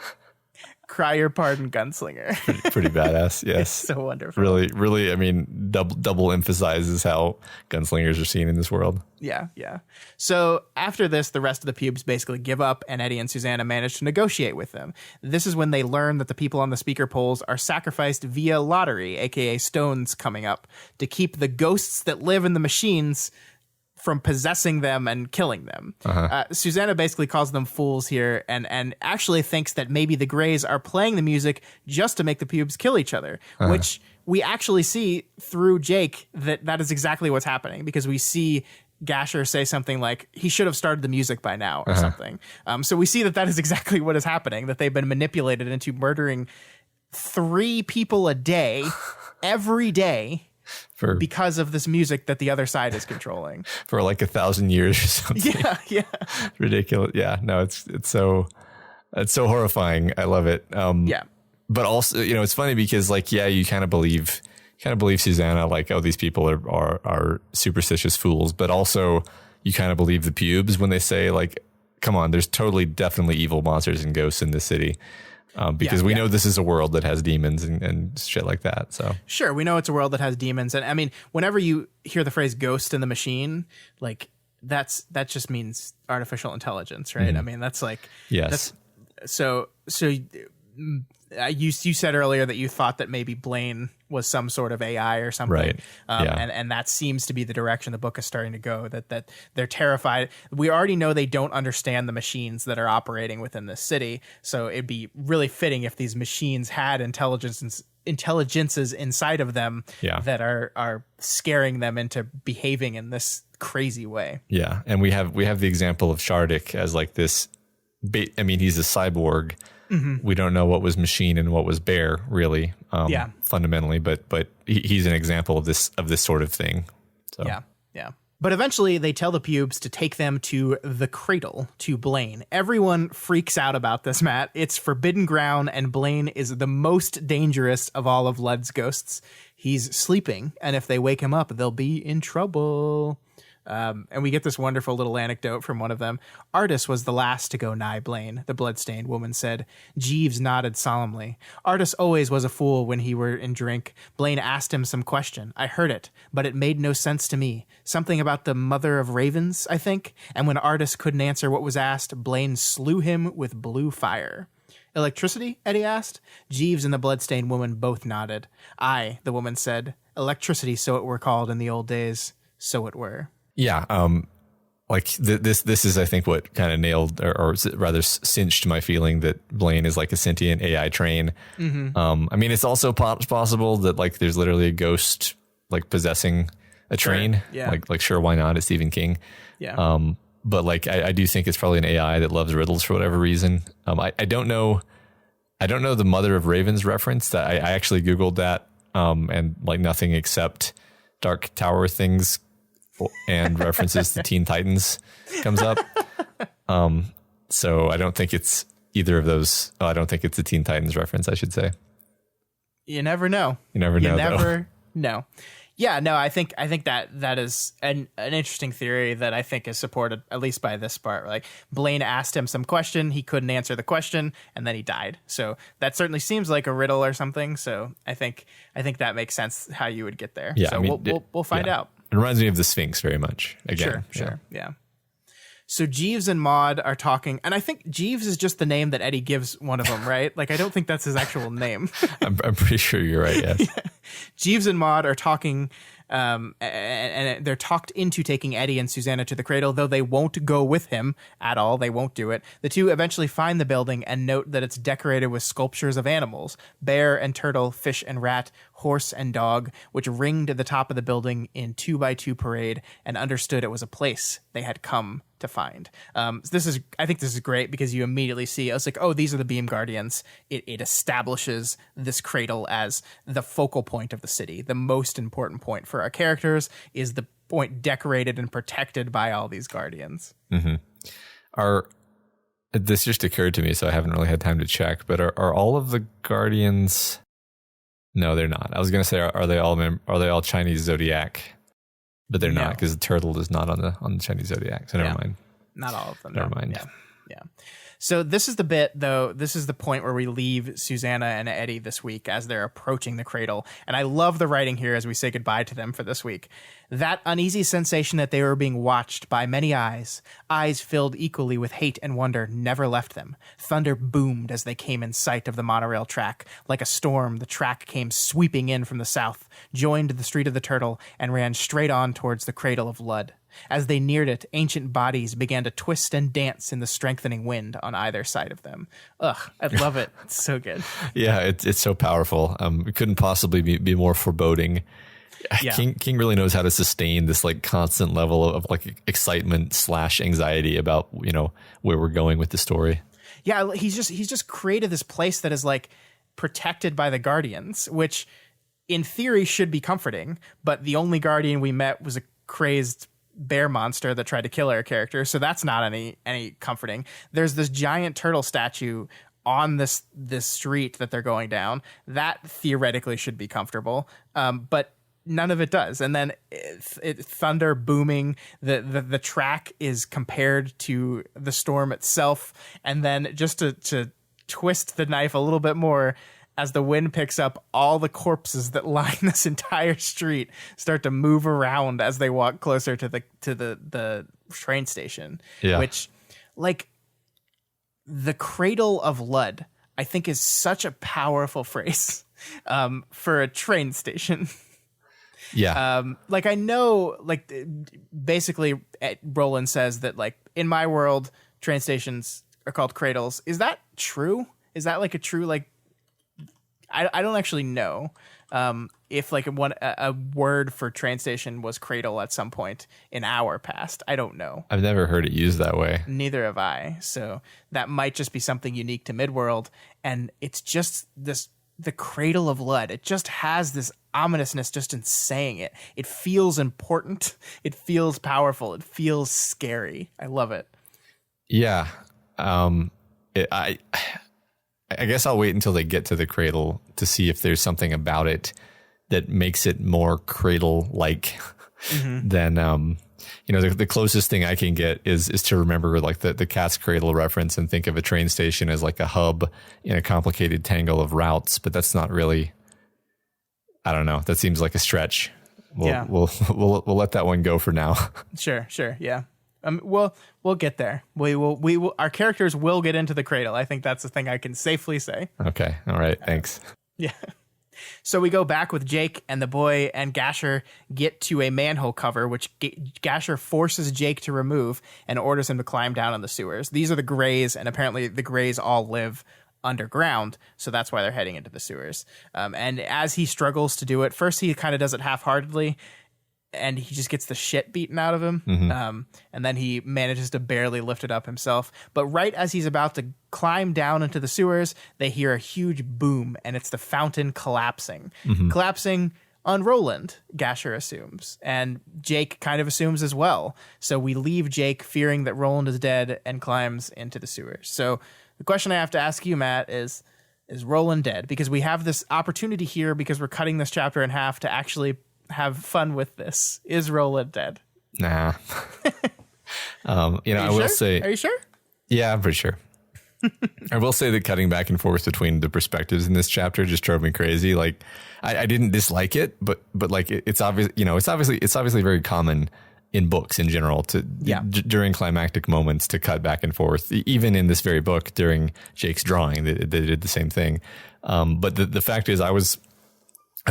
"Cry your pardon, gunslinger." Pretty badass. Yes. It's so wonderful. Really, I mean, double emphasizes how gunslingers are seen in this world. Yeah. So after this, the rest of the pubes basically give up, and Eddie and Susanna manage to negotiate with them. This is when they learn that the people on the speaker poles are sacrificed via lottery, aka stones coming up, to keep the ghosts that live in the machines from possessing them and killing them. Susanna basically calls them fools here and actually thinks that maybe the Greys are playing the music just to make the pubes kill each other, which we actually see through Jake that is exactly what's happening, because we see Gasher say something like, he should have started the music by now or something. So we see that is exactly what is happening, that they've been manipulated into murdering 3 people a day, every day, because of this music that the other side is controlling for like 1,000 years or something. Yeah. Ridiculous. Yeah, no, it's so horrifying. I love it. But also, it's funny because like, you kind of believe Susanna, like, oh, these people are superstitious fools, but also you kind of believe the pubes when they say like, come on, there's definitely evil monsters and ghosts in this city. Because we know this is a world that has demons and shit like that. So sure, we know it's a world that has demons, and I mean, whenever you hear the phrase "ghost in the machine," like that just means artificial intelligence, right? I mean, that's like so. You said earlier that you thought that maybe Blaine was some sort of AI or something, right? And that seems to be the direction the book is starting to go. That they're terrified. We already know they don't understand the machines that are operating within this city, so it'd be really fitting if these machines had intelligences inside of them that are scaring them into behaving in this crazy way. Yeah, and we have the example of Shardik as like this. I mean, he's a cyborg. We don't know what was machine and what was bear, really, fundamentally, but he's an example of this sort of thing. So. Yeah. But eventually they tell the pubes to take them to the cradle, to Blaine. Everyone freaks out about this, Matt. It's forbidden ground, and Blaine is the most dangerous of all of Lud's ghosts. He's sleeping, and if they wake him up, they'll be in trouble. And we get this wonderful little anecdote from one of them. "Artis was the last to go nigh Blaine," the bloodstained woman said. Jeeves nodded solemnly. "Artis always was a fool when he were in drink. Blaine asked him some question. I heard it, but it made no sense to me. Something about the mother of ravens, I think. And when Artis couldn't answer what was asked, Blaine slew him with blue fire." "Electricity?" Eddie asked. Jeeves and the bloodstained woman both nodded. "Aye," the woman said. "Electricity, so it were called in the old days. So it were." Yeah, like this is, I think, what kind of nailed or rather cinched my feeling that Blaine is like a sentient AI train. I mean, it's also possible that like there's literally a ghost like possessing a train. Yeah. Like sure, why not? It's Stephen King. Yeah. but like I do think it's probably an AI that loves riddles for whatever reason. I don't know. I don't know the Mother of Ravens reference. That I actually Googled that, and like nothing except Dark Tower things and references to Teen Titans comes up. So I don't think it's either of those. I don't think it's a Teen Titans reference, I should say. You never know. You never know. You never know. Yeah, no, I think that is an interesting theory that I think is supported at least by this part. Like Blaine asked him some question, he couldn't answer the question, and then he died. So that certainly seems like a riddle or something. So I think that makes sense how you would get there. Yeah, so I mean, we'll find out. It reminds me of the Sphinx very much. Again, Sure, yeah. So Jeeves and Maud are talking, and I think Jeeves is just the name that Eddie gives one of them, right? Like, I don't think that's his actual name. I'm pretty sure you're right, yes. Yeah. Jeeves and Maud are talking, and they're talked into taking Eddie and Susanna to the cradle, though they won't go with him at all. They won't do it. The two eventually find the building and note that it's decorated with sculptures of animals, bear and turtle, fish and rat, horse and dog, which ringed at the top of the building in 2x2 parade and understood it was a place they had come to find. I think this is great because you immediately see, I was like, oh, these are the Beam Guardians. It establishes this cradle as the focal point of the city. The most important point for our characters is the point decorated and protected by all these guardians. Mm-hmm. This just occurred to me, so I haven't really had time to check, but are all of the guardians... No, they're not. I was going to say, are they all Chinese zodiac? But they're not, because the turtle is not on the Chinese zodiac. So never mind. Not all of them. Never mind. Yeah. So this is the bit, though. This is the point where we leave Susanna and Eddie this week as they're approaching the cradle. And I love the writing here as we say goodbye to them for this week. That uneasy sensation that they were being watched by many eyes filled equally with hate and wonder, never left them. Thunder boomed as they came in sight of the monorail track. Like a storm, the track came sweeping in from the south, joined the Street of the Turtle, and ran straight on towards the Cradle of Lud. As they neared it, ancient bodies began to twist and dance in the strengthening wind on either side of them. Ugh, I love it. It's so good. Yeah, it's so powerful. It couldn't possibly be more foreboding. Yeah. King really knows how to sustain this like constant level of like excitement / anxiety about, where we're going with the story. Yeah, he's just created this place that is like protected by the Guardians, which in theory should be comforting, but the only Guardian we met was a crazed bear monster that tried to kill our character, so that's not any comforting. There's this giant turtle statue on this street that they're going down that theoretically should be comfortable, but none of it does. And then thunder booming, the track is compared to the storm itself, and then just to twist the knife a little bit more, as the wind picks up, all the corpses that line this entire street start to move around as they walk closer to the train station. Yeah. Which, like, the Cradle of Lud, I think, is such a powerful phrase for a train station. Yeah. I know, basically, Roland says that, in my world, train stations are called cradles. Is that true? Is that a true, I don't actually know if a word for train station was cradle at some point in our past. I don't know. I've never heard it used that way. Neither have I. So that might just be something unique to Midworld. And it's just the Cradle of Lud. It just has this ominousness just in saying it. It feels important. It feels powerful. It feels scary. I love it. Yeah. I guess I'll wait until they get to the cradle to see if there's something about it that makes it more cradle-like than, the closest thing I can get is to remember the cat's cradle reference and think of a train station as like a hub in a complicated tangle of routes. But that's not really, I don't know. That seems like a stretch. We'll let that one go for now. Sure. Yeah. We'll get there. We will. Our characters will get into the cradle. I think that's the thing I can safely say. Okay. All right. Thanks. Yeah. So we go back with Jake, and the boy and Gasher get to a manhole cover, which Gasher forces Jake to remove and orders him to climb down in the sewers. These are the Greys, and apparently the Greys all live underground, so that's why they're heading into the sewers. And as he struggles to do it, first he kind of does it half-heartedly, and he just gets the shit beaten out of him. And then he manages to barely lift it up himself. But right as he's about to climb down into the sewers, they hear a huge boom, and it's the fountain collapsing. Collapsing on Roland, Gasher assumes. And Jake kind of assumes as well. So we leave Jake fearing that Roland is dead and climbs into the sewers. So the question I have to ask you, Matt, is Roland dead? Because we have this opportunity here, because we're cutting this chapter in half, to actually have fun with this. Is Roland dead? Nah. I will say... Are you sure? Yeah, I'm pretty sure. I will say that cutting back and forth between the perspectives in this chapter just drove me crazy. Like, I didn't dislike it, but like it's obvious, it's obviously very common in books in general to during climactic moments to cut back and forth. Even in this very book, during Jake's drawing, they did the same thing. But the fact is, I was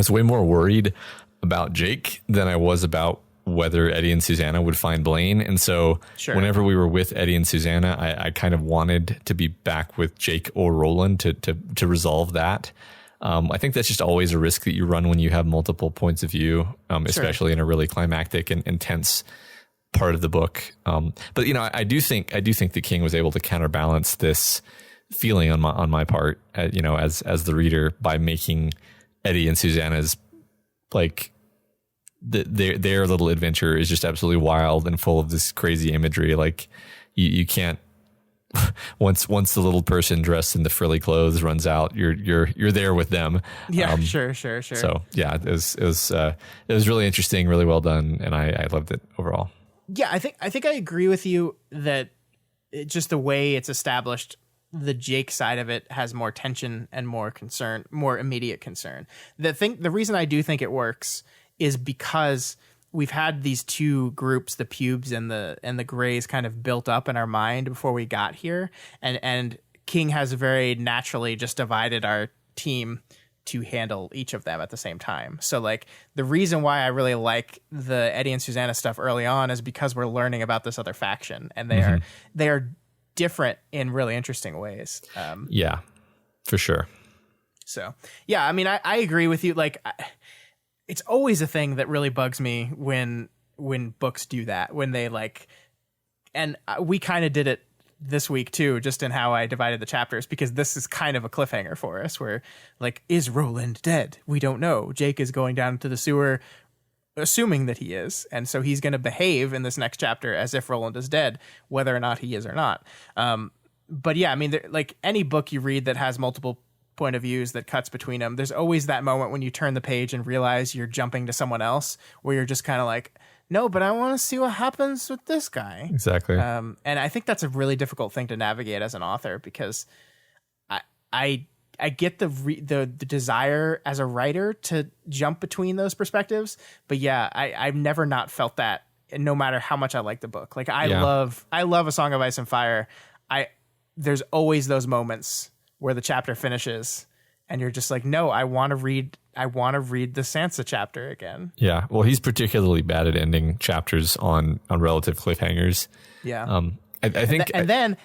way more worried about Jake than I was about whether Eddie and Susanna would find Blaine. And so whenever we were with Eddie and Susanna, I kind of wanted to be back with Jake or Roland to resolve that. I think that's just always a risk that you run when you have multiple points of view, especially in a really climactic and intense part of the book. But I do think the King was able to counterbalance this feeling on my part, as the reader, by making Eddie and Susanna's like their little adventure is just absolutely wild and full of this crazy imagery. Like you can't once the little person dressed in the frilly clothes runs out, you're there with them. Yeah, sure. So yeah, it was really interesting, really well done, and I loved it overall. Yeah, I think I agree with you that just the way it's established, the Jake side of it has more tension and more concern, more immediate concern. The reason I do think it works is because we've had these two groups, the pubes and the grays, kind of built up in our mind before we got here. And King has very naturally just divided our team to handle each of them at the same time. So like the reason why I really like the Eddie and Susanna stuff early on is because we're learning about this other faction, and they are different in really interesting ways. Yeah, for sure. So yeah, I mean, I agree with you. Like, it's always a thing that really bugs me when books do that, when they like, and we kind of did it this week too, just in how I divided the chapters, because this is kind of a cliffhanger for us where like, is Roland dead? We don't know. Jake is going down to the sewer assuming that he is. And so he's going to behave in this next chapter as if Roland is dead, whether or not he is or not. But yeah, I mean, like any book you read that has multiple point of views that cuts between them, there's always that moment when you turn the page and realize you're jumping to someone else, where you're just kind of like, no, but I want to see what happens with this guy. Exactly. And I think that's a really difficult thing to navigate as an author, because I get the desire as a writer to jump between those perspectives, but yeah, I've never not felt that, no matter how much I like the book. Like I love A Song of Ice and Fire. There's always those moments where the chapter finishes and you're just like, no, I want to read the Sansa chapter again. Yeah. Well, he's particularly bad at ending chapters on relative cliffhangers. Yeah. I think, and then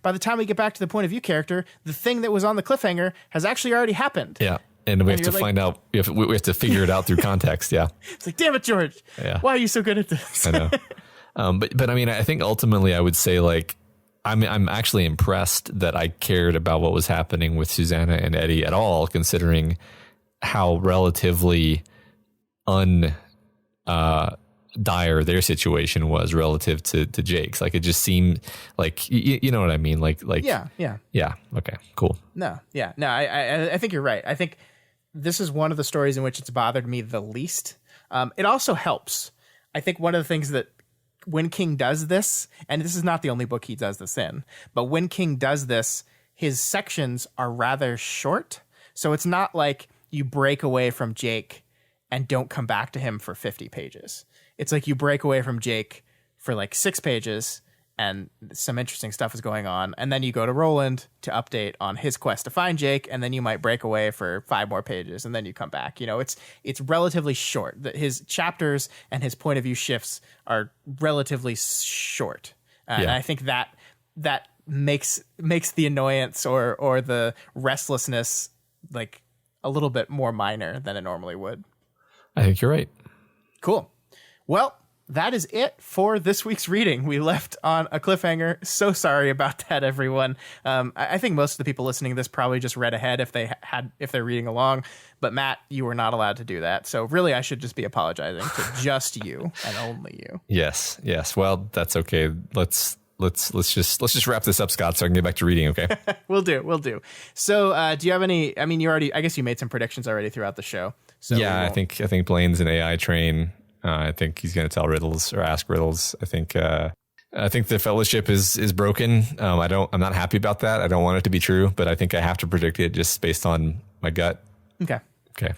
by the time we get back to the point of view character, the thing that was on the cliffhanger has actually already happened. Yeah. And we have to find out, we have to figure it out through context. Yeah. It's like, damn it, George. Yeah. Why are you so good at this? I know. But I mean, I think ultimately I would say, like, I'm actually impressed that I cared about what was happening with Susanna and Eddie at all, considering how relatively dire their situation was relative to Jake's. Like, it just seemed like, you know what I mean? Like, yeah. Okay, cool. No, I think you're right. I think this is one of the stories in which it's bothered me the least. It also helps. I think one of the things that when King does this, and this is not the only book he does this in, but when King does this, his sections are rather short. So it's not like you break away from Jake and don't come back to him for 50 pages. It's like you break away from Jake for like 6 pages and some interesting stuff is going on. And then you go to Roland to update on his quest to find Jake. And then you might break away for 5 more pages and then you come back. You know, it's relatively short. His chapters and his point of view shifts are relatively short. And I think that makes the annoyance or the restlessness like a little bit more minor than it normally would. I think you're right. Cool. Well, that is it for this week's reading. We left on a cliffhanger. So sorry about that, everyone. I think most of the people listening to this probably just read ahead if they're reading along. But Matt, you were not allowed to do that. So really, I should just be apologizing to just you and only you. Yes. Well, that's okay. Let's just wrap this up, Scott, so I can get back to reading. Okay. We'll do. So, do you have any? I mean, I guess you made some predictions already throughout the show. So yeah, I think Blaine's an AI train. I think he's going to tell riddles or ask riddles. I think the fellowship is broken. I'm not happy about that. I don't want it to be true, but I think I have to predict it just based on my gut. Okay. Okay.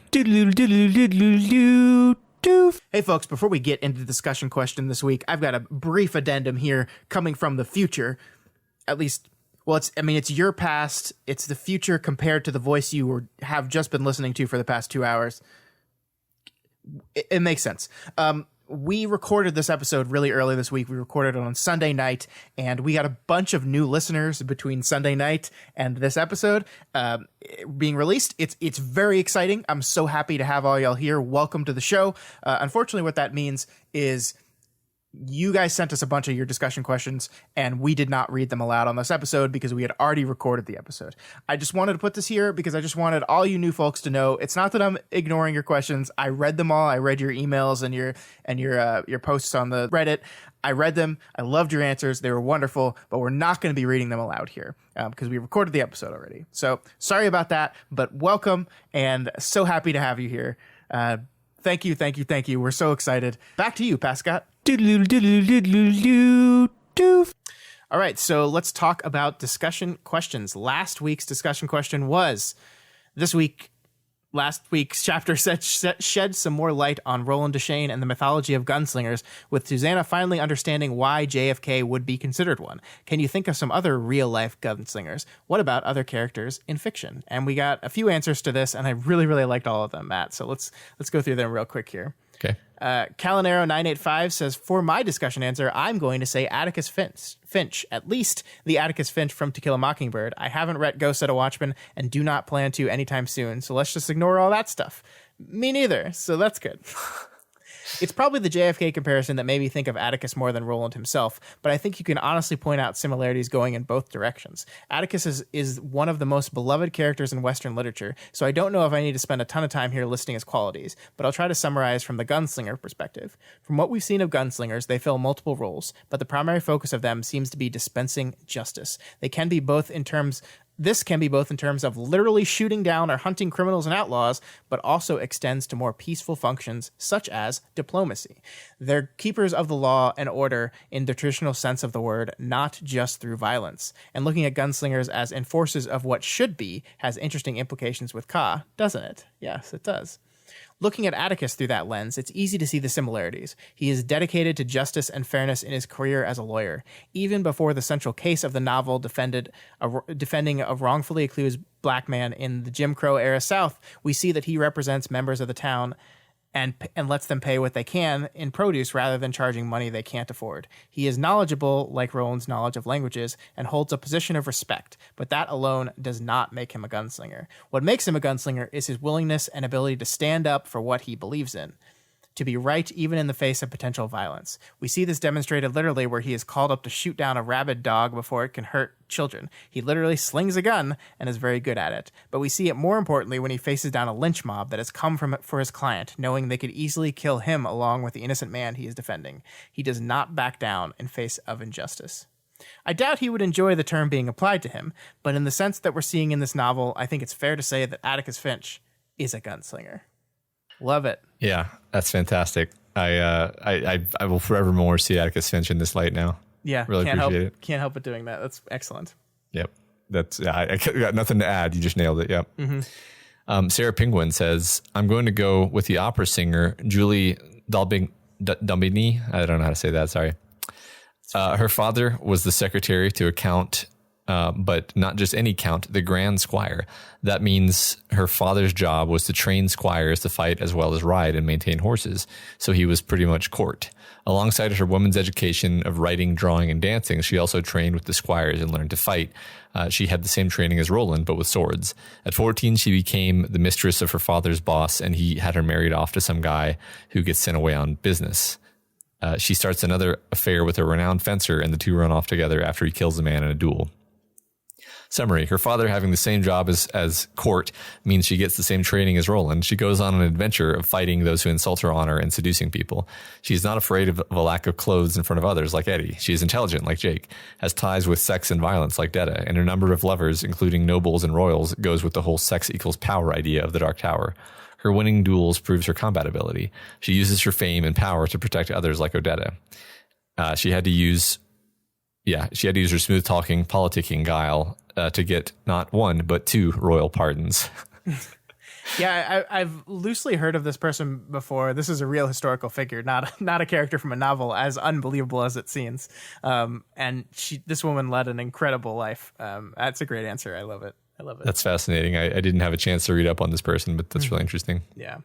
Hey folks, before we get into the discussion question this week, I've got a brief addendum here coming from the future. At least, well, it's your past. It's the future compared to the voice you have just been listening to for the past 2 hours. It makes sense. We recorded this episode really early this week. We recorded it on Sunday night, and we got a bunch of new listeners between Sunday night and this episode being released. It's very exciting. I'm so happy to have all y'all here. Welcome to the show. Unfortunately, what that means is you guys sent us a bunch of your discussion questions, and we did not read them aloud on this episode because we had already recorded the episode. I just wanted to put this here because I just wanted all you new folks to know it's not that I'm ignoring your questions. I read them all. I read your emails and your posts on the Reddit. I read them. I loved your answers. They were wonderful, but we're not going to be reading them aloud here because we recorded the episode already. So sorry about that, but welcome and so happy to have you here. Thank you. We're so excited. Back to you, Pascott. All right, so let's talk about discussion questions. Last week's discussion question was, last week's chapter shed some more light on Roland Deschain and the mythology of gunslingers, with Susanna finally understanding why JFK would be considered one. Can you think of some other real-life gunslingers? What about other characters in fiction? And we got a few answers to this, and I really, really liked all of them, Matt. So let's go through them real quick here. Okay. Calinero985 says, for my discussion answer, I'm going to say Atticus Finch, at least the Atticus Finch from To Kill a Mockingbird. I haven't read Ghost at a Watchman and do not plan to anytime soon, so let's just ignore all that stuff. Me neither, so that's good. It's probably the JFK comparison that made me think of Atticus more than Roland himself, but I think you can honestly point out similarities going in both directions. Atticus is one of the most beloved characters in Western literature, so I don't know if I need to spend a ton of time here listing his qualities, but I'll try to summarize from the gunslinger perspective. From what we've seen of gunslingers, they fill multiple roles, but the primary focus of them seems to be dispensing justice. This can be both in terms of literally shooting down or hunting criminals and outlaws, but also extends to more peaceful functions such as diplomacy. They're keepers of the law and order in the traditional sense of the word, not just through violence. And looking at gunslingers as enforcers of what should be has interesting implications with Ka, doesn't it? Yes, it does. Looking at Atticus through that lens, it's easy to see the similarities. He is dedicated to justice and fairness in his career as a lawyer. Even before the central case of the novel defending a wrongfully accused black man in the Jim Crow era South, we see that he represents members of the town and lets them pay what they can in produce rather than charging money they can't afford. He is knowledgeable, like Roland's knowledge of languages, and holds a position of respect, but that alone does not make him a gunslinger. What makes him a gunslinger is his willingness and ability to stand up for what he believes in, to be right even in the face of potential violence. We see this demonstrated literally where he is called up to shoot down a rabid dog before it can hurt children. He literally slings a gun and is very good at it. But we see it more importantly when he faces down a lynch mob that has come for his client, knowing they could easily kill him along with the innocent man he is defending. He does not back down in face of injustice. I doubt he would enjoy the term being applied to him, but in the sense that we're seeing in this novel, I think it's fair to say that Atticus Finch is a gunslinger. Love it. Yeah, that's fantastic. I will forevermore see Atticus Finch in this light now. Yeah, really appreciate it. Can't help but doing that. That's excellent. Yep, I got nothing to add. You just nailed it. Yep. Mm-hmm. Sarah Penguin says, "I'm going to go with the opera singer Julie Dalbini. I don't know how to say that. Sorry. Her father was the secretary to a count." But not just any count, the Grand Squire. That means her father's job was to train squires to fight as well as ride and maintain horses. So he was pretty much court. Alongside her woman's education of writing, drawing, and dancing, she also trained with the squires and learned to fight. She had the same training as Roland, but with swords. At 14, she became the mistress of her father's boss, and he had her married off to some guy who gets sent away on business. She starts another affair with a renowned fencer, and the two run off together after he kills a man in a duel. Summary: her father having the same job as Court means she gets the same training as Roland. She goes on an adventure of fighting those who insult her honor and seducing people. She is not afraid of a lack of clothes in front of others like Eddie. She is intelligent like Jake, has ties with sex and violence like Detta, and her number of lovers, including nobles and royals, goes with the whole sex equals power idea of the Dark Tower. Her winning duels proves her combat ability. She uses her fame and power to protect others like Odetta. She had to use her smooth talking, politicking guile to get not one, but 2 royal pardons. Yeah, I've loosely heard of this person before. This is a real historical figure, not a character from a novel, as unbelievable as it seems. And this woman led an incredible life. That's a great answer. I love it. That's fascinating. I didn't have a chance to read up on this person, but that's really interesting. Yeah.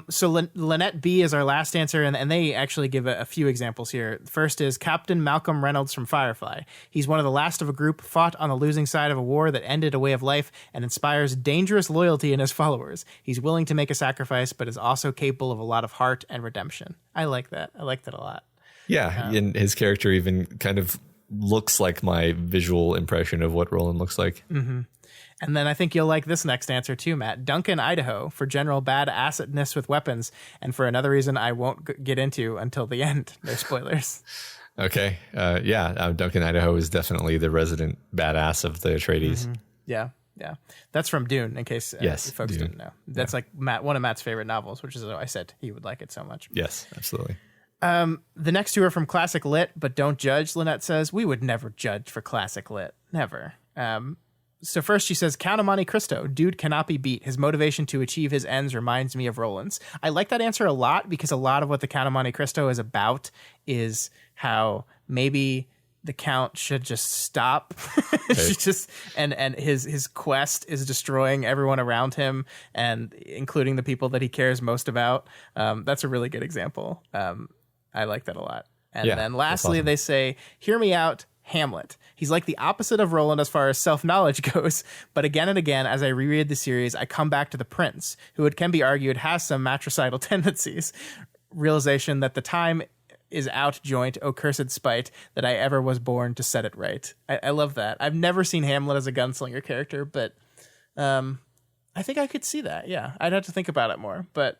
So Lynette B is our last answer, and they actually give a few examples here. First is Captain Malcolm Reynolds from Firefly. He's one of the last of a group, fought on the losing side of a war that ended a way of life, and inspires dangerous loyalty in his followers. He's willing to make a sacrifice, but is also capable of a lot of heart and redemption. I like that. I like that a lot. Yeah, and his character even kind of looks like my visual impression of what Roland looks like. Mm-hmm. And then I think you'll like this next answer too, Matt. Duncan, Idaho, for general bad assedness with weapons, and for another reason I won't get into until the end. No spoilers. Okay. Duncan, Idaho is definitely the resident badass of the Atreides. Mm-hmm. Yeah. That's from Dune, in case folks didn't know. That's like one of Matt's favorite novels, which is why I said he would like it so much. Yes, absolutely. The next 2 are from Classic Lit, but don't judge, Lynette says. We would never judge for Classic Lit. Never. So first she says, Count of Monte Cristo, dude cannot be beat. His motivation to achieve his ends reminds me of Roland's. I like that answer a lot because a lot of what the Count of Monte Cristo is about is how maybe the Count should just stop. And his quest is destroying everyone around him, and including the people that he cares most about. That's a really good example. I like that a lot. And then lastly, awesome. They say, hear me out, Hamlet. He's like the opposite of Roland as far as self-knowledge goes, but again and again, as I reread the series, I come back to the prince, who it can be argued has some matricidal tendencies. Realization that the time is out joint, oh cursed spite, that I ever was born to set it right. I love that. I've never seen Hamlet as a gunslinger character, but I think I could see that, yeah. I'd have to think about it more, but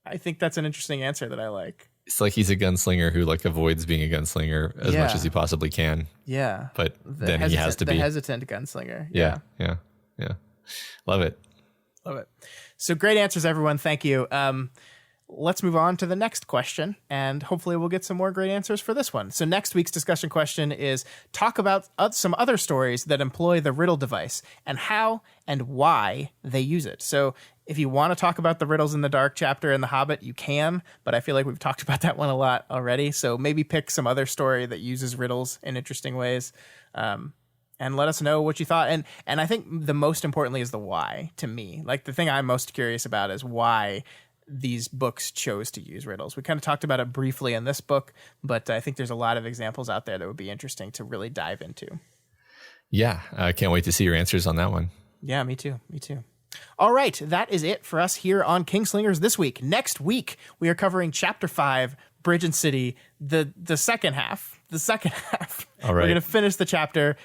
I think that's an interesting answer that I like. It's like he's a gunslinger who like avoids being a gunslinger as much as he possibly can. Yeah. But then he has to be. The hesitant gunslinger. Yeah. Love it. So great answers, everyone. Thank you. Let's move on to the next question, and hopefully we'll get some more great answers for this one. So next week's discussion question is talk about some other stories that employ the riddle device and how and why they use it. So if you want to talk about the riddles in the dark chapter in The Hobbit, you can, but I feel like we've talked about that one a lot already. So maybe pick some other story that uses riddles in interesting ways, and let us know what you thought. And I think the most importantly is the why to me. Like the thing I'm most curious about is why these books chose to use riddles. We kind of talked about it briefly in this book, but I think there's a lot of examples out there that would be interesting to really dive into. Yeah, I can't wait to see your answers on that one. Yeah, me too. All right, that is it for us here on Kingslingers this week. Next week, we are covering Chapter 5, Bridge and City, the second half. All right. We're going to finish the chapter,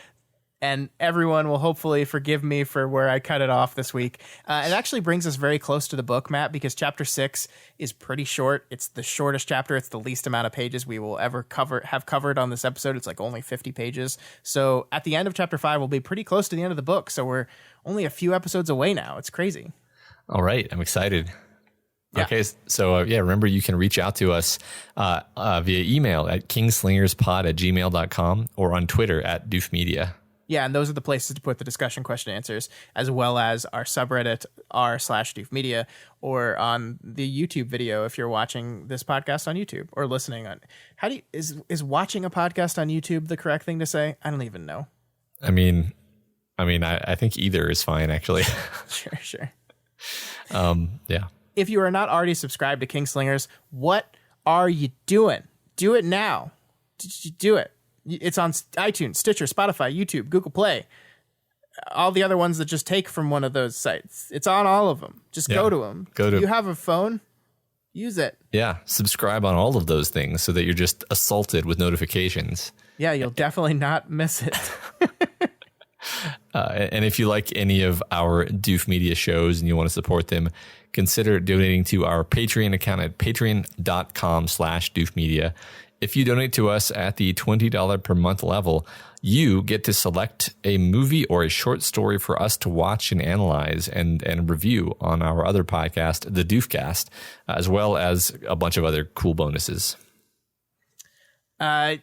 and everyone will hopefully forgive me for where I cut it off this week. It actually brings us very close to the book, Matt, because Chapter 6 is pretty short. It's the shortest chapter. It's the least amount of pages we will ever have covered on this episode. It's like only 50 pages. So at the end of Chapter 5, we'll be pretty close to the end of the book. So we're only a few episodes away now. It's crazy. All right. I'm excited. Yeah. Okay, so remember you can reach out to us via email at kingslingerspod@gmail.com or on Twitter at doofmedia. Yeah, and those are the places to put the discussion question answers, as well as our subreddit r/doofmedia, or on the YouTube video if you're watching this podcast on YouTube or listening on. Is watching a podcast on YouTube the correct thing to say? I don't even know. I mean, I think either is fine actually. Sure. Yeah. If you are not already subscribed to Kingslingers, what are you doing? Do it now. Do it. It's on iTunes, Stitcher, Spotify, YouTube, Google Play, all the other ones that just take from one of those sites. It's on all of them. Just go to them. You have a phone? Use it. Yeah, subscribe on all of those things so that you're just assaulted with notifications. Yeah, you'll definitely not miss it. And if you like any of our Doof Media shows and you want to support them, consider donating to our Patreon account at patreon.com/doofmedia. If you donate to us at the $20 per month level, you get to select a movie or a short story for us to watch and analyze and review on our other podcast, The Doofcast, as well as a bunch of other cool bonuses. I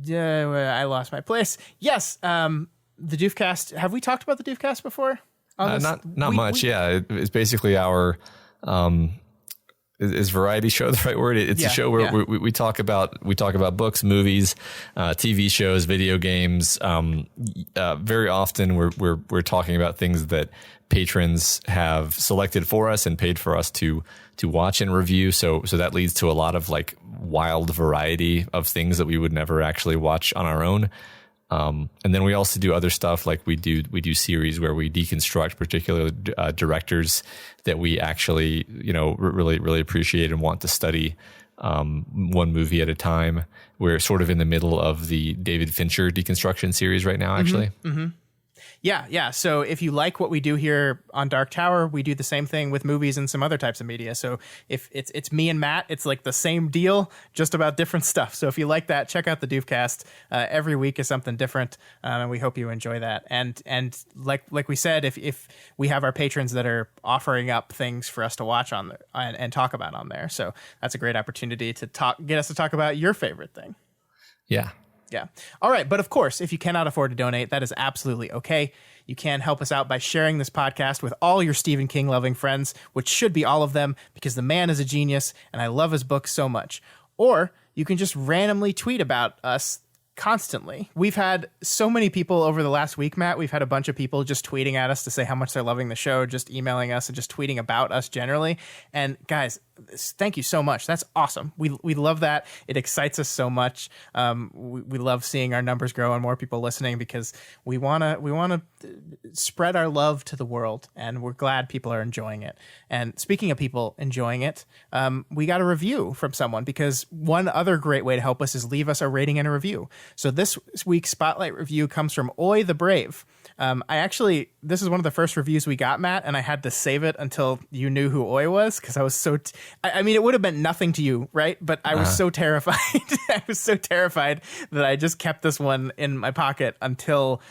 lost my place. Yes, the Doofcast. Have we talked about the Doofcast before? Not much. Yeah, it's basically our is variety show the right word? It's a show where we talk about books, movies, TV shows, video games. Very often we're talking about things that patrons have selected for us and paid for us to watch and review. So that leads to a lot of like wild variety of things that we would never actually watch on our own. And then we also do other stuff like we do series where we deconstruct particular directors that we actually, really appreciate and want to study, one movie at a time. We're sort of in the middle of the David Fincher deconstruction series right now, actually. Mm-hmm. Yeah. So if you like what we do here on Dark Tower, we do the same thing with movies and some other types of media. So if it's me and Matt, it's like the same deal, just about different stuff. So if you like that, check out the Doofcast. Every week is something different, and we hope you enjoy that. And like we said, if we have our patrons that are offering up things for us to watch on there and talk about on there, so that's a great opportunity to get us to talk about your favorite thing. Yeah. Yeah. All right. But of course, if you cannot afford to donate, that is absolutely okay. You can help us out by sharing this podcast with all your Stephen King loving friends, which should be all of them, because the man is a genius and I love his books so much. Or you can just randomly tweet about us constantly. We've had so many people over the last week, Matt. We've had a bunch of people just tweeting at us to say how much they're loving the show, just emailing us and just tweeting about us generally. And guys, thank you so much. That's awesome. We love that. It excites us so much. We love seeing our numbers grow and more people listening because we want to spread our love to the world, and we're glad people are enjoying it. And speaking of people enjoying it, we got a review from someone, because one other great way to help us is leave us a rating and a review. So this week's Spotlight review comes from Oi the Brave. This is one of the first reviews we got, Matt, and I had to save it until you knew who Oi was, because I was so I mean, it would have meant nothing to you, right? But I was so terrified. I was so terrified that I just kept this one in my pocket until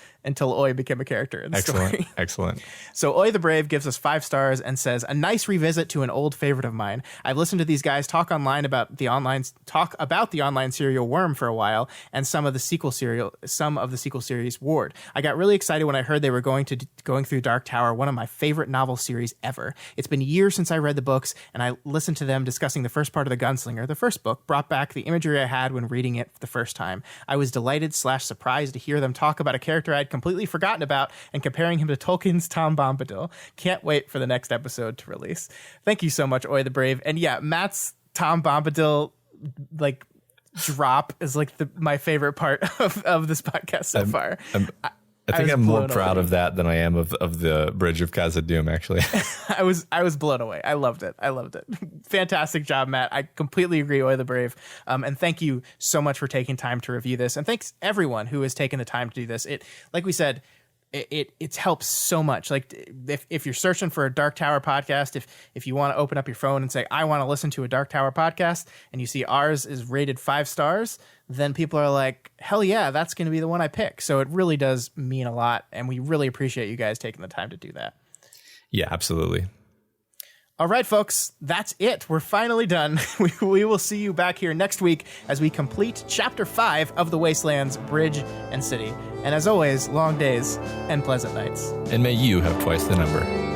Oi became a character in the story. Excellent. So Oi the Brave gives us 5 stars and says, a nice revisit to an old favorite of mine. I've listened to these guys talk about the online serial Worm for a while, and some of the sequel series Ward. I got really excited when I heard they were going through Dark Tower, one of my favorite novel series ever. It's been years since I read the books, and I listened to them discussing the first part of The Gunslinger. The first book brought back the imagery I had when reading it the first time. I was delighted/surprised to hear them talk about a character I'd completely forgotten about and comparing him to Tolkien's Tom Bombadil. Can't wait for the next episode to release. Thank you so much, Oi the Brave. And yeah, Matt's Tom Bombadil drop is my favorite part of this podcast so far. I think I'm more proud of that than I am of the Bridge of Khazad-dûm, actually. I was blown away. I loved it. Fantastic job, Matt. I completely agree, Oi the Brave. And thank you so much for taking time to review this. And thanks everyone who has taken the time to do this. It, like we said, it helps so much. Like if you're searching for a Dark Tower podcast, if you want to open up your phone and say, I want to listen to a Dark Tower podcast, and you see ours is rated 5 stars, then people are like, hell yeah, that's going to be the one I pick. So it really does mean a lot. And we really appreciate you guys taking the time to do that. Yeah, absolutely. All right, folks, that's it. We're finally done. We will see you back here next week as we complete Chapter 5 of The Wastelands, Bridge and City. And as always, long days and pleasant nights. And may you have twice the number.